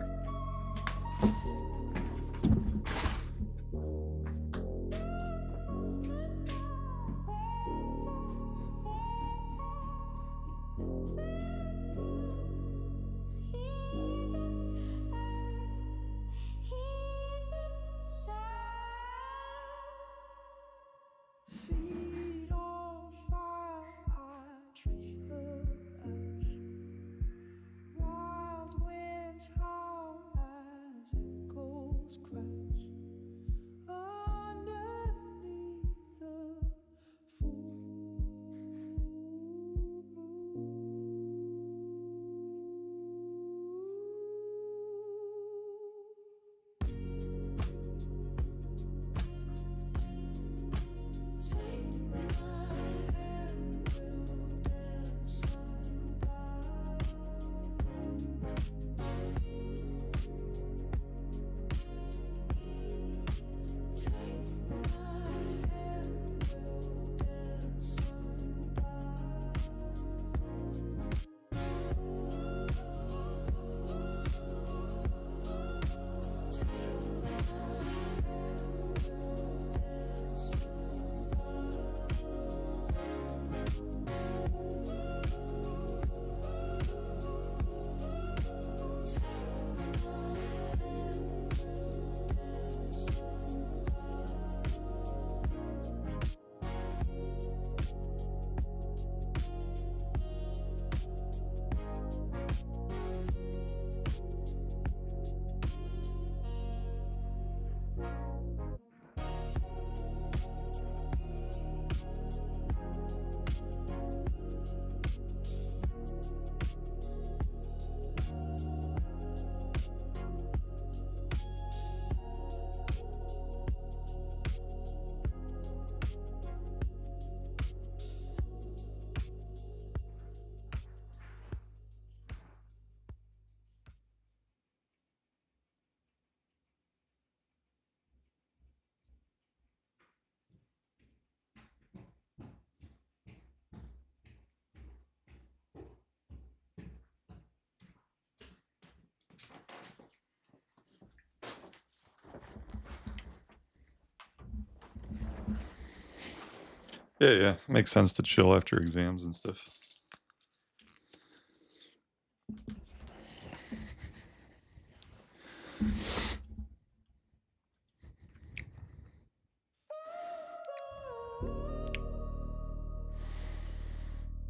S1: Yeah, makes sense to chill after exams and stuff.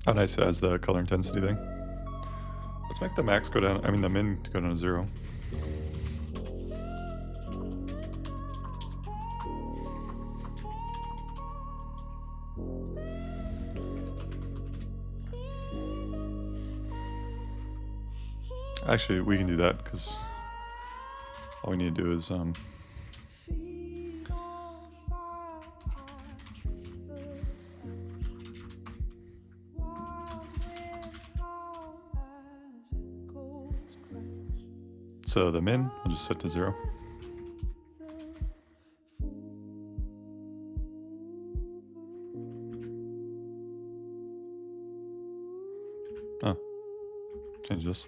S1: Oh, nice, it has the color intensity thing. Let's make the max go down, I mean the min go down to 0. Actually, we can do that because all we need to do is so the min, I'll just set to 0. Oh, change this.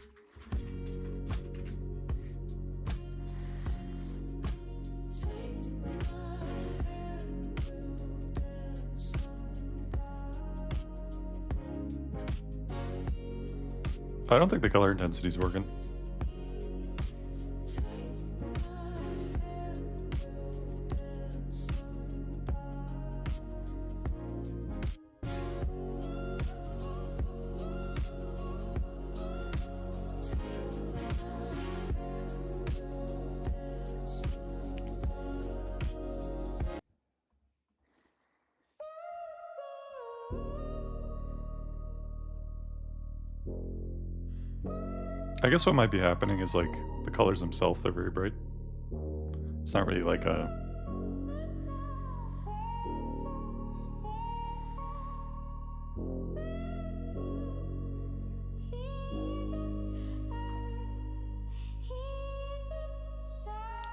S1: I don't think the color intensity is working. I guess what might be happening is like the colors themselves, they're very bright. It's not really like a...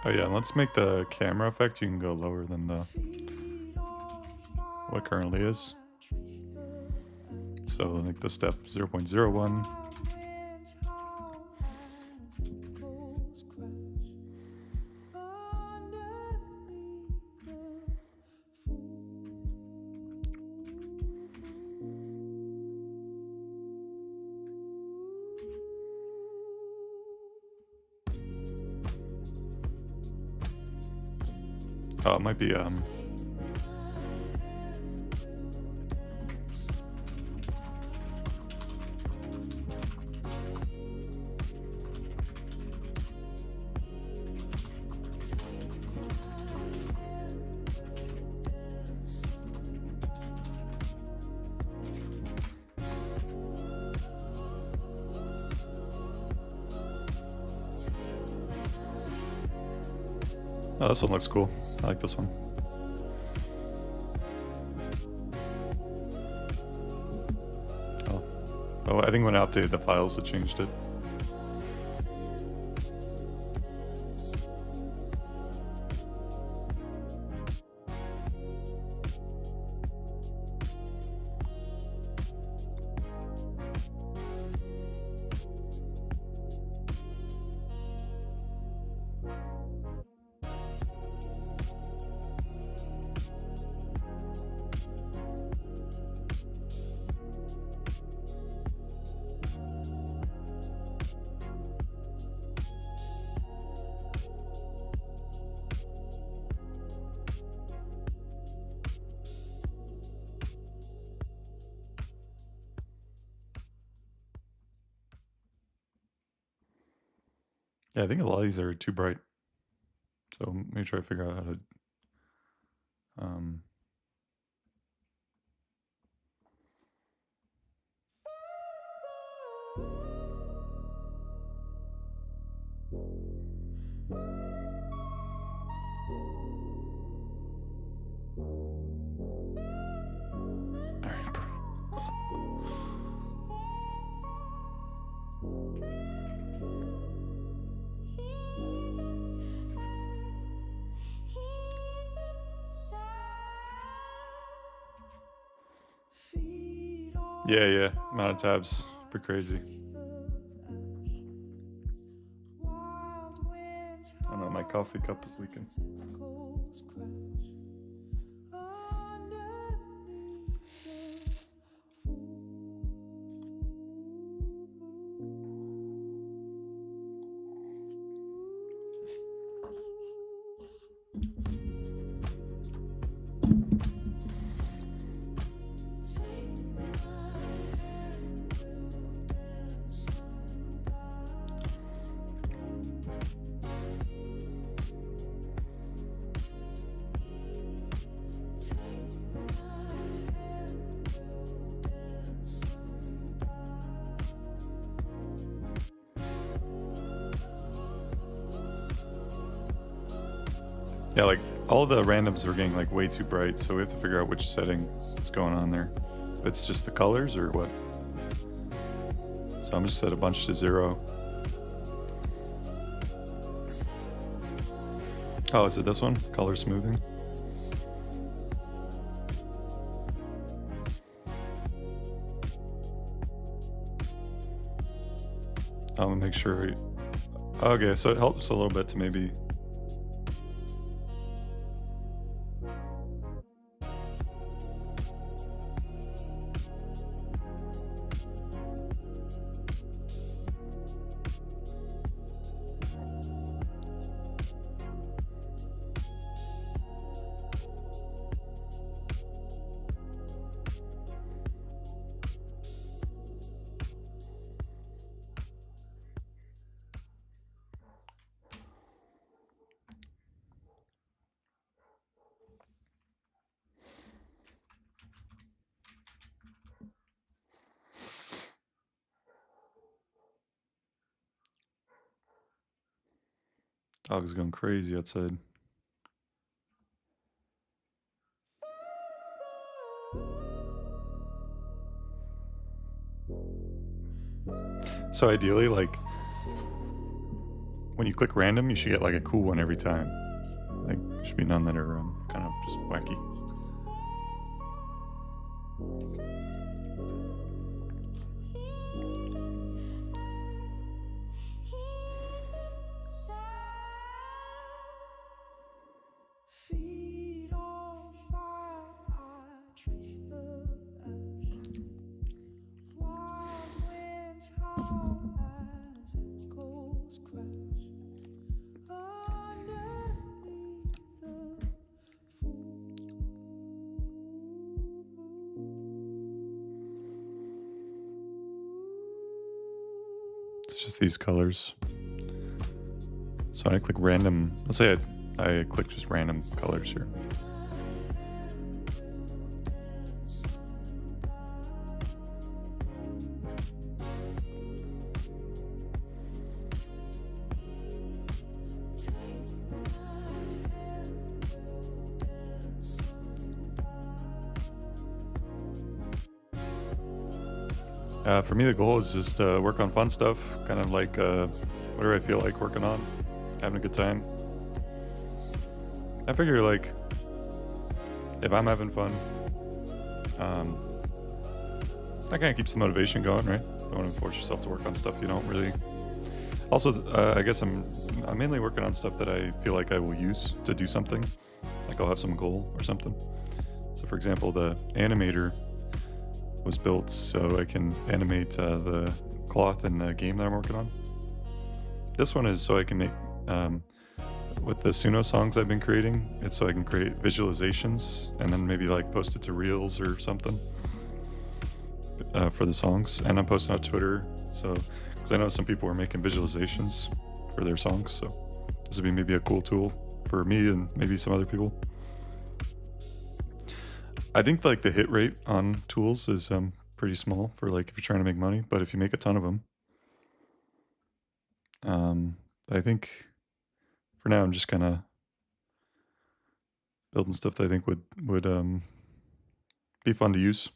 S1: Oh yeah, let's make the camera effect, you can go lower than the what currently is. So like the step 0.01. Oh, it might be oh, this one looks cool. I like this one. Oh, I think when I updated the files, it changed it. Yeah, I think a lot of these are too bright. So let me try to figure out how to yeah, amount of tabs, pretty crazy. don't know, my coffee cup is leaking. Yeah, like all the randoms are getting like way too bright, so we have to figure out which setting is going on there. It's just the colors or what? So I'm just set a bunch to 0. Oh, is it this one? Color smoothing? I'm gonna make sure. Okay, so it helps a little bit to maybe. Dog's going crazy outside. So ideally, like, when you click random, you should get like a cool one every time. Like, there should be none that are kind of just wacky. It's just these colors. So I click random. Let's say I click just random colors here. For me, the goal is just work on fun stuff, kind of like whatever I feel like working on, having a good time. I figure like if I'm having fun, that kind of keeps the motivation going, right? You don't want to force yourself to work on stuff you don't really. Also, I guess I'm mainly working on stuff that I feel like I will use to do something. Like I'll have some goal or something. So for example, the Animator was built so I can animate the cloth in the game that I'm working on. This one is so I can make, with the Suno songs I've been creating, it's so I can create visualizations and then maybe like post it to Reels or something for the songs. And I'm posting on Twitter, so because I know some people are making visualizations for their songs, so this would be maybe a cool tool for me and maybe some other people. I think like the hit rate on tools is pretty small for like if you're trying to make money, but if you make a ton of them, but I think for now I'm just kind of building stuff that I think would be fun to use.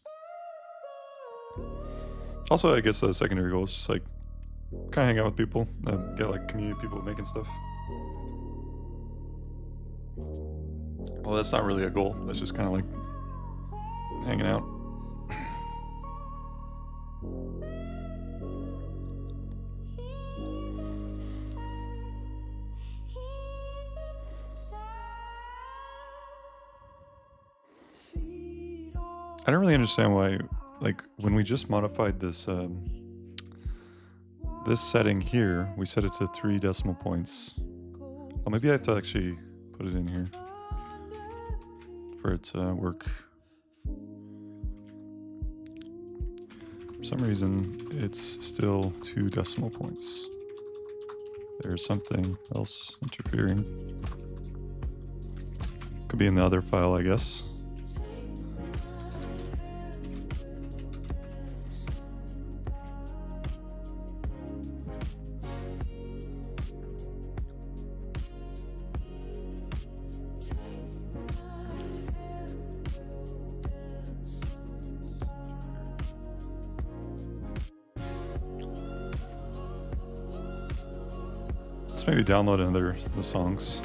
S1: Also, I guess the secondary goal is just like kind of hang out with people, get like community people making stuff. Well, that's not really a goal. That's just kind of like hanging out. I don't really understand why, like, when we just modified this this setting here, we set it to 3 decimal points. Oh, maybe I have to actually put it in here for it to work. For some reason, it's still 2 decimal points. There's something else interfering. Could be in the other file, I guess. Let's maybe download the songs.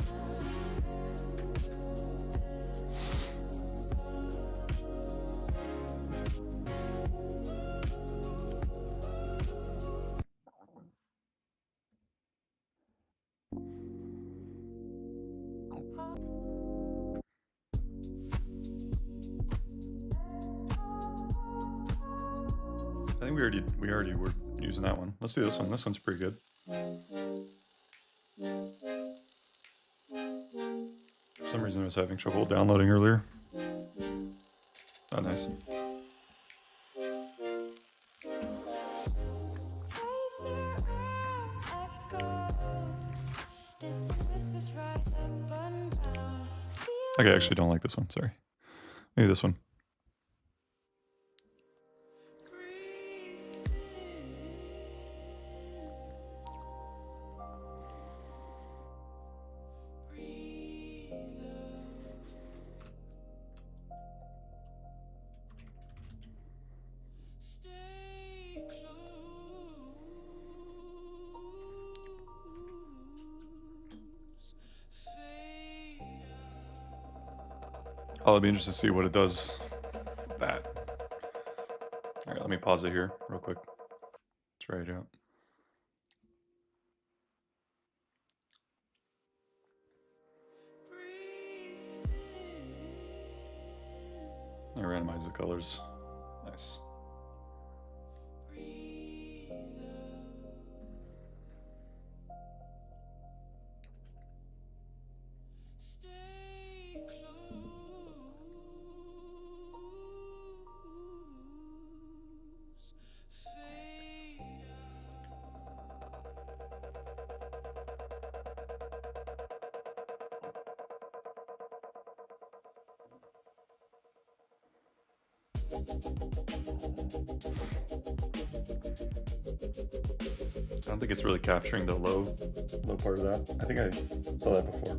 S1: I think we already were using that one. Let's do this one. This one's pretty good. For some reason I was having trouble downloading earlier. Oh, nice. Okay, I actually don't like this one, sorry. Maybe this one. I'll be interested to see what it does. That. All right, let me pause it here real quick. Try it out. I randomize the colors. Nice. I don't think it's really capturing the low part of that. I think I saw that before.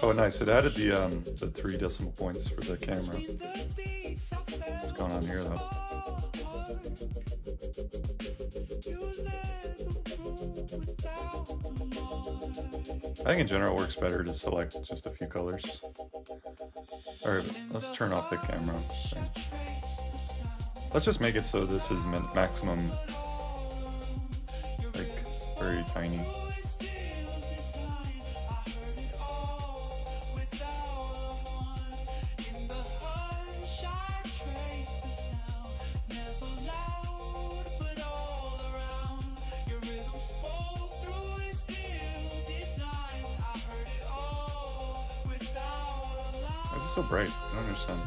S1: Oh, nice. It added the 3 decimal points for the camera. What's going on here, though? I think in general it works better to select just a few colors. Alright, let's turn off the camera thing. Let's just make it so this is maximum, like, very tiny. Why is it so bright? I don't understand.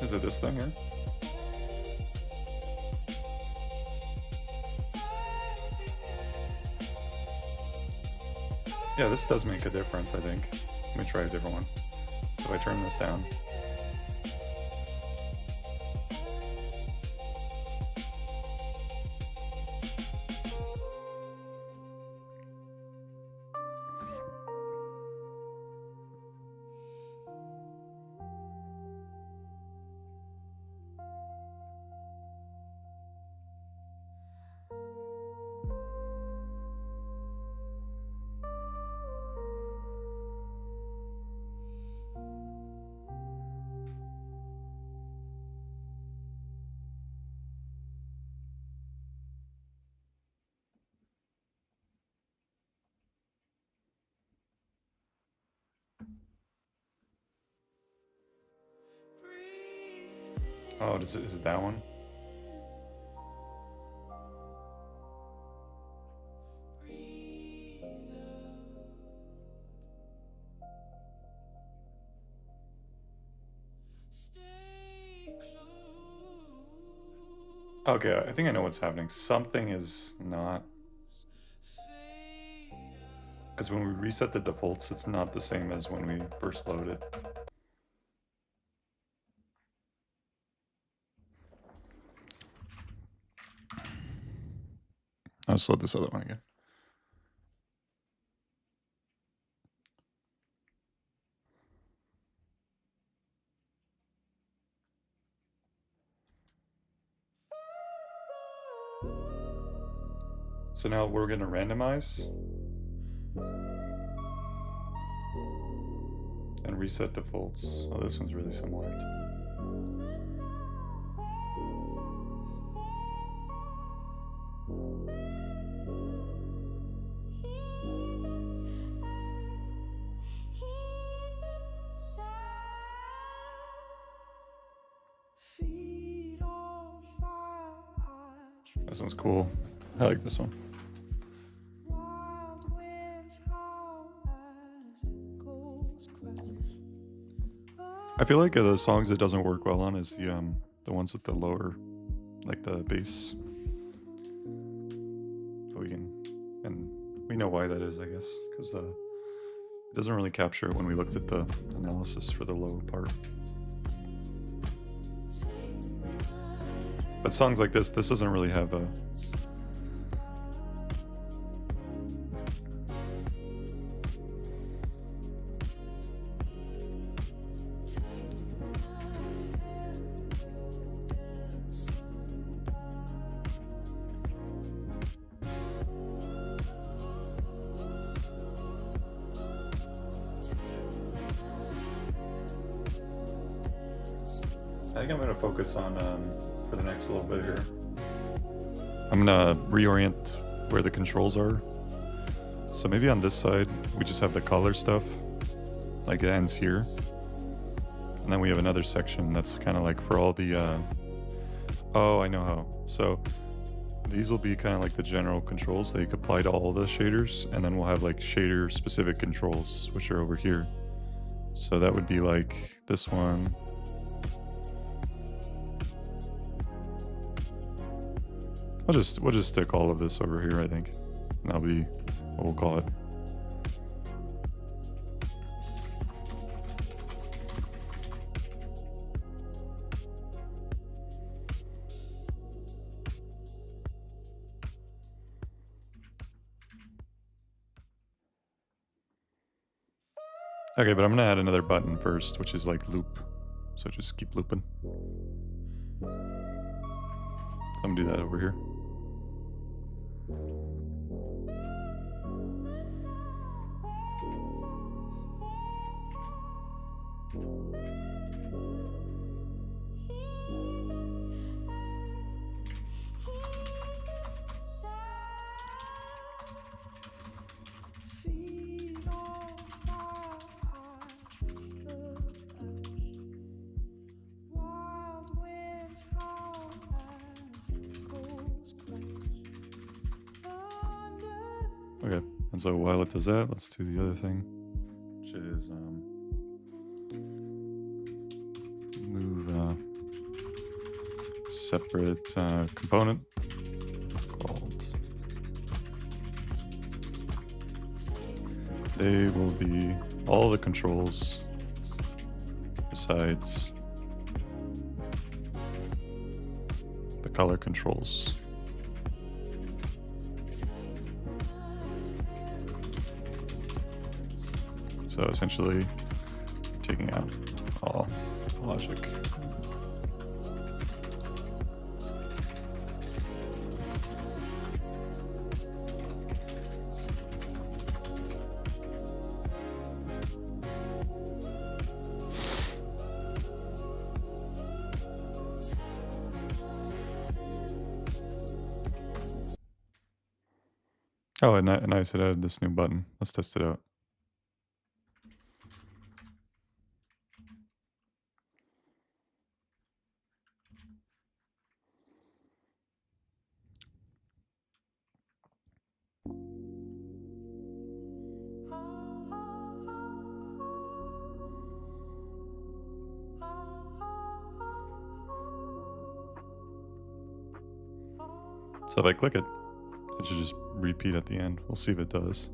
S1: Is it this thing here? Yeah, this does make a difference, I think. Let me try a different one. If I turn this down. Oh, is it that one? Okay, I think I know what's happening. Something is not... Because when we reset the defaults, it's not the same as when we first load it. I'll just load this other one again. So now we're going to randomize and reset defaults. Oh, this one's really similar. This one's cool. I like this one. I feel like the songs it doesn't work well on is the ones with the lower, like the bass. But we know why that is, I guess, because it doesn't really capture it when we looked at the analysis for the low part. But songs like this doesn't really have a... I think I'm going to focus on, for the next little bit here, I'm going to reorient where the controls are. So maybe on this side, we just have the color stuff, like it ends here. And then we have another section that's kind of like for all the, oh, I know how. So these will be kind of like the general controls that you can apply to all the shaders. And then we'll have like shader specific controls, which are over here. So that would be like this one. We'll just stick all of this over here, I think. And that'll be what we'll call it. Okay, but I'm gonna add another button first, which is like loop. So just keep looping. I'm gonna do that over here. Okay, and so while it does that, let's do the other thing, which is move separate component called. They will be all the controls besides the color controls. So essentially taking out all logic. Oh, and I said I added this new button. Let's test it out. So if I click it, it should just repeat at the end. We'll see if it does.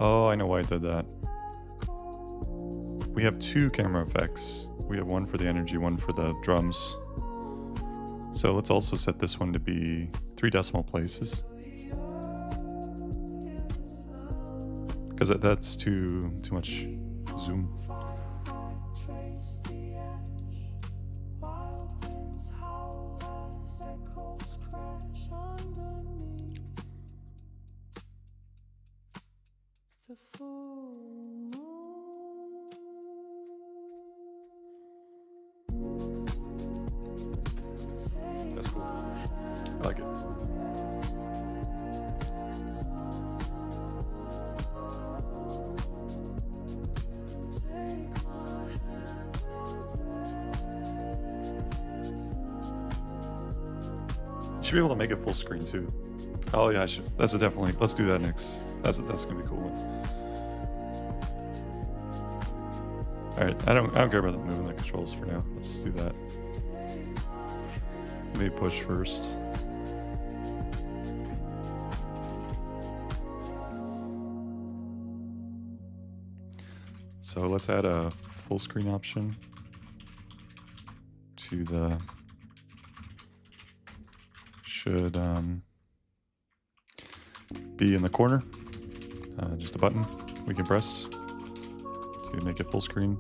S1: Oh, I know why I did that. We have two camera effects. We have one for the energy, one for the drums. So let's also set this one to be 3 decimal places. Because that's too much zoom. That's cool. I like it. You should be able to make it full screen too. Oh yeah, I should. That's a definitely. Let's do that next. That's gonna be a cool one. All right, I don't care about moving the controls for now. Let's do that. Maybe push first. So let's add a full screen option to the. Should be in the corner. Just a button we can press to make it full screen.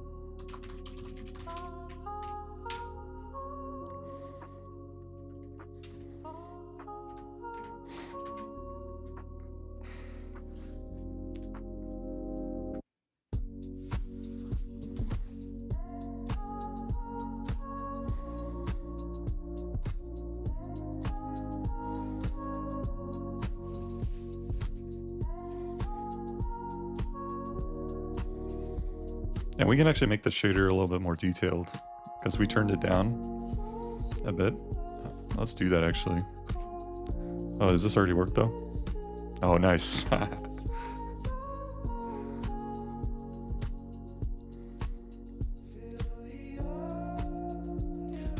S1: And we can actually make the shader a little bit more detailed because we turned it down a bit. Let's do that actually. Oh, does this already work though? Oh, nice. I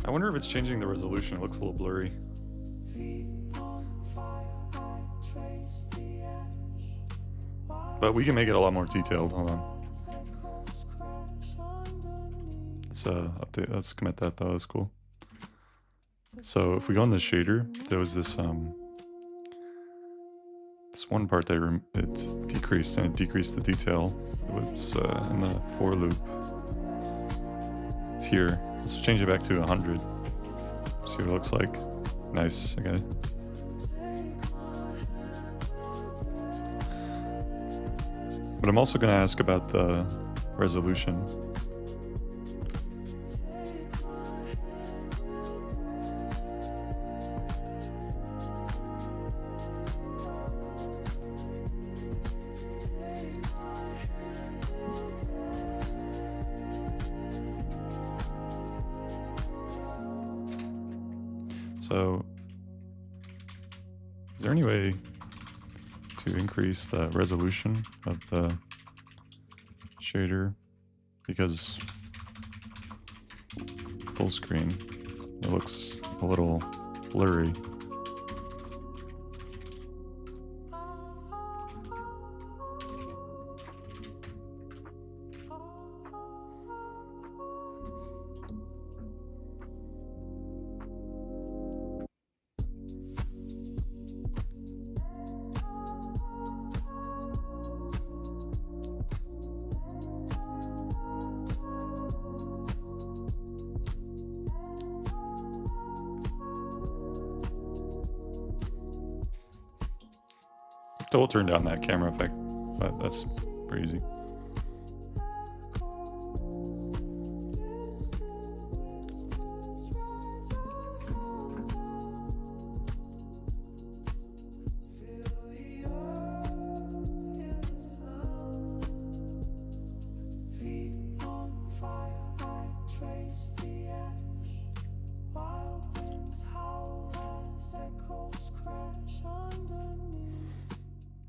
S1: wonder if it's changing the resolution. It looks a little blurry. But we can make it a lot more detailed. Hold on. Let's update. Let's commit that though. That's cool. So if we go in the shader, there was this this one part that it decreased, and it decreased the detail. It was in the for loop. Here, let's change it back to 100. See what it looks like. Nice. Okay. But I'm also going to ask about the resolution. So, is there any way to increase the resolution of the shader? Because full screen, it looks a little blurry. So we'll turn down that camera effect, but that's pretty easy.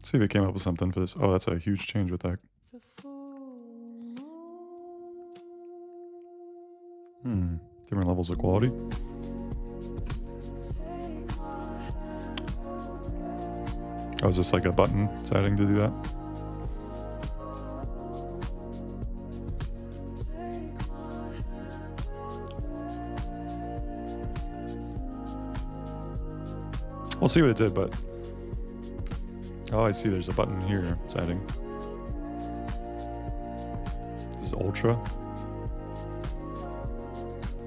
S1: See if it came up with something for this. Oh, that's a huge change with that. Different levels of quality. Oh, is this like a button setting to do that? We'll see what it did, but... Oh, I see there's a button here setting. This is Ultra.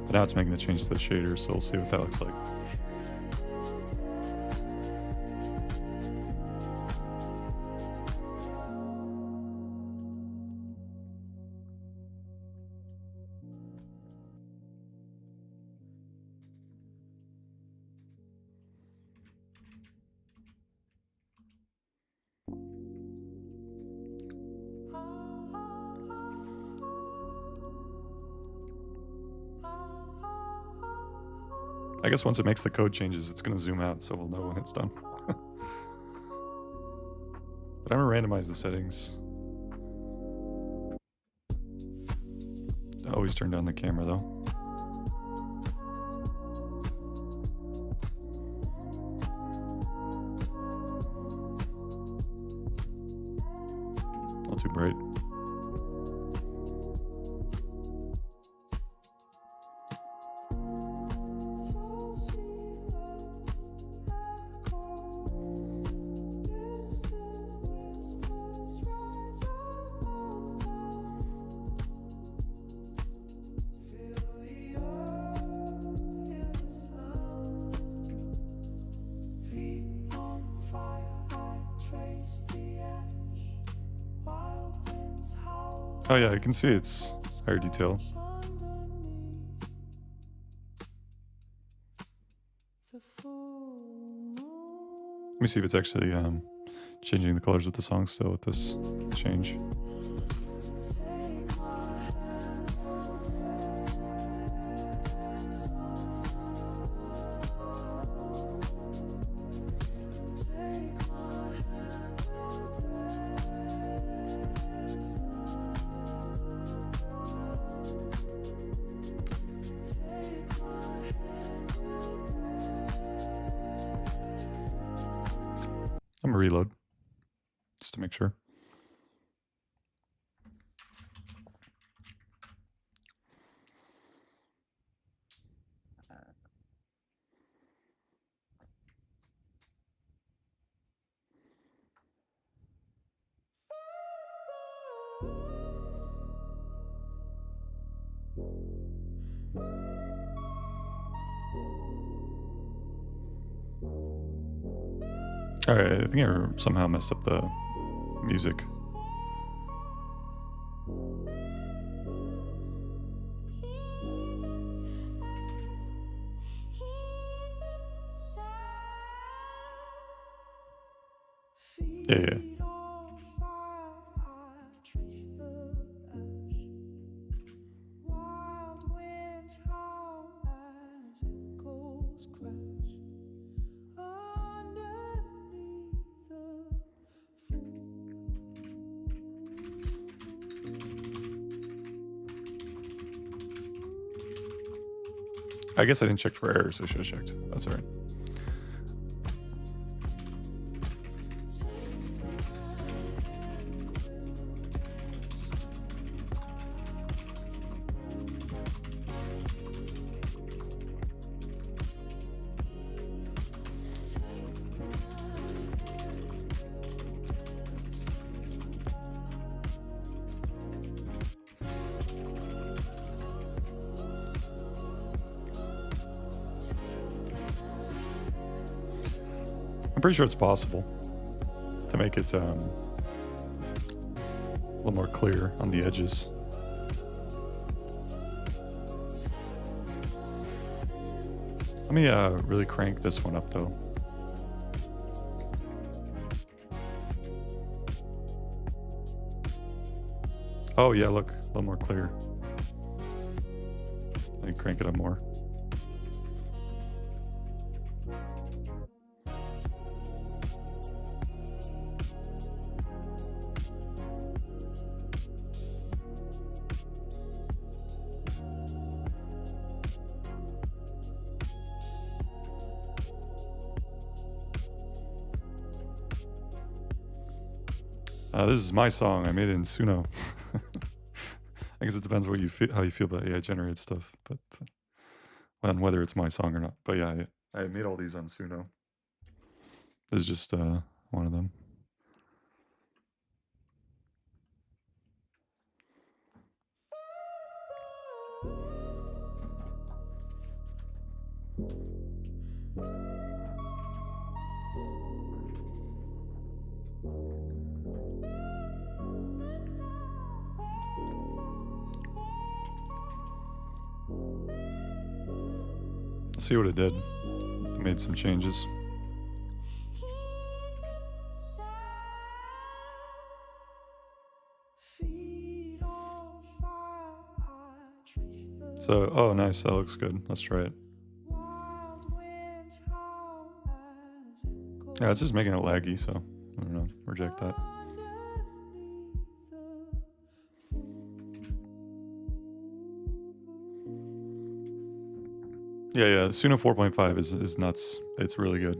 S1: But now it's making the change to the shader, so we'll see what that looks like. I guess once it makes the code changes, it's going to zoom out, so we'll know when it's done. But I'm going to randomize the settings. Always turn down the camera, though. Not too bright. Oh yeah, you can see it's higher detail. Let me see if it's actually changing the colors with the song still with this change. I'm gonna reload just to make sure. Alright, I think I somehow messed up the music. Yeah. I guess I didn't check for errors. I should have checked. That's all right. I'm pretty sure it's possible to make it a little more clear on the edges. Let me really crank this one up though. Oh yeah, look, a little more clear. and crank it up more. This is my song. I made it in Suno. I guess it depends what you feel, how you feel about AI generated stuff, but and whether it's my song or not. But yeah, I made all these on Suno. This is just one of them. Let's see what it did. I made some changes. So, oh nice, that looks good. Let's try it. Yeah, it's just making it laggy, so I don't know, reject that. Yeah, Suno 4.5 is nuts. It's really good.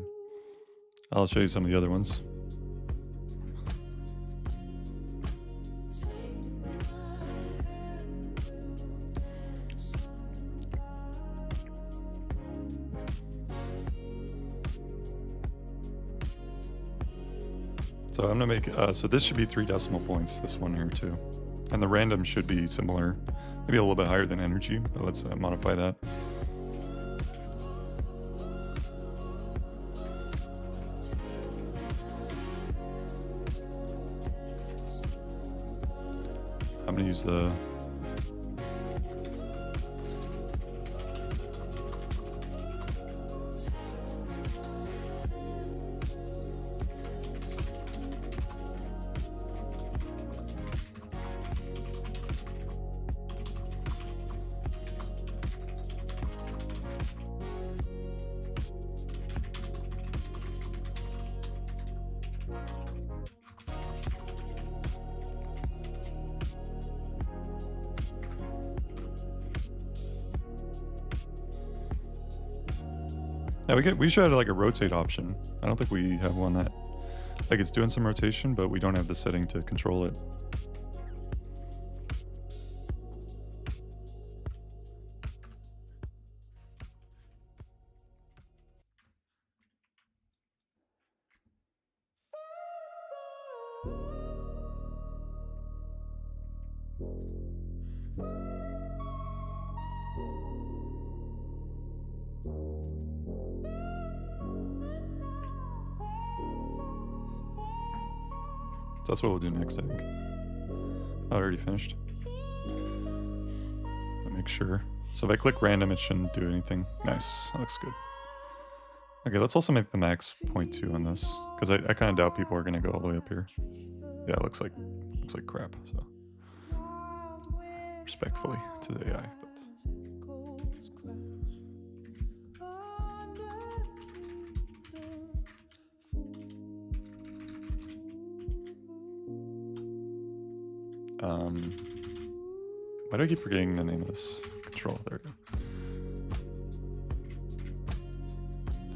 S1: I'll show you some of the other ones. So I'm gonna make, so this should be 3 decimal points, this one here too. And the random should be similar, maybe a little bit higher than energy, but let's modify that. I'm gonna use the yeah, we should have like a rotate option. I don't think we have one that, like, it's doing some rotation, but we don't have the setting to control it. So that's what we'll do next, I think. Oh, I already finished. I'll make sure. So if I click random, it shouldn't do anything. Nice, that looks good. Okay, let's also make the max 0.2 on this, because I kind of doubt people are gonna go all the way up here. Yeah, it looks like crap, so. Respectfully to the AI, but. Why do I keep forgetting the name of this control? There we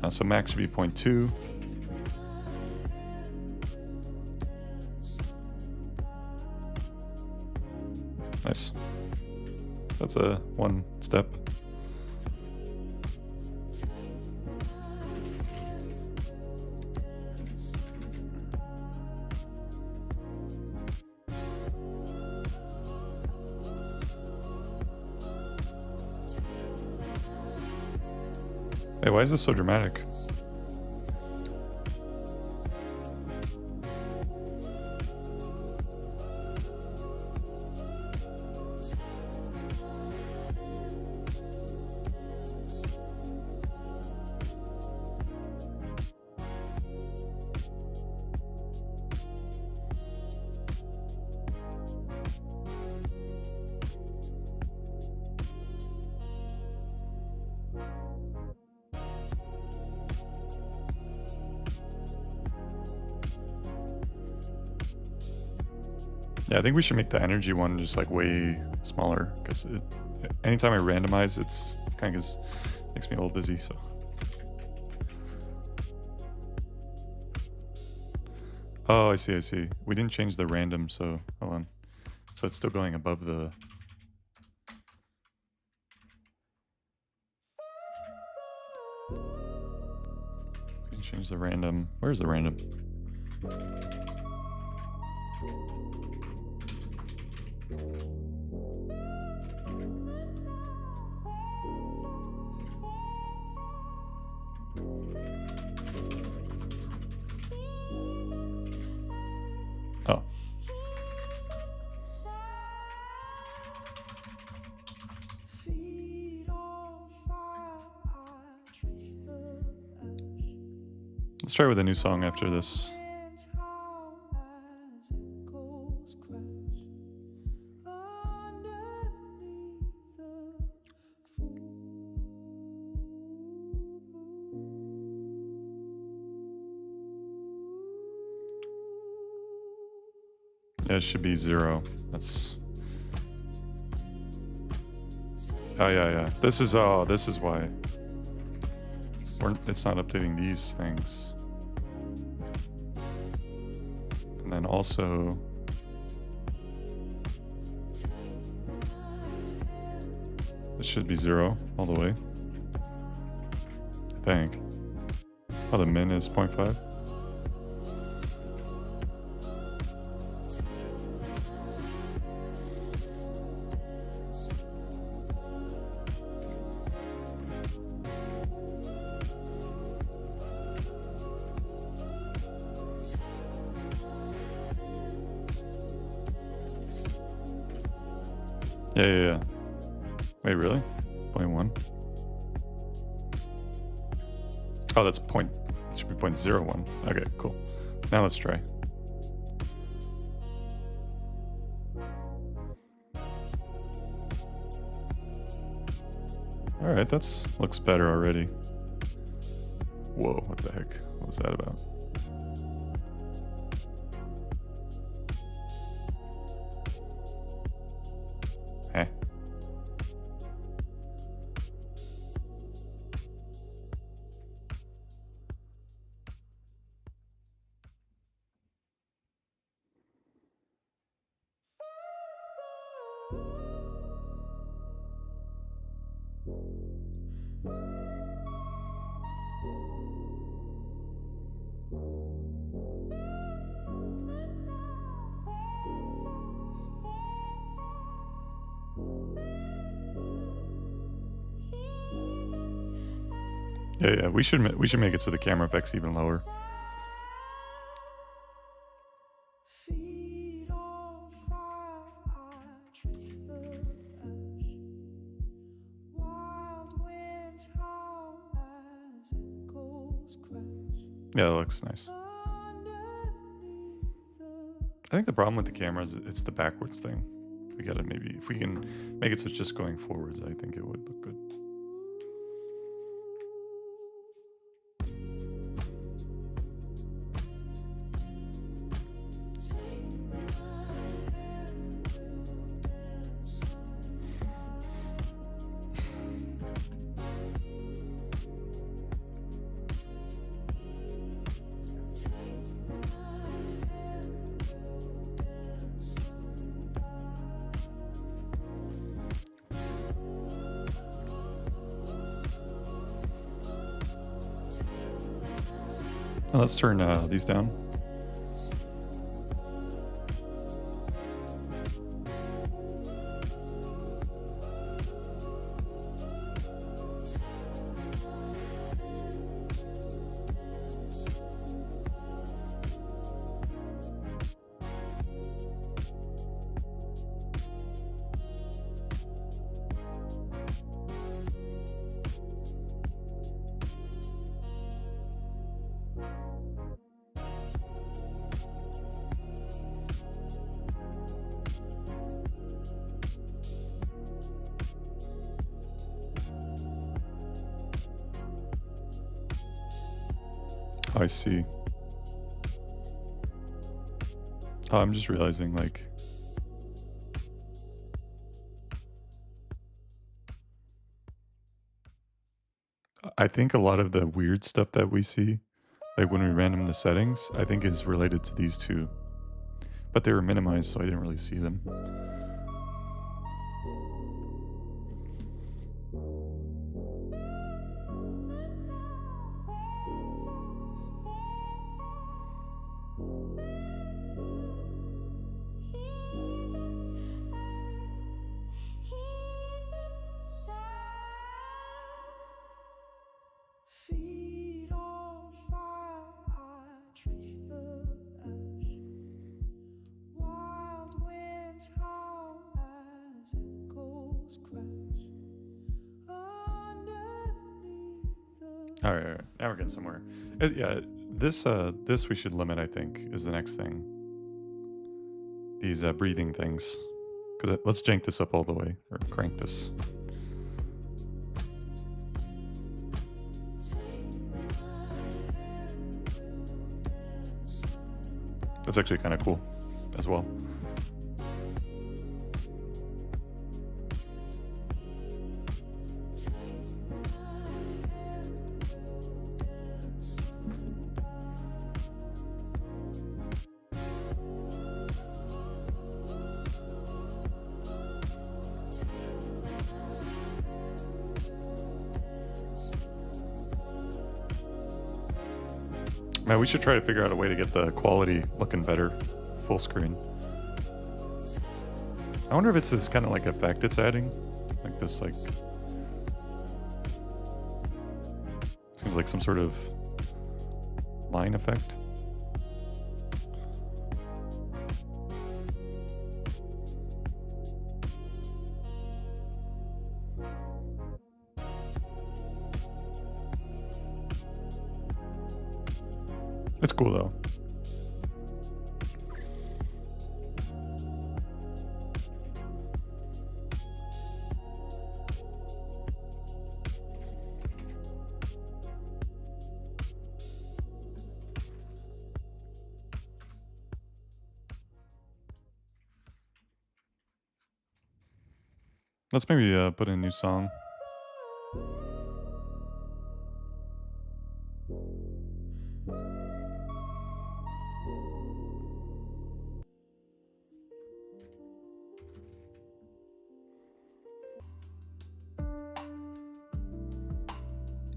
S1: go. So max should be 0.2. Nice. That's a one step. Hey, why is this so dramatic? Yeah, I think we should make the energy one just like way smaller, because anytime I randomize, it's kind of makes me a little dizzy. So, oh, I see, I see. We didn't change the random, so hold on. So it's still going above the. We didn't change the random. Where's the random? Oh. Let's try with a new song after this. Yeah, it should be 0. That's. Oh yeah. This is why. It's not updating these things. And then also. This should be 0 all the way. I think. Oh, the min is 0.5. Yeah. Wait, really? 0.1? Oh, that's point. It should be 0.01. Okay, cool. Now let's try. All right, looks better already. Whoa, what the heck? What was that about? Eh. Yeah. We should make it so the camera effect's even lower. Yeah, that looks nice. I think the problem with the camera is it's the backwards thing. We gotta maybe, if we can make it so it's just going forwards, I think it would look good. Let's turn these down. I see. Oh, I'm just realizing, like, I think a lot of the weird stuff that we see, like when we random the settings, I think is related to these two. But they were minimized, so I didn't really see them.
S2: Feet on fire, I trace the ash. Wild winds howl as echoes crash underneath the...
S1: All right. Now we're getting somewhere. Yeah, this we should limit, I think, is the next thing. These breathing things. Because let's jank this up all the way, or crank this. That's actually kind of cool as well. Man, we should try to figure out a way to get the quality looking better, full screen. I wonder if it's this kind of like effect it's adding, like this like, seems like some sort of line effect. It's cool though. Let's maybe put in a new song.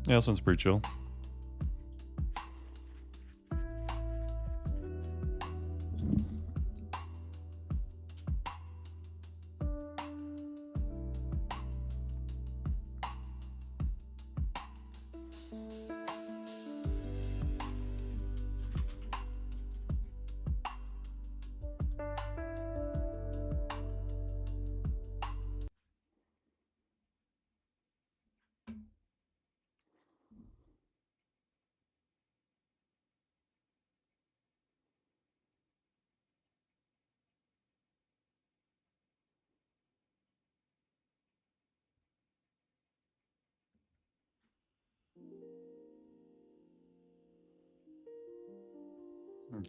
S1: Yeah, this one's pretty chill.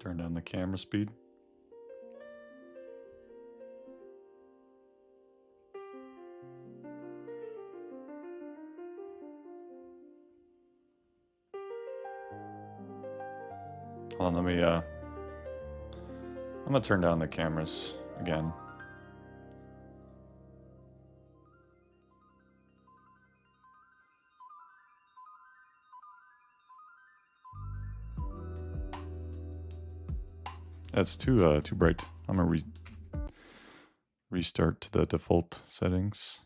S1: Turn down the camera speed. Hold on, let me I'm gonna turn down the cameras again. That's too bright. I'm gonna restart to the default settings.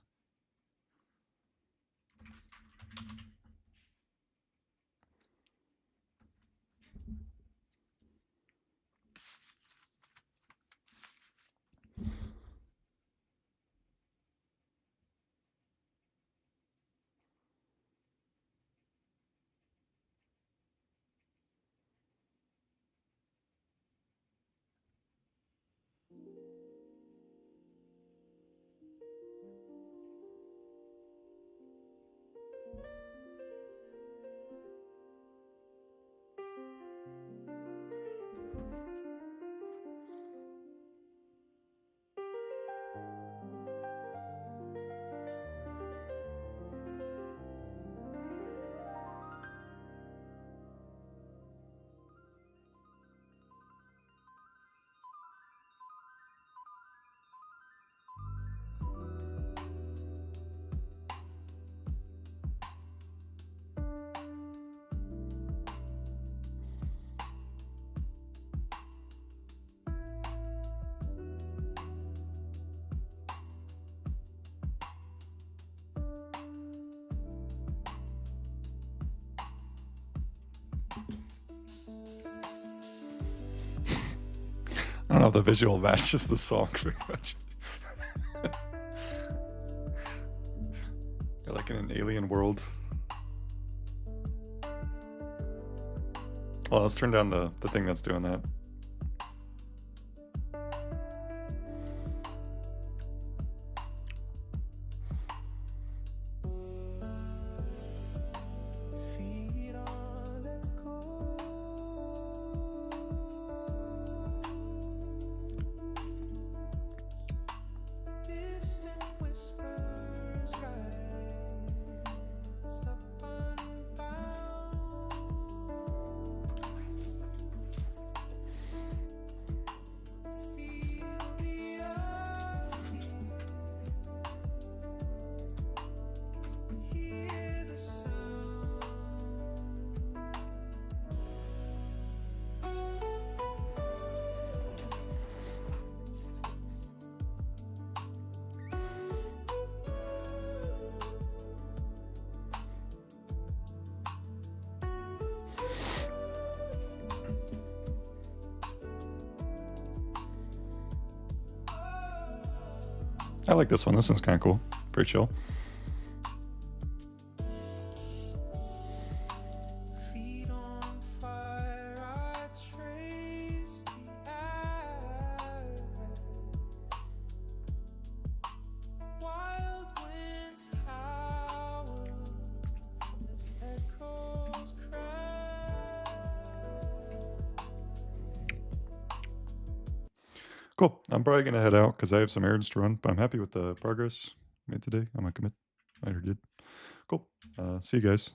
S1: I don't know if the visual matches the song very much. You're like in an alien world. Well, let's turn down the thing that's doing that. I like this one. This one's kind of cool. Pretty chill. Cool. I'm probably going to head out because I have some errands to run, but I'm happy with the progress made today. I'm going to commit. I already did. Cool. See you guys.